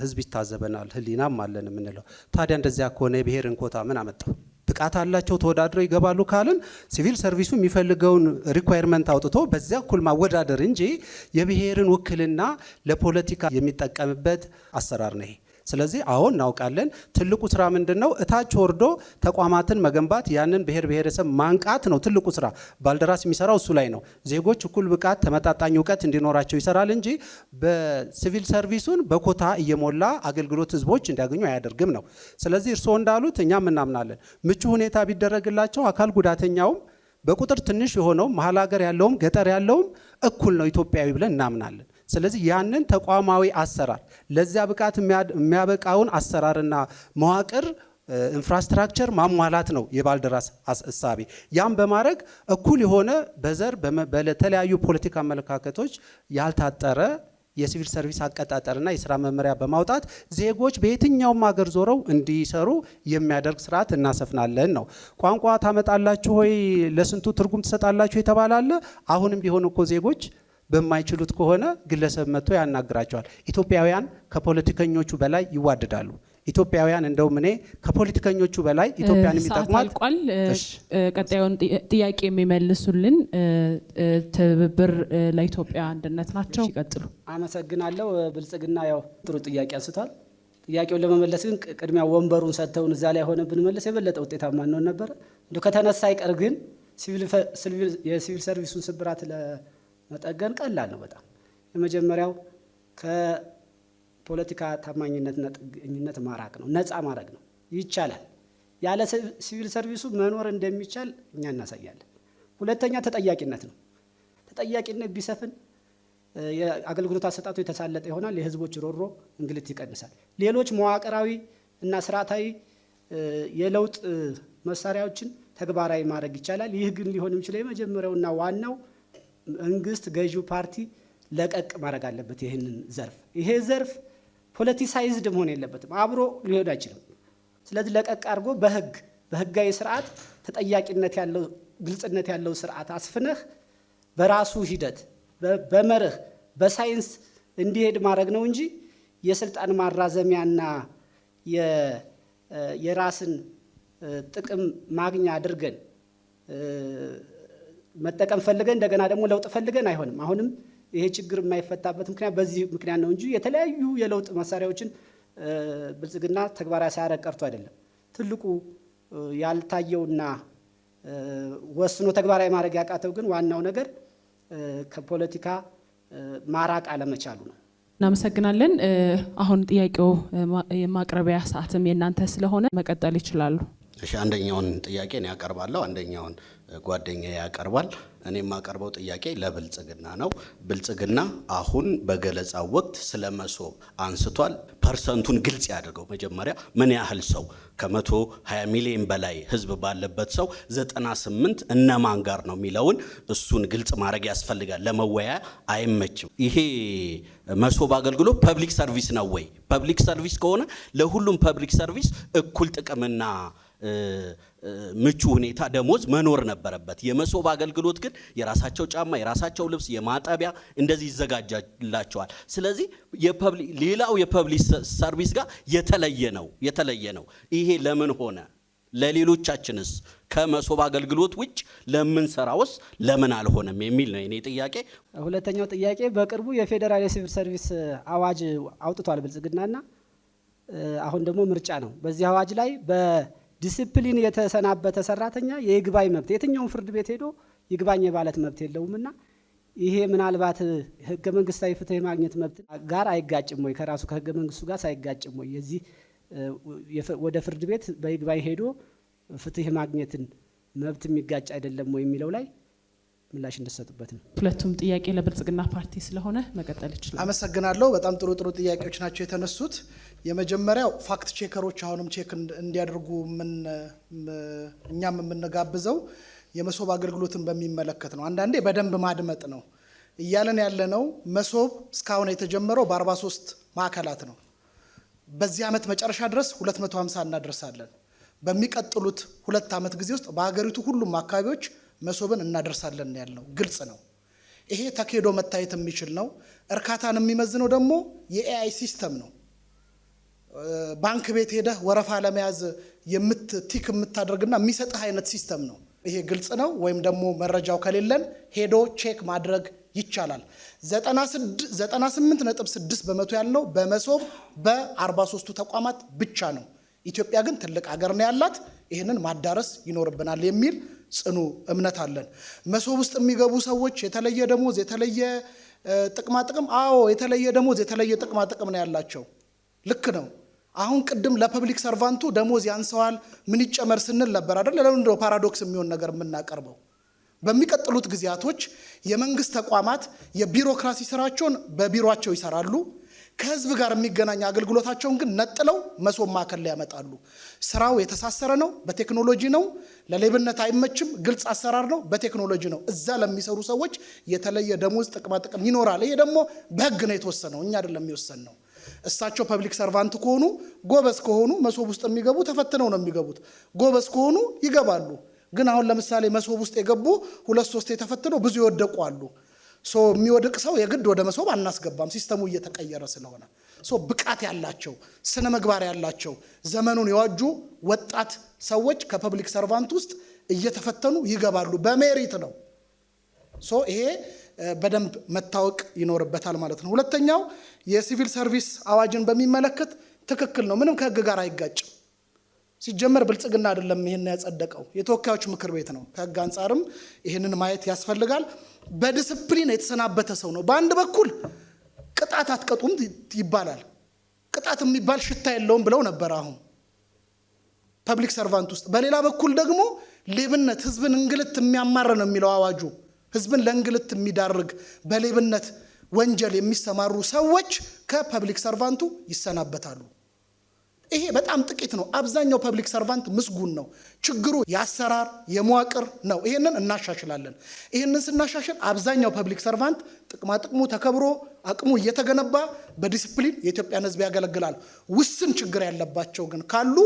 ህዝብ ይታዘበናል፣ ህሊናም አለን የምንለው። ታዲያ እንደዚያ ከሆነ የብሔርን ኮታ ምን አመጣው? ብቃት አላቸው ተወዳድረው ይገባሉ ካልን ሲቪል ሰርቪሱ የሚፈልገውን ሪኳየርመንት አውጥቶ በዚያ እኩል ማወዳደር እንጂ የብሔርን ውክልና ለፖለቲካ የሚጠቀምበት አሰራር ነው ይሄ። ስለዚህ አሁን እናውቃለን። ትልቁ ስራ ምንድነው? እታች ወርዶ ተቋማትን መገንባት፣ ያንን ብሔር ብሔረሰብ ማንቃት ነው ትልቁ ስራ። ባልደራስ የሚሰራው እሱ ላይ ነው። ዜጎች እኩል ብቃት፣ ተመጣጣኝ እውቀት እንዲኖራቸው ይሰራል እንጂ በሲቪል ሰርቪሱን በኮታ እየሞላ አገልግሎት ህዝቦች እንዲያገኙ አያደርግም ነው። ስለዚህ እርስዎ እንዳሉት እኛም እናምናለን። ምቹ ሁኔታ ቢደረግላቸው አካል ጉዳተኛውም በቁጥር ትንሽ የሆነው መሀል ሀገር ያለውም ገጠር ያለውም እኩል ነው ኢትዮጵያዊ ብለን እናምናለን። ስለዚህ ያንን ተቋማዊ አሰራር ለዚያ ብቃት የሚያበቃውን አሰራርና መዋቅር ኢንፍራስትራክቸር ማሟላት ነው የባልደራስ እሳቤ። ያም በማድረግ እኩል የሆነ በዘር በተለያዩ ፖለቲካ አመለካከቶች ያልታጠረ የሲቪል ሰርቪስ አቀጣጠርና የስራ መመሪያ በማውጣት ዜጎች በየትኛውም ሀገር ዞረው እንዲሰሩ የሚያደርግ ስርዓት እናሰፍናለን ነው። ቋንቋ ታመጣላችሁ ወይ ለስንቱ ትርጉም ትሰጣላችሁ የተባላለ አሁንም ቢሆን እኮ ዜጎች በማይችሉት ከሆነ ግለሰብ መጥቶ ያናግራቸዋል። ኢትዮጵያውያን ከፖለቲከኞቹ በላይ ይዋደዳሉ። ኢትዮጵያውያን እንደውም እኔ ከፖለቲከኞቹ በላይ ኢትዮጵያን የሚጠቅሟል። አልቋል። ቀጣዩን ጥያቄ የሚመልሱልን ትብብር ለኢትዮጵያ አንድነት ናቸው። ይቀጥሉ። አመሰግናለሁ። ብልጽግና ያው ጥሩ ጥያቄ አንስቷል። ጥያቄውን ለመመለስ ግን ቅድሚያ ወንበሩን ሰጥተውን እዛ ላይ ሆነ ብንመለስ የበለጠ ውጤታማ እንሆን ነበር። እንዲሁ ከተነሳ አይቀር ግን የሲቪል ሰርቪሱን ስብራት መጠገን ቀላል ነው በጣም። የመጀመሪያው ከፖለቲካ ታማኝነትና ጥገኝነት ማራቅ ነው፣ ነፃ ማድረግ ነው። ይቻላል። ያለ ሲቪል ሰርቪሱ መኖር እንደሚቻል እኛ እናሳያለን። ሁለተኛ ተጠያቂነት ነው። ተጠያቂነት ቢሰፍን የአገልግሎት አሰጣጡ የተሳለጠ ይሆናል። የህዝቦች ሮሮ እንግልት ይቀንሳል። ሌሎች መዋቅራዊ እና ስርዓታዊ የለውጥ መሳሪያዎችን ተግባራዊ ማድረግ ይቻላል። ይህ ግን ሊሆን የሚችለው የመጀመሪያውና ዋናው መንግስት ገዢው ፓርቲ ለቀቅ ማድረግ አለበት ይህንን ዘርፍ። ይሄ ዘርፍ ፖለቲሳይዝድ መሆን የለበትም፣ አብሮ ሊሆን አይችልም። ስለዚህ ለቀቅ አድርጎ በህጋዊ ስርዓት ተጠያቂነት ያለው ግልጽነት ያለው ስርዓት አስፍነህ በራሱ ሂደት በመርህ በሳይንስ እንዲሄድ ማድረግ ነው እንጂ የስልጣን ማራዘሚያና የራስን ጥቅም ማግኛ አድርገን መጠቀም ፈልገን እንደገና ደግሞ ለውጥ ፈልገን አይሆንም። አሁንም ይሄ ችግር የማይፈታበት ምክንያት በዚህ ምክንያት ነው እንጂ የተለያዩ የለውጥ መሳሪያዎችን ብልጽግና ተግባራዊ ሳያደርግ ቀርቶ አይደለም። ትልቁ ያልታየውና ወስኖ ተግባራዊ ማድረግ ያቃተው ግን ዋናው ነገር ከፖለቲካ ማራቅ አለመቻሉ ነው። እናመሰግናለን። አሁን ጥያቄው የማቅረቢያ ሰዓትም የእናንተ ስለሆነ መቀጠል ይችላሉ። እሺ፣ አንደኛውን ጥያቄ እኔ ያቀርባለሁ፣ አንደኛውን ጓደኛዬ ያቀርባል። እኔ የማቀርበው ጥያቄ ለብልጽግና ነው። ብልጽግና አሁን በገለጻው ወቅት ስለ መሶብ አንስቷል። ፐርሰንቱን ግልጽ ያድርገው። መጀመሪያ ምን ያህል ሰው ከ120 ሚሊዮን በላይ ህዝብ ባለበት ሰው 98 እነማን ጋር ነው የሚለውን እሱን ግልጽ ማድረግ ያስፈልጋል። ለመወያያ አይመችም። ይሄ መሶብ አገልግሎት ፐብሊክ ሰርቪስ ነው ወይ? ፐብሊክ ሰርቪስ ከሆነ ለሁሉም ፐብሊክ ሰርቪስ እኩል ጥቅምና ምቹ ሁኔታ ደሞዝ መኖር ነበረበት። የመሶብ አገልግሎት ግን የራሳቸው ጫማ፣ የራሳቸው ልብስ፣ የማጠቢያ እንደዚህ ይዘጋጃላቸዋል። ስለዚህ ሌላው የፐብሊክ ሰርቪስ ጋር የተለየ ነው። ይሄ ለምን ሆነ? ለሌሎቻችንስ ከመሶብ አገልግሎት ውጭ ለምንሰራውስ ለምን አልሆነም የሚል ነው የኔ ጥያቄ። ሁለተኛው ጥያቄ በቅርቡ የፌዴራል የሲቪል ሰርቪስ አዋጅ አውጥቷል ብልጽግናና አሁን ደግሞ ምርጫ ነው። በዚህ አዋጅ ላይ ዲሲፕሊን የተሰናበተ ሰራተኛ የይግባኝ መብት የትኛውን ፍርድ ቤት ሄዶ ይግባኝ የማለት መብት የለውምና ይሄ ምናልባት ህገ መንግስታዊ ፍትህ ማግኘት መብት ጋር አይጋጭም ወይ? ከራሱ ከህገ መንግስቱ ጋር ሳይጋጭም ወይ? የዚህ ወደ ፍርድ ቤት በይግባኝ ሄዶ ፍትህ ማግኘትን መብት የሚጋጭ አይደለም ወይ የሚለው ላይ ምላሽ እንድትሰጡበት ነው። ሁለቱም ጥያቄ ለብልጽግና ፓርቲ ስለሆነ መቀጠል ይችላል። አመሰግናለሁ። በጣም ጥሩ ጥያቄዎች ናቸው የተነሱት። የመጀመሪያው ፋክት ቼከሮች አሁንም ቼክ እንዲያደርጉ እኛም የምንጋብዘው የመሶብ አገልግሎትን በሚመለከት ነው። አንዳንዴ በደንብ ማድመጥ ነው። እያለን ያለነው መሶብ እስካሁን የተጀመረው በ43 ማዕከላት ነው። በዚህ ዓመት መጨረሻ ድረስ 250 እናደርሳለን። በሚቀጥሉት 2 ዓመት ጊዜ ውስጥ በሀገሪቱ ሁሉም አካባቢዎች መሶብን እናደርሳለን ያልነው ግልጽ ነው። ይሄ ተኬዶ መታየት የሚችል ነው። እርካታን የሚመዝነው ደግሞ የኤአይ ሲስተም ነው። ባንክ ቤት ሄደህ ወረፋ ለመያዝ ቲክ የምታደርግና የሚሰጥህ አይነት ሲስተም ነው። ይሄ ግልጽ ነው። ወይም ደግሞ መረጃው ከሌለን ሄዶ ቼክ ማድረግ ይቻላል። 98.6 በመቶ ያልነው በመሶብ በ43ቱ ተቋማት ብቻ ነው። ኢትዮጵያ ግን ትልቅ ሀገር ነው ያላት። ይህንን ማዳረስ ይኖርብናል የሚል ጽኑ እምነት አለን። መሶብ ውስጥ የሚገቡ ሰዎች የተለየ ደሞዝ፣ የተለየ ጥቅማ ጥቅም፣ አዎ የተለየ ደሞዝ፣ የተለየ ጥቅማ ጥቅም ነው ያላቸው። ልክ ነው። አሁን ቅድም ለፐብሊክ ሰርቫንቱ ደሞዝ ያንሰዋል ምን ይጨመር ስንል ነበር አይደል? ለምን ነው ፓራዶክስ የሚሆን ነገር የምናቀርበው? በሚቀጥሉት ጊዜያቶች የመንግስት ተቋማት የቢሮክራሲ ስራቸውን በቢሮአቸው ይሰራሉ። ከህዝብ ጋር የሚገናኝ አገልግሎታቸውን ግን ነጥለው መሶብ ማዕከል ላይ ያመጣሉ። ስራው የተሳሰረ ነው፣ በቴክኖሎጂ ነው። ለሌብነት አይመችም፣ ግልጽ አሰራር ነው፣ በቴክኖሎጂ ነው። እዛ ለሚሰሩ ሰዎች የተለየ ደሞዝ፣ ጥቅማ ጥቅም ይኖራል። ይሄ ደግሞ በህግ ነው የተወሰነው፣ እኛ አይደለም የሚወሰነው። እሳቸው ፐብሊክ ሰርቫንት ከሆኑ ጎበዝ ከሆኑ መሶብ ውስጥ የሚገቡ ተፈትነው ነው የሚገቡት። ጎበዝ ከሆኑ ይገባሉ። ግን አሁን ለምሳሌ መሶብ ውስጥ የገቡ 2-3 የተፈትነው ብዙ ይወደቁ አሉ። የሚወድቅ ሰው የግድ ወደ መሶብ አናስገባም፣ ሲስተሙ እየተቀየረ ስለሆነ። ብቃት ያላቸው ስነ ምግባር ያላቸው ዘመኑን የዋጁ ወጣት ሰዎች ከፐብሊክ ሰርቫንት ውስጥ እየተፈተኑ ይገባሉ። በሜሪት ነው። ይሄ በደንብ መታወቅ ይኖርበታል ማለት ነው። ሁለተኛው የሲቪል ሰርቪስ አዋጅን በሚመለከት ትክክል ነው። ምንም ከህግ ጋር አይጋጭም። ሲጀመር ብልጽግና አይደለም ይሄን ያጸደቀው፣ የተወካዮች ምክር ቤት ነው። ከህግ አንጻርም ይሄንን ማየት ያስፈልጋል። በዲስፕሊን የተሰናበተ ሰው ነው። በአንድ በኩል ቅጣት አትቀጡም ይባላል። ቅጣት የሚባል ሽታ የለውም ብለው ነበር አሁን ፐብሊክ ሰርቫንት ውስጥ። በሌላ በኩል ደግሞ ሌብነት፣ ህዝብን እንግልት የሚያማር ነው የሚለው አዋጁ። ህዝብን ለእንግልት የሚዳርግ በሌብነት ወንጀል የሚሰማሩ ሰዎች ከፐብሊክ ሰርቫንቱ ይሰናበታሉ። ይሄ በጣም ጥቂት ነው። አብዛኛው ፐብሊክ ሰርቫንት ምስጉን ነው። ችግሩ የአሰራር የመዋቅር ነው። ይሄንን እናሻሽላለን። ይሄንን ስናሻሽል አብዛኛው ፐብሊክ ሰርቫንት ጥቅማ ጥቅሙ ተከብሮ አቅሙ እየተገነባ በዲሲፕሊን የኢትዮጵያን ህዝብ ያገለግላል። ውስን ችግር ያለባቸው ግን ካሉ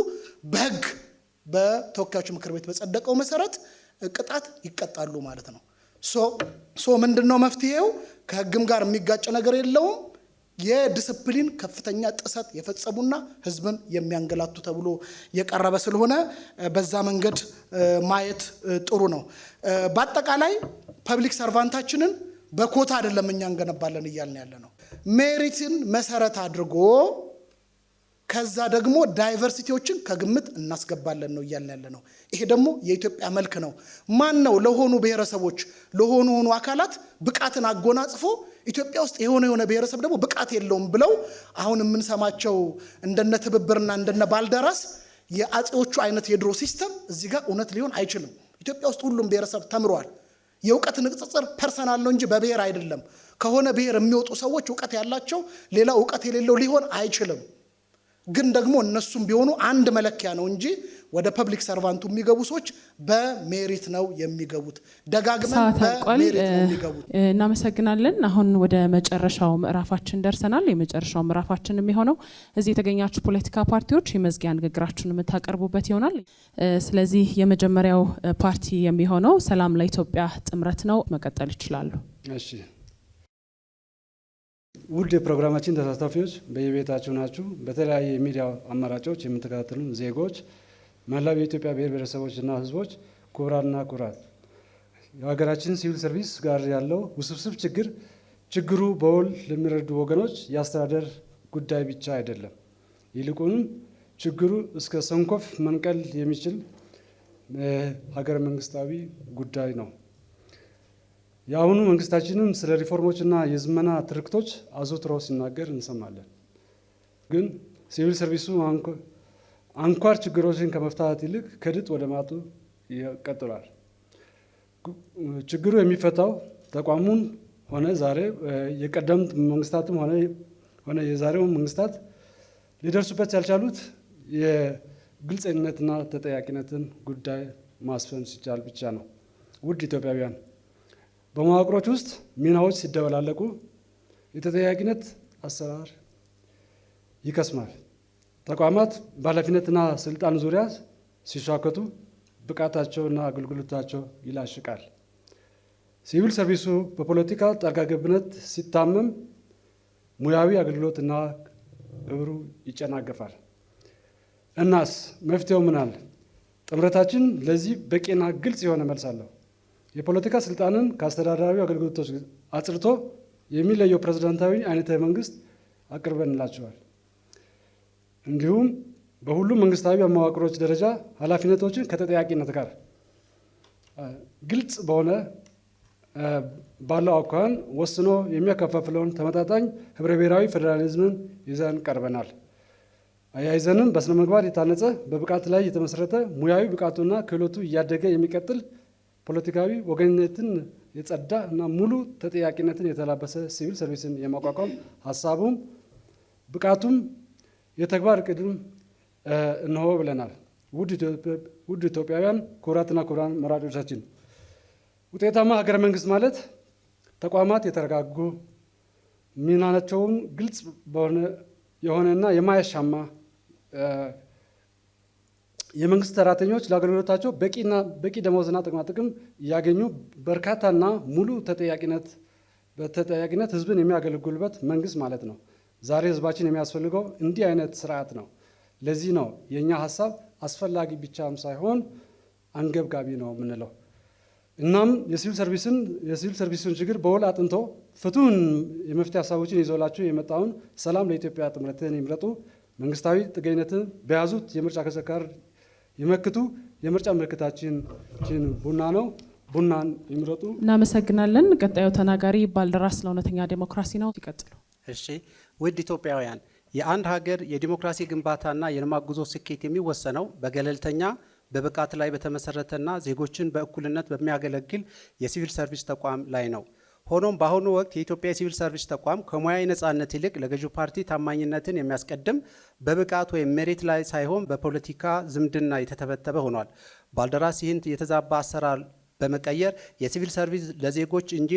በህግ በተወካዮች ምክር ቤት በጸደቀው መሰረት ቅጣት ይቀጣሉ ማለት ነው። ምንድነው መፍትሄው? ከህግም ጋር የሚጋጭ ነገር የለውም። የዲስፕሊን ከፍተኛ ጥሰት የፈጸሙና ህዝብን የሚያንገላቱ ተብሎ የቀረበ ስለሆነ በዛ መንገድ ማየት ጥሩ ነው። በአጠቃላይ ፐብሊክ ሰርቫንታችንን በኮታ አይደለም እኛ እንገነባለን እያልን ያለ ነው። ሜሪትን መሰረት አድርጎ ከዛ ደግሞ ዳይቨርሲቲዎችን ከግምት እናስገባለን ነው እያልን ያለ ነው። ይሄ ደግሞ የኢትዮጵያ መልክ ነው። ማን ነው ለሆኑ ብሔረሰቦች ለሆኑ አካላት ብቃትን አጎናጽፎ ኢትዮጵያ ውስጥ የሆነ ብሔረሰብ ደግሞ ብቃት የለውም ብለው አሁን የምንሰማቸው እንደነ ትብብርና እንደነ ባልደራስ የአጼዎቹ አይነት የድሮ ሲስተም እዚህ ጋር እውነት ሊሆን አይችልም። ኢትዮጵያ ውስጥ ሁሉም ብሔረሰብ ተምሯል። የእውቀት ንጽጽር ፐርሰናል ነው እንጂ በብሔር አይደለም። ከሆነ ብሔር የሚወጡ ሰዎች እውቀት ያላቸው ሌላ እውቀት የሌለው ሊሆን አይችልም። ግን ደግሞ እነሱም ቢሆኑ አንድ መለኪያ ነው እንጂ ወደ ፐብሊክ ሰርቫንቱ የሚገቡ ሰዎች በሜሪት ነው የሚገቡት። ደጋግመን በሜሪት ነው የሚገቡት። እናመሰግናለን። አሁን ወደ መጨረሻው ምዕራፋችን ደርሰናል። የመጨረሻው ምዕራፋችን የሚሆነው እዚህ የተገኛችሁ ፖለቲካ ፓርቲዎች የመዝጊያ ንግግራችሁን የምታቀርቡበት ይሆናል። ስለዚህ የመጀመሪያው ፓርቲ የሚሆነው ሰላም ለኢትዮጵያ ጥምረት ነው። መቀጠል ይችላሉ። እሺ። ውድ የፕሮግራማችን ተሳታፊዎች በየቤታችሁ ናችሁ። በተለያየ የሚዲያ አማራጮች የምትከታተሉን ዜጎች፣ መላው የኢትዮጵያ ብሔር ብሔረሰቦችና ሕዝቦች፣ ክቡራንና ክቡራት፣ የሀገራችን ሲቪል ሰርቪስ ጋር ያለው ውስብስብ ችግሩ በውል ለሚረዱ ወገኖች የአስተዳደር ጉዳይ ብቻ አይደለም። ይልቁንም ችግሩ እስከ ሰንኮፍ መንቀል የሚችል ሀገረ መንግስታዊ ጉዳይ ነው። የአሁኑ መንግስታችንም ስለ ሪፎርሞችና የዝመና ትርክቶች አዘውትሮ ሲናገር እንሰማለን። ግን ሲቪል ሰርቪሱ አንኳር ችግሮችን ከመፍታት ይልቅ ከድጥ ወደ ማጡ ይቀጥላል። ችግሩ የሚፈታው ተቋሙን ሆነ ዛሬ የቀደምት መንግስታትም ሆነ የዛሬው መንግስታት ሊደርሱበት ያልቻሉት የግልጽነትና ተጠያቂነትን ጉዳይ ማስፈን ሲቻል ብቻ ነው። ውድ ኢትዮጵያውያን፣ በመዋቅሮች ውስጥ ሚናዎች ሲደበላለቁ የተጠያቂነት አሰራር ይከስማል። ተቋማት በኃላፊነትና ስልጣን ዙሪያ ሲሻከቱ ብቃታቸውና አገልግሎታቸው ይላሽቃል። ሲቪል ሰርቪሱ በፖለቲካ ጣልቃ ገብነት ሲታመም ሙያዊ አገልግሎትና ክብሩ ይጨናገፋል። እናስ መፍትሄው ምን አለ? ጥምረታችን ለዚህ በቂና ግልጽ የሆነ መልስ አለው። የፖለቲካ ስልጣንን ከአስተዳደራዊ አገልግሎቶች አጽድቶ የሚለየው ፕሬዝዳንታዊ አይነተ መንግስት አቅርበንላቸዋል። እንዲሁም በሁሉም መንግስታዊ መዋቅሮች ደረጃ ኃላፊነቶችን ከተጠያቂነት ጋር ግልጽ በሆነ ባለው አኳኋን ወስኖ የሚያከፋፍለውን ተመጣጣኝ ህብረ ብሔራዊ ፌዴራሊዝምን ይዘን ቀርበናል። አያይዘንም በስነ ምግባር የታነጸ በብቃት ላይ የተመሰረተ ሙያዊ ብቃቱና ክህሎቱ እያደገ የሚቀጥል ፖለቲካዊ ወገንነትን የጸዳ እና ሙሉ ተጠያቂነትን የተላበሰ ሲቪል ሰርቪስን የማቋቋም ሀሳቡም ብቃቱም የተግባር እቅድም እንሆ ብለናል። ውድ ኢትዮጵያውያን፣ ክቡራትና ክቡራን መራጮቻችን፣ ውጤታማ ሀገረ መንግስት ማለት ተቋማት የተረጋጉ ሚናቸውን ግልጽ የሆነና የማያሻማ የመንግስት ሰራተኞች ለአገልግሎታቸው በቂ ደመወዝና ጥቅማ ጥቅም እያገኙ በርካታና ሙሉ በተጠያቂነት ህዝብን የሚያገለግሉበት መንግስት ማለት ነው። ዛሬ ህዝባችን የሚያስፈልገው እንዲህ አይነት ስርዓት ነው። ለዚህ ነው የእኛ ሀሳብ አስፈላጊ ብቻም ሳይሆን አንገብጋቢ ነው የምንለው። እናም የሲቪል ሰርቪስን ችግር በውል አጥንቶ ፍቱን የመፍትሄ ሀሳቦችን ይዞላችሁ የመጣውን ሰላም ለኢትዮጵያ ጥምረትን ይምረጡ፣ መንግስታዊ ጥገኝነትን በያዙት የምርጫ ካርድ ይመክቱ። የምርጫ ምልክታችን ቡና ነው። ቡናን ይምረጡ። እናመሰግናለን። ቀጣዩ ተናጋሪ ባልደራስ ለእውነተኛ ዴሞክራሲ ነው። ይቀጥሉ። እሺ፣ ውድ ኢትዮጵያውያን፣ የአንድ ሀገር የዲሞክራሲ ግንባታና የልማት ጉዞ ስኬት የሚወሰነው በገለልተኛ በብቃት ላይ በተመሰረተና ዜጎችን በእኩልነት በሚያገለግል የሲቪል ሰርቪስ ተቋም ላይ ነው። ሆኖም በአሁኑ ወቅት የኢትዮጵያ የሲቪል ሰርቪስ ተቋም ከሙያዊ ነጻነት ይልቅ ለገዢው ፓርቲ ታማኝነትን የሚያስቀድም በብቃት ወይም ሜሪት ላይ ሳይሆን በፖለቲካ ዝምድና የተተበተበ ሆኗል። ባልደራስ ይህን የተዛባ አሰራር በመቀየር የሲቪል ሰርቪስ ለዜጎች እንጂ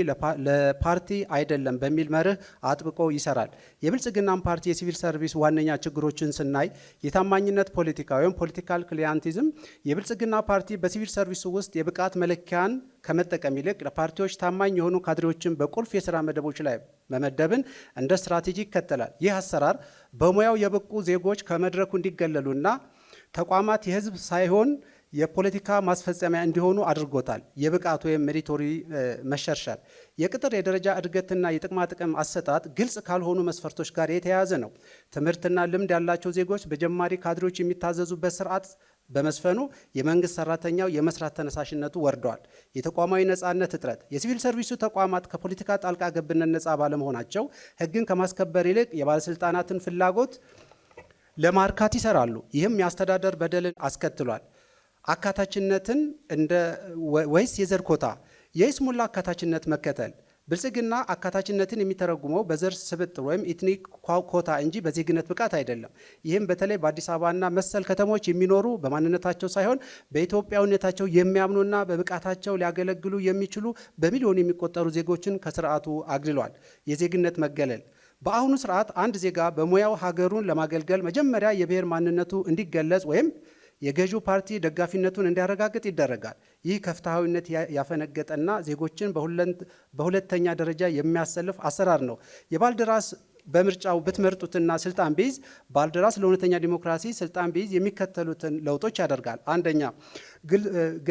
ለፓርቲ አይደለም በሚል መርህ አጥብቆ ይሰራል። የብልጽግናን ፓርቲ የሲቪል ሰርቪስ ዋነኛ ችግሮችን ስናይ የታማኝነት ፖለቲካ ወይም ፖለቲካል ክሊያንቲዝም፣ የብልጽግና ፓርቲ በሲቪል ሰርቪሱ ውስጥ የብቃት መለኪያን ከመጠቀም ይልቅ ለፓርቲዎች ታማኝ የሆኑ ካድሬዎችን በቁልፍ የስራ መደቦች ላይ መመደብን እንደ ስትራቴጂ ይከተላል። ይህ አሰራር በሙያው የበቁ ዜጎች ከመድረኩ እንዲገለሉና ተቋማት የህዝብ ሳይሆን የፖለቲካ ማስፈጸሚያ እንዲሆኑ አድርጎታል። የብቃት ወይም ሜሪቶሪ መሸርሸር፣ የቅጥር የደረጃ እድገትና የጥቅማ ጥቅም አሰጣጥ ግልጽ ካልሆኑ መስፈርቶች ጋር የተያያዘ ነው። ትምህርትና ልምድ ያላቸው ዜጎች በጀማሪ ካድሬዎች የሚታዘዙበት ስርዓት በመስፈኑ የመንግስት ሰራተኛው የመስራት ተነሳሽነቱ ወርደዋል። የተቋማዊ ነጻነት እጥረት፣ የሲቪል ሰርቪሱ ተቋማት ከፖለቲካ ጣልቃ ገብነት ነጻ ባለመሆናቸው ህግን ከማስከበር ይልቅ የባለስልጣናትን ፍላጎት ለማርካት ይሰራሉ። ይህም የአስተዳደር በደልን አስከትሏል። አካታችነትን ወይስ የዘር ኮታ? የይስሙላ አካታችነት መከተል። ብልጽግና አካታችነትን የሚተረጉመው በዘር ስብጥር ወይም ኢትኒክ ኮታ እንጂ በዜግነት ብቃት አይደለም። ይህም በተለይ በአዲስ አበባና መሰል ከተሞች የሚኖሩ በማንነታቸው ሳይሆን በኢትዮጵያዊነታቸው የሚያምኑና በብቃታቸው ሊያገለግሉ የሚችሉ በሚሊዮን የሚቆጠሩ ዜጎችን ከስርዓቱ አግልሏል። የዜግነት መገለል። በአሁኑ ስርዓት አንድ ዜጋ በሙያው ሀገሩን ለማገልገል መጀመሪያ የብሔር ማንነቱ እንዲገለጽ ወይም የገዢው ፓርቲ ደጋፊነቱን እንዲያረጋግጥ ይደረጋል። ይህ ከፍትሐዊነት ያፈነገጠና ዜጎችን በሁለተኛ ደረጃ የሚያሰልፍ አሰራር ነው። የባልደራስ በምርጫው ብትመርጡትና ስልጣን ቢይዝ ባልደራስ ለእውነተኛ ዲሞክራሲ ስልጣን ቢይዝ የሚከተሉትን ለውጦች ያደርጋል። አንደኛ፣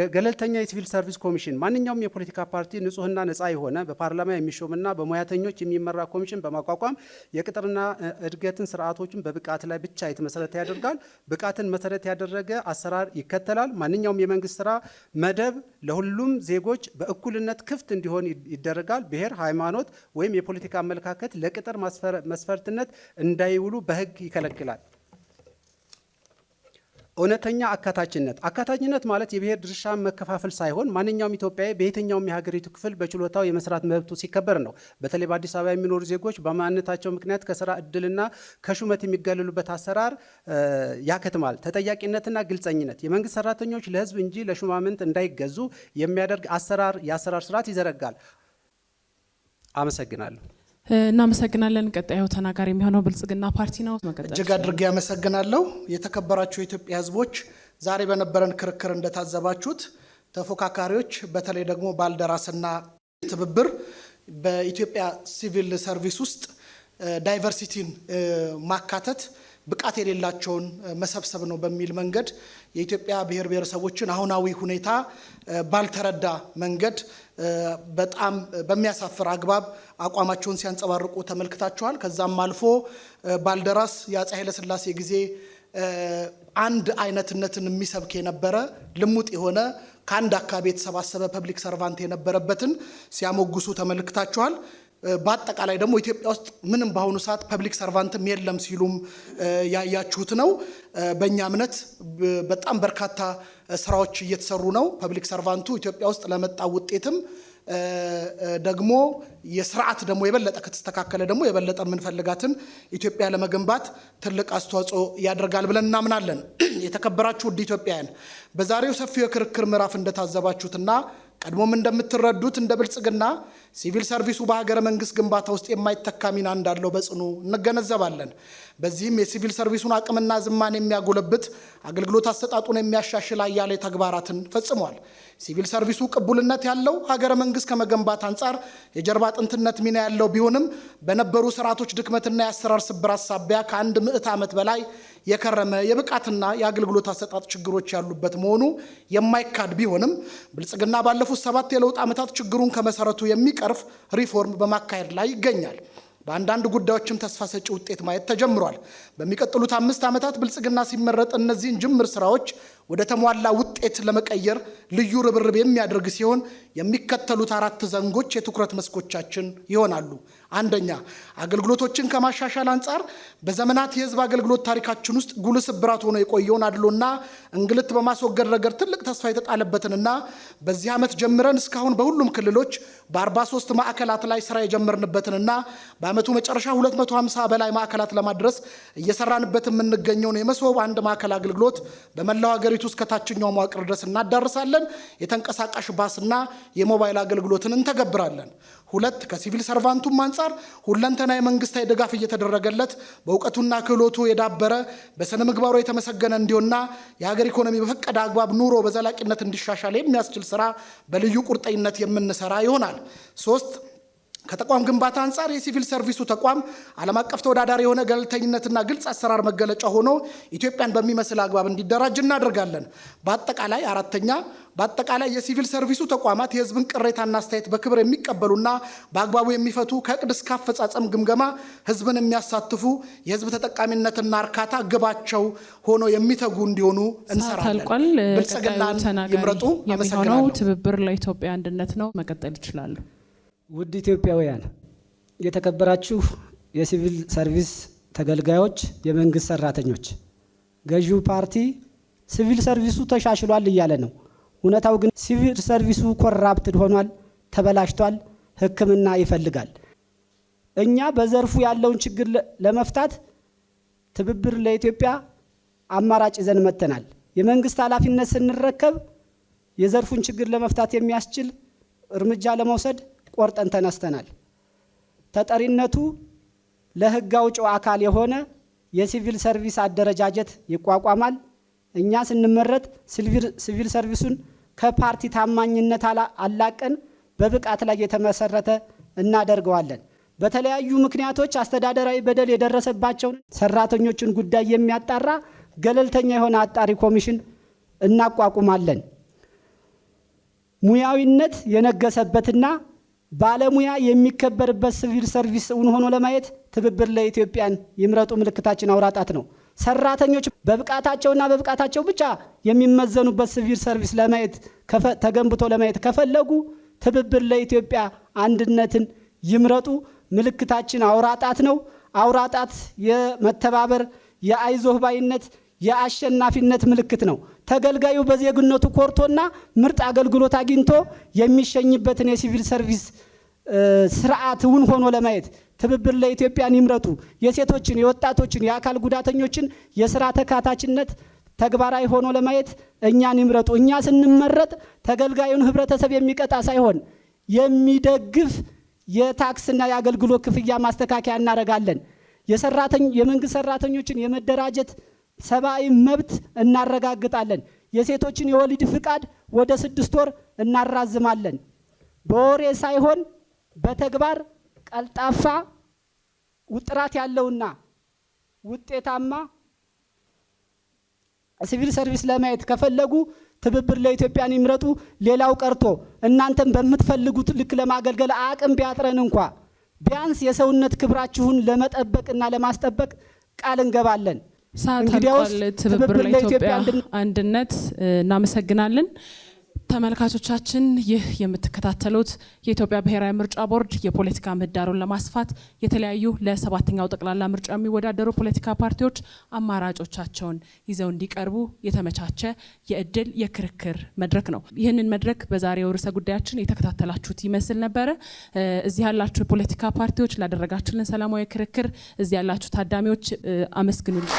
ገለልተኛ የሲቪል ሰርቪስ ኮሚሽን ማንኛውም የፖለቲካ ፓርቲ ንጹህና ነፃ የሆነ በፓርላማ የሚሾምና በሙያተኞች የሚመራ ኮሚሽን በማቋቋም የቅጥርና እድገትን ስርዓቶችን በብቃት ላይ ብቻ የተመሰረተ ያደርጋል። ብቃትን መሰረት ያደረገ አሰራር ይከተላል። ማንኛውም የመንግስት ስራ መደብ ለሁሉም ዜጎች በእኩልነት ክፍት እንዲሆን ይደረጋል። ብሔር፣ ሃይማኖት ወይም የፖለቲካ አመለካከት ለቅጥር መስፈርትነት እንዳይውሉ በህግ ይከለክላል። እውነተኛ አካታችነት ማለት የብሔር ድርሻ መከፋፈል ሳይሆን ማንኛውም ኢትዮጵያዊ በየትኛውም የሀገሪቱ ክፍል በችሎታው የመስራት መብቱ ሲከበር ነው። በተለይ በአዲስ አበባ የሚኖሩ ዜጎች በማንነታቸው ምክንያት ከስራ እድልና ከሹመት የሚገለሉበት አሰራር ያከትማል። ተጠያቂነትና ግልጸኝነት የመንግስት ሰራተኞች ለህዝብ እንጂ ለሹማምንት እንዳይገዙ የሚያደርግ የአሰራር ስርዓት ይዘረጋል። አመሰግናለሁ። እናመሰግናለን። ቀጣዩ ተናጋሪ የሚሆነው ብልጽግና ፓርቲ ነው። እጅግ አድርጌ አመሰግናለሁ። የተከበራችሁ የኢትዮጵያ ሕዝቦች ዛሬ በነበረን ክርክር እንደታዘባችሁት ተፎካካሪዎች በተለይ ደግሞ ባልደራስና ትብብር በኢትዮጵያ ሲቪል ሰርቪስ ውስጥ ዳይቨርሲቲን ማካተት ብቃት የሌላቸውን መሰብሰብ ነው በሚል መንገድ የኢትዮጵያ ብሔር ብሔረሰቦችን አሁናዊ ሁኔታ ባልተረዳ መንገድ በጣም በሚያሳፍር አግባብ አቋማቸውን ሲያንጸባርቁ ተመልክታችኋል። ከዛም አልፎ ባልደራስ የአፄ ኃይለሥላሴ ጊዜ አንድ አይነትነትን የሚሰብክ የነበረ ልሙጥ የሆነ ከአንድ አካባቢ የተሰባሰበ ፐብሊክ ሰርቫንት የነበረበትን ሲያሞግሱ ተመልክታችኋል። በአጠቃላይ ደግሞ ኢትዮጵያ ውስጥ ምንም በአሁኑ ሰዓት ፐብሊክ ሰርቫንትም የለም ሲሉም ያያችሁት ነው። በእኛ እምነት በጣም በርካታ ስራዎች እየተሰሩ ነው። ፐብሊክ ሰርቫንቱ ኢትዮጵያ ውስጥ ለመጣ ውጤትም ደግሞ የስርዓት ደግሞ የበለጠ ከተስተካከለ ደግሞ የበለጠ የምንፈልጋትን ኢትዮጵያ ለመገንባት ትልቅ አስተዋጽኦ ያደርጋል ብለን እናምናለን። የተከበራችሁ ውድ ኢትዮጵያውያን በዛሬው ሰፊው የክርክር ምዕራፍ እንደታዘባችሁትና ቀድሞም እንደምትረዱት እንደ ብልጽግና ሲቪል ሰርቪሱ በሀገረ መንግስት ግንባታ ውስጥ የማይተካ ሚና እንዳለው በጽኑ እንገነዘባለን። በዚህም የሲቪል ሰርቪሱን አቅምና ዝማን የሚያጎለብት አገልግሎት አሰጣጡን የሚያሻሽል አያሌ ተግባራትን ፈጽሟል። ሲቪል ሰርቪሱ ቅቡልነት ያለው ሀገረ መንግስት ከመገንባት አንጻር የጀርባ አጥንትነት ሚና ያለው ቢሆንም በነበሩ ስርዓቶች ድክመትና የአሰራር ስብራት ሳቢያ ከአንድ ምዕት ዓመት በላይ የከረመ የብቃትና የአገልግሎት አሰጣጥ ችግሮች ያሉበት መሆኑ የማይካድ ቢሆንም ብልጽግና ባለፉት 7 የለውጥ ዓመታት ችግሩን ከመሰረቱ የሚቀርፍ ሪፎርም በማካሄድ ላይ ይገኛል። በአንዳንድ ጉዳዮችም ተስፋ ሰጪ ውጤት ማየት ተጀምሯል። በሚቀጥሉት 5 ዓመታት ብልጽግና ሲመረጥ እነዚህን ጅምር ስራዎች ወደ ተሟላ ውጤት ለመቀየር ልዩ ርብርብ የሚያደርግ ሲሆን የሚከተሉት 4 ዘንጎች የትኩረት መስኮቻችን ይሆናሉ። አንደኛ፣ አገልግሎቶችን ከማሻሻል አንጻር በዘመናት የህዝብ አገልግሎት ታሪካችን ውስጥ ጉልህ ስብራት ሆኖ የቆየውን አድሎና እንግልት በማስወገድ ረገድ ትልቅ ተስፋ የተጣለበትንና በዚህ ዓመት ጀምረን እስካሁን በሁሉም ክልሎች በ43 ማዕከላት ላይ ስራ የጀመርንበትንና በዓመቱ መጨረሻ 250 በላይ ማዕከላት ለማድረስ እየሰራንበት የምንገኘውን የመሶብ አንድ ማዕከል አገልግሎት በመላው ሀገሪቱ እስከ ታችኛው መዋቅር ድረስ እናዳርሳለን። የተንቀሳቃሽ ባስና የሞባይል አገልግሎትን እንተገብራለን። 2 ከሲቪል ሰርቫንቱም አንጻር ሁለንተና የመንግስታዊ ድጋፍ እየተደረገለት በእውቀቱና ክህሎቱ የዳበረ በስነ ምግባሩ የተመሰገነ እንዲሆንና የሀገር ኢኮኖሚ በፈቀደ አግባብ ኑሮ በዘላቂነት እንዲሻሻል የሚያስችል ስራ በልዩ ቁርጠኝነት የምንሰራ ይሆናል። 3 ከተቋም ግንባታ አንጻር የሲቪል ሰርቪሱ ተቋም ዓለም አቀፍ ተወዳዳሪ የሆነ ገለልተኝነትና ግልጽ አሰራር መገለጫ ሆኖ ኢትዮጵያን በሚመስል አግባብ እንዲደራጅ እናደርጋለን። በአጠቃላይ 4ኛ በአጠቃላይ የሲቪል ሰርቪሱ ተቋማት የህዝብን ቅሬታና አስተያየት በክብር የሚቀበሉና በአግባቡ የሚፈቱ ከዕቅድ እስከ አፈጻጸም ግምገማ ህዝብን የሚያሳትፉ የህዝብ ተጠቃሚነትና እርካታ ግባቸው ሆኖ የሚተጉ እንዲሆኑ እንሰራለን። ብልጽግናን ይምረጡ። የሚሆነው ትብብር ለኢትዮጵያ አንድነት ነው። መቀጠል ይችላሉ። ውድ ኢትዮጵያውያን፣ የተከበራችሁ የሲቪል ሰርቪስ ተገልጋዮች፣ የመንግስት ሰራተኞች፣ ገዢው ፓርቲ ሲቪል ሰርቪሱ ተሻሽሏል እያለ ነው። እውነታው ግን ሲቪል ሰርቪሱ ኮራፕትድ ሆኗል፣ ተበላሽቷል፣ ሕክምና ይፈልጋል። እኛ በዘርፉ ያለውን ችግር ለመፍታት ትብብር ለኢትዮጵያ አማራጭ ይዘን መጥተናል። የመንግስት ኃላፊነት ስንረከብ የዘርፉን ችግር ለመፍታት የሚያስችል እርምጃ ለመውሰድ ቆርጠን ተነስተናል። ተጠሪነቱ ለህግ አውጪው አካል የሆነ የሲቪል ሰርቪስ አደረጃጀት ይቋቋማል። እኛ ስንመረጥ ሲቪል ሰርቪሱን ከፓርቲ ታማኝነት አላቀን በብቃት ላይ የተመሰረተ እናደርገዋለን። በተለያዩ ምክንያቶች አስተዳደራዊ በደል የደረሰባቸውን ሰራተኞችን ጉዳይ የሚያጣራ ገለልተኛ የሆነ አጣሪ ኮሚሽን እናቋቁማለን። ሙያዊነት የነገሰበትና ባለሙያ የሚከበርበት ሲቪል ሰርቪስ ሆኖ ለማየት ትብብር ለኢትዮጵያን ይምረጡ ምልክታችን አውራጣት ነው። ሰራተኞች በብቃታቸውና በብቃታቸው ብቻ የሚመዘኑበት ሲቪል ሰርቪስ ለማየት ተገንብቶ ለማየት ከፈለጉ ትብብር ለኢትዮጵያ አንድነትን ይምረጡ ምልክታችን አውራጣት ነው። አውራጣት የመተባበር የአይዞህ ባይነት የአሸናፊነት ምልክት ነው። ተገልጋዩ በዜግነቱ ኮርቶና ምርጥ አገልግሎት አግኝቶ የሚሸኝበትን የሲቪል ሰርቪስ ስርዓትን ሆኖ ለማየት ትብብር ለኢትዮጵያን ይምረጡ የሴቶችን፣ የወጣቶችን፣ የአካል ጉዳተኞችን የስራ ተካታችነት ተግባራዊ ሆኖ ለማየት እኛን ይምረጡ። እኛ ስንመረጥ ተገልጋዩን ህብረተሰብ የሚቀጣ ሳይሆን የሚደግፍ የታክስና የአገልግሎት ክፍያ ማስተካከያ እናደርጋለን። የመንግስት ሰራተኞችን የመደራጀት ሰብአዊ መብት እናረጋግጣለን። የሴቶችን የወሊድ ፍቃድ ወደ 6 ወር እናራዝማለን። በወሬ ሳይሆን በተግባር ቀልጣፋ ጥራት ያለውና ውጤታማ ሲቪል ሰርቪስ ለማየት ከፈለጉ ትብብር ለኢትዮጵያን ይምረጡ። ሌላው ቀርቶ እናንተም በምትፈልጉት ልክ ለማገልገል አቅም ቢያጥረን እንኳ ቢያንስ የሰውነት ክብራችሁን ለመጠበቅና ለማስጠበቅ ቃል እንገባለን። እንግዲያውስ ትብብር ለኢትዮጵያ አንድነት እናመሰግናለን። ተመልካቾቻችን ይህ የምትከታተሉት የኢትዮጵያ ብሔራዊ ምርጫ ቦርድ የፖለቲካ ምህዳሩን ለማስፋት የተለያዩ ለ7ኛው ጠቅላላ ምርጫ የሚወዳደሩ ፖለቲካ ፓርቲዎች አማራጮቻቸውን ይዘው እንዲቀርቡ የተመቻቸ የእድል የክርክር መድረክ ነው። ይህንን መድረክ በዛሬው ርዕሰ ጉዳያችን የተከታተላችሁት ይመስል ነበረ። እዚህ ያላችሁ የፖለቲካ ፓርቲዎች ላደረጋችሁልን ሰላማዊ ክርክር እዚህ ያላችሁ ታዳሚዎች አመስግኑልን።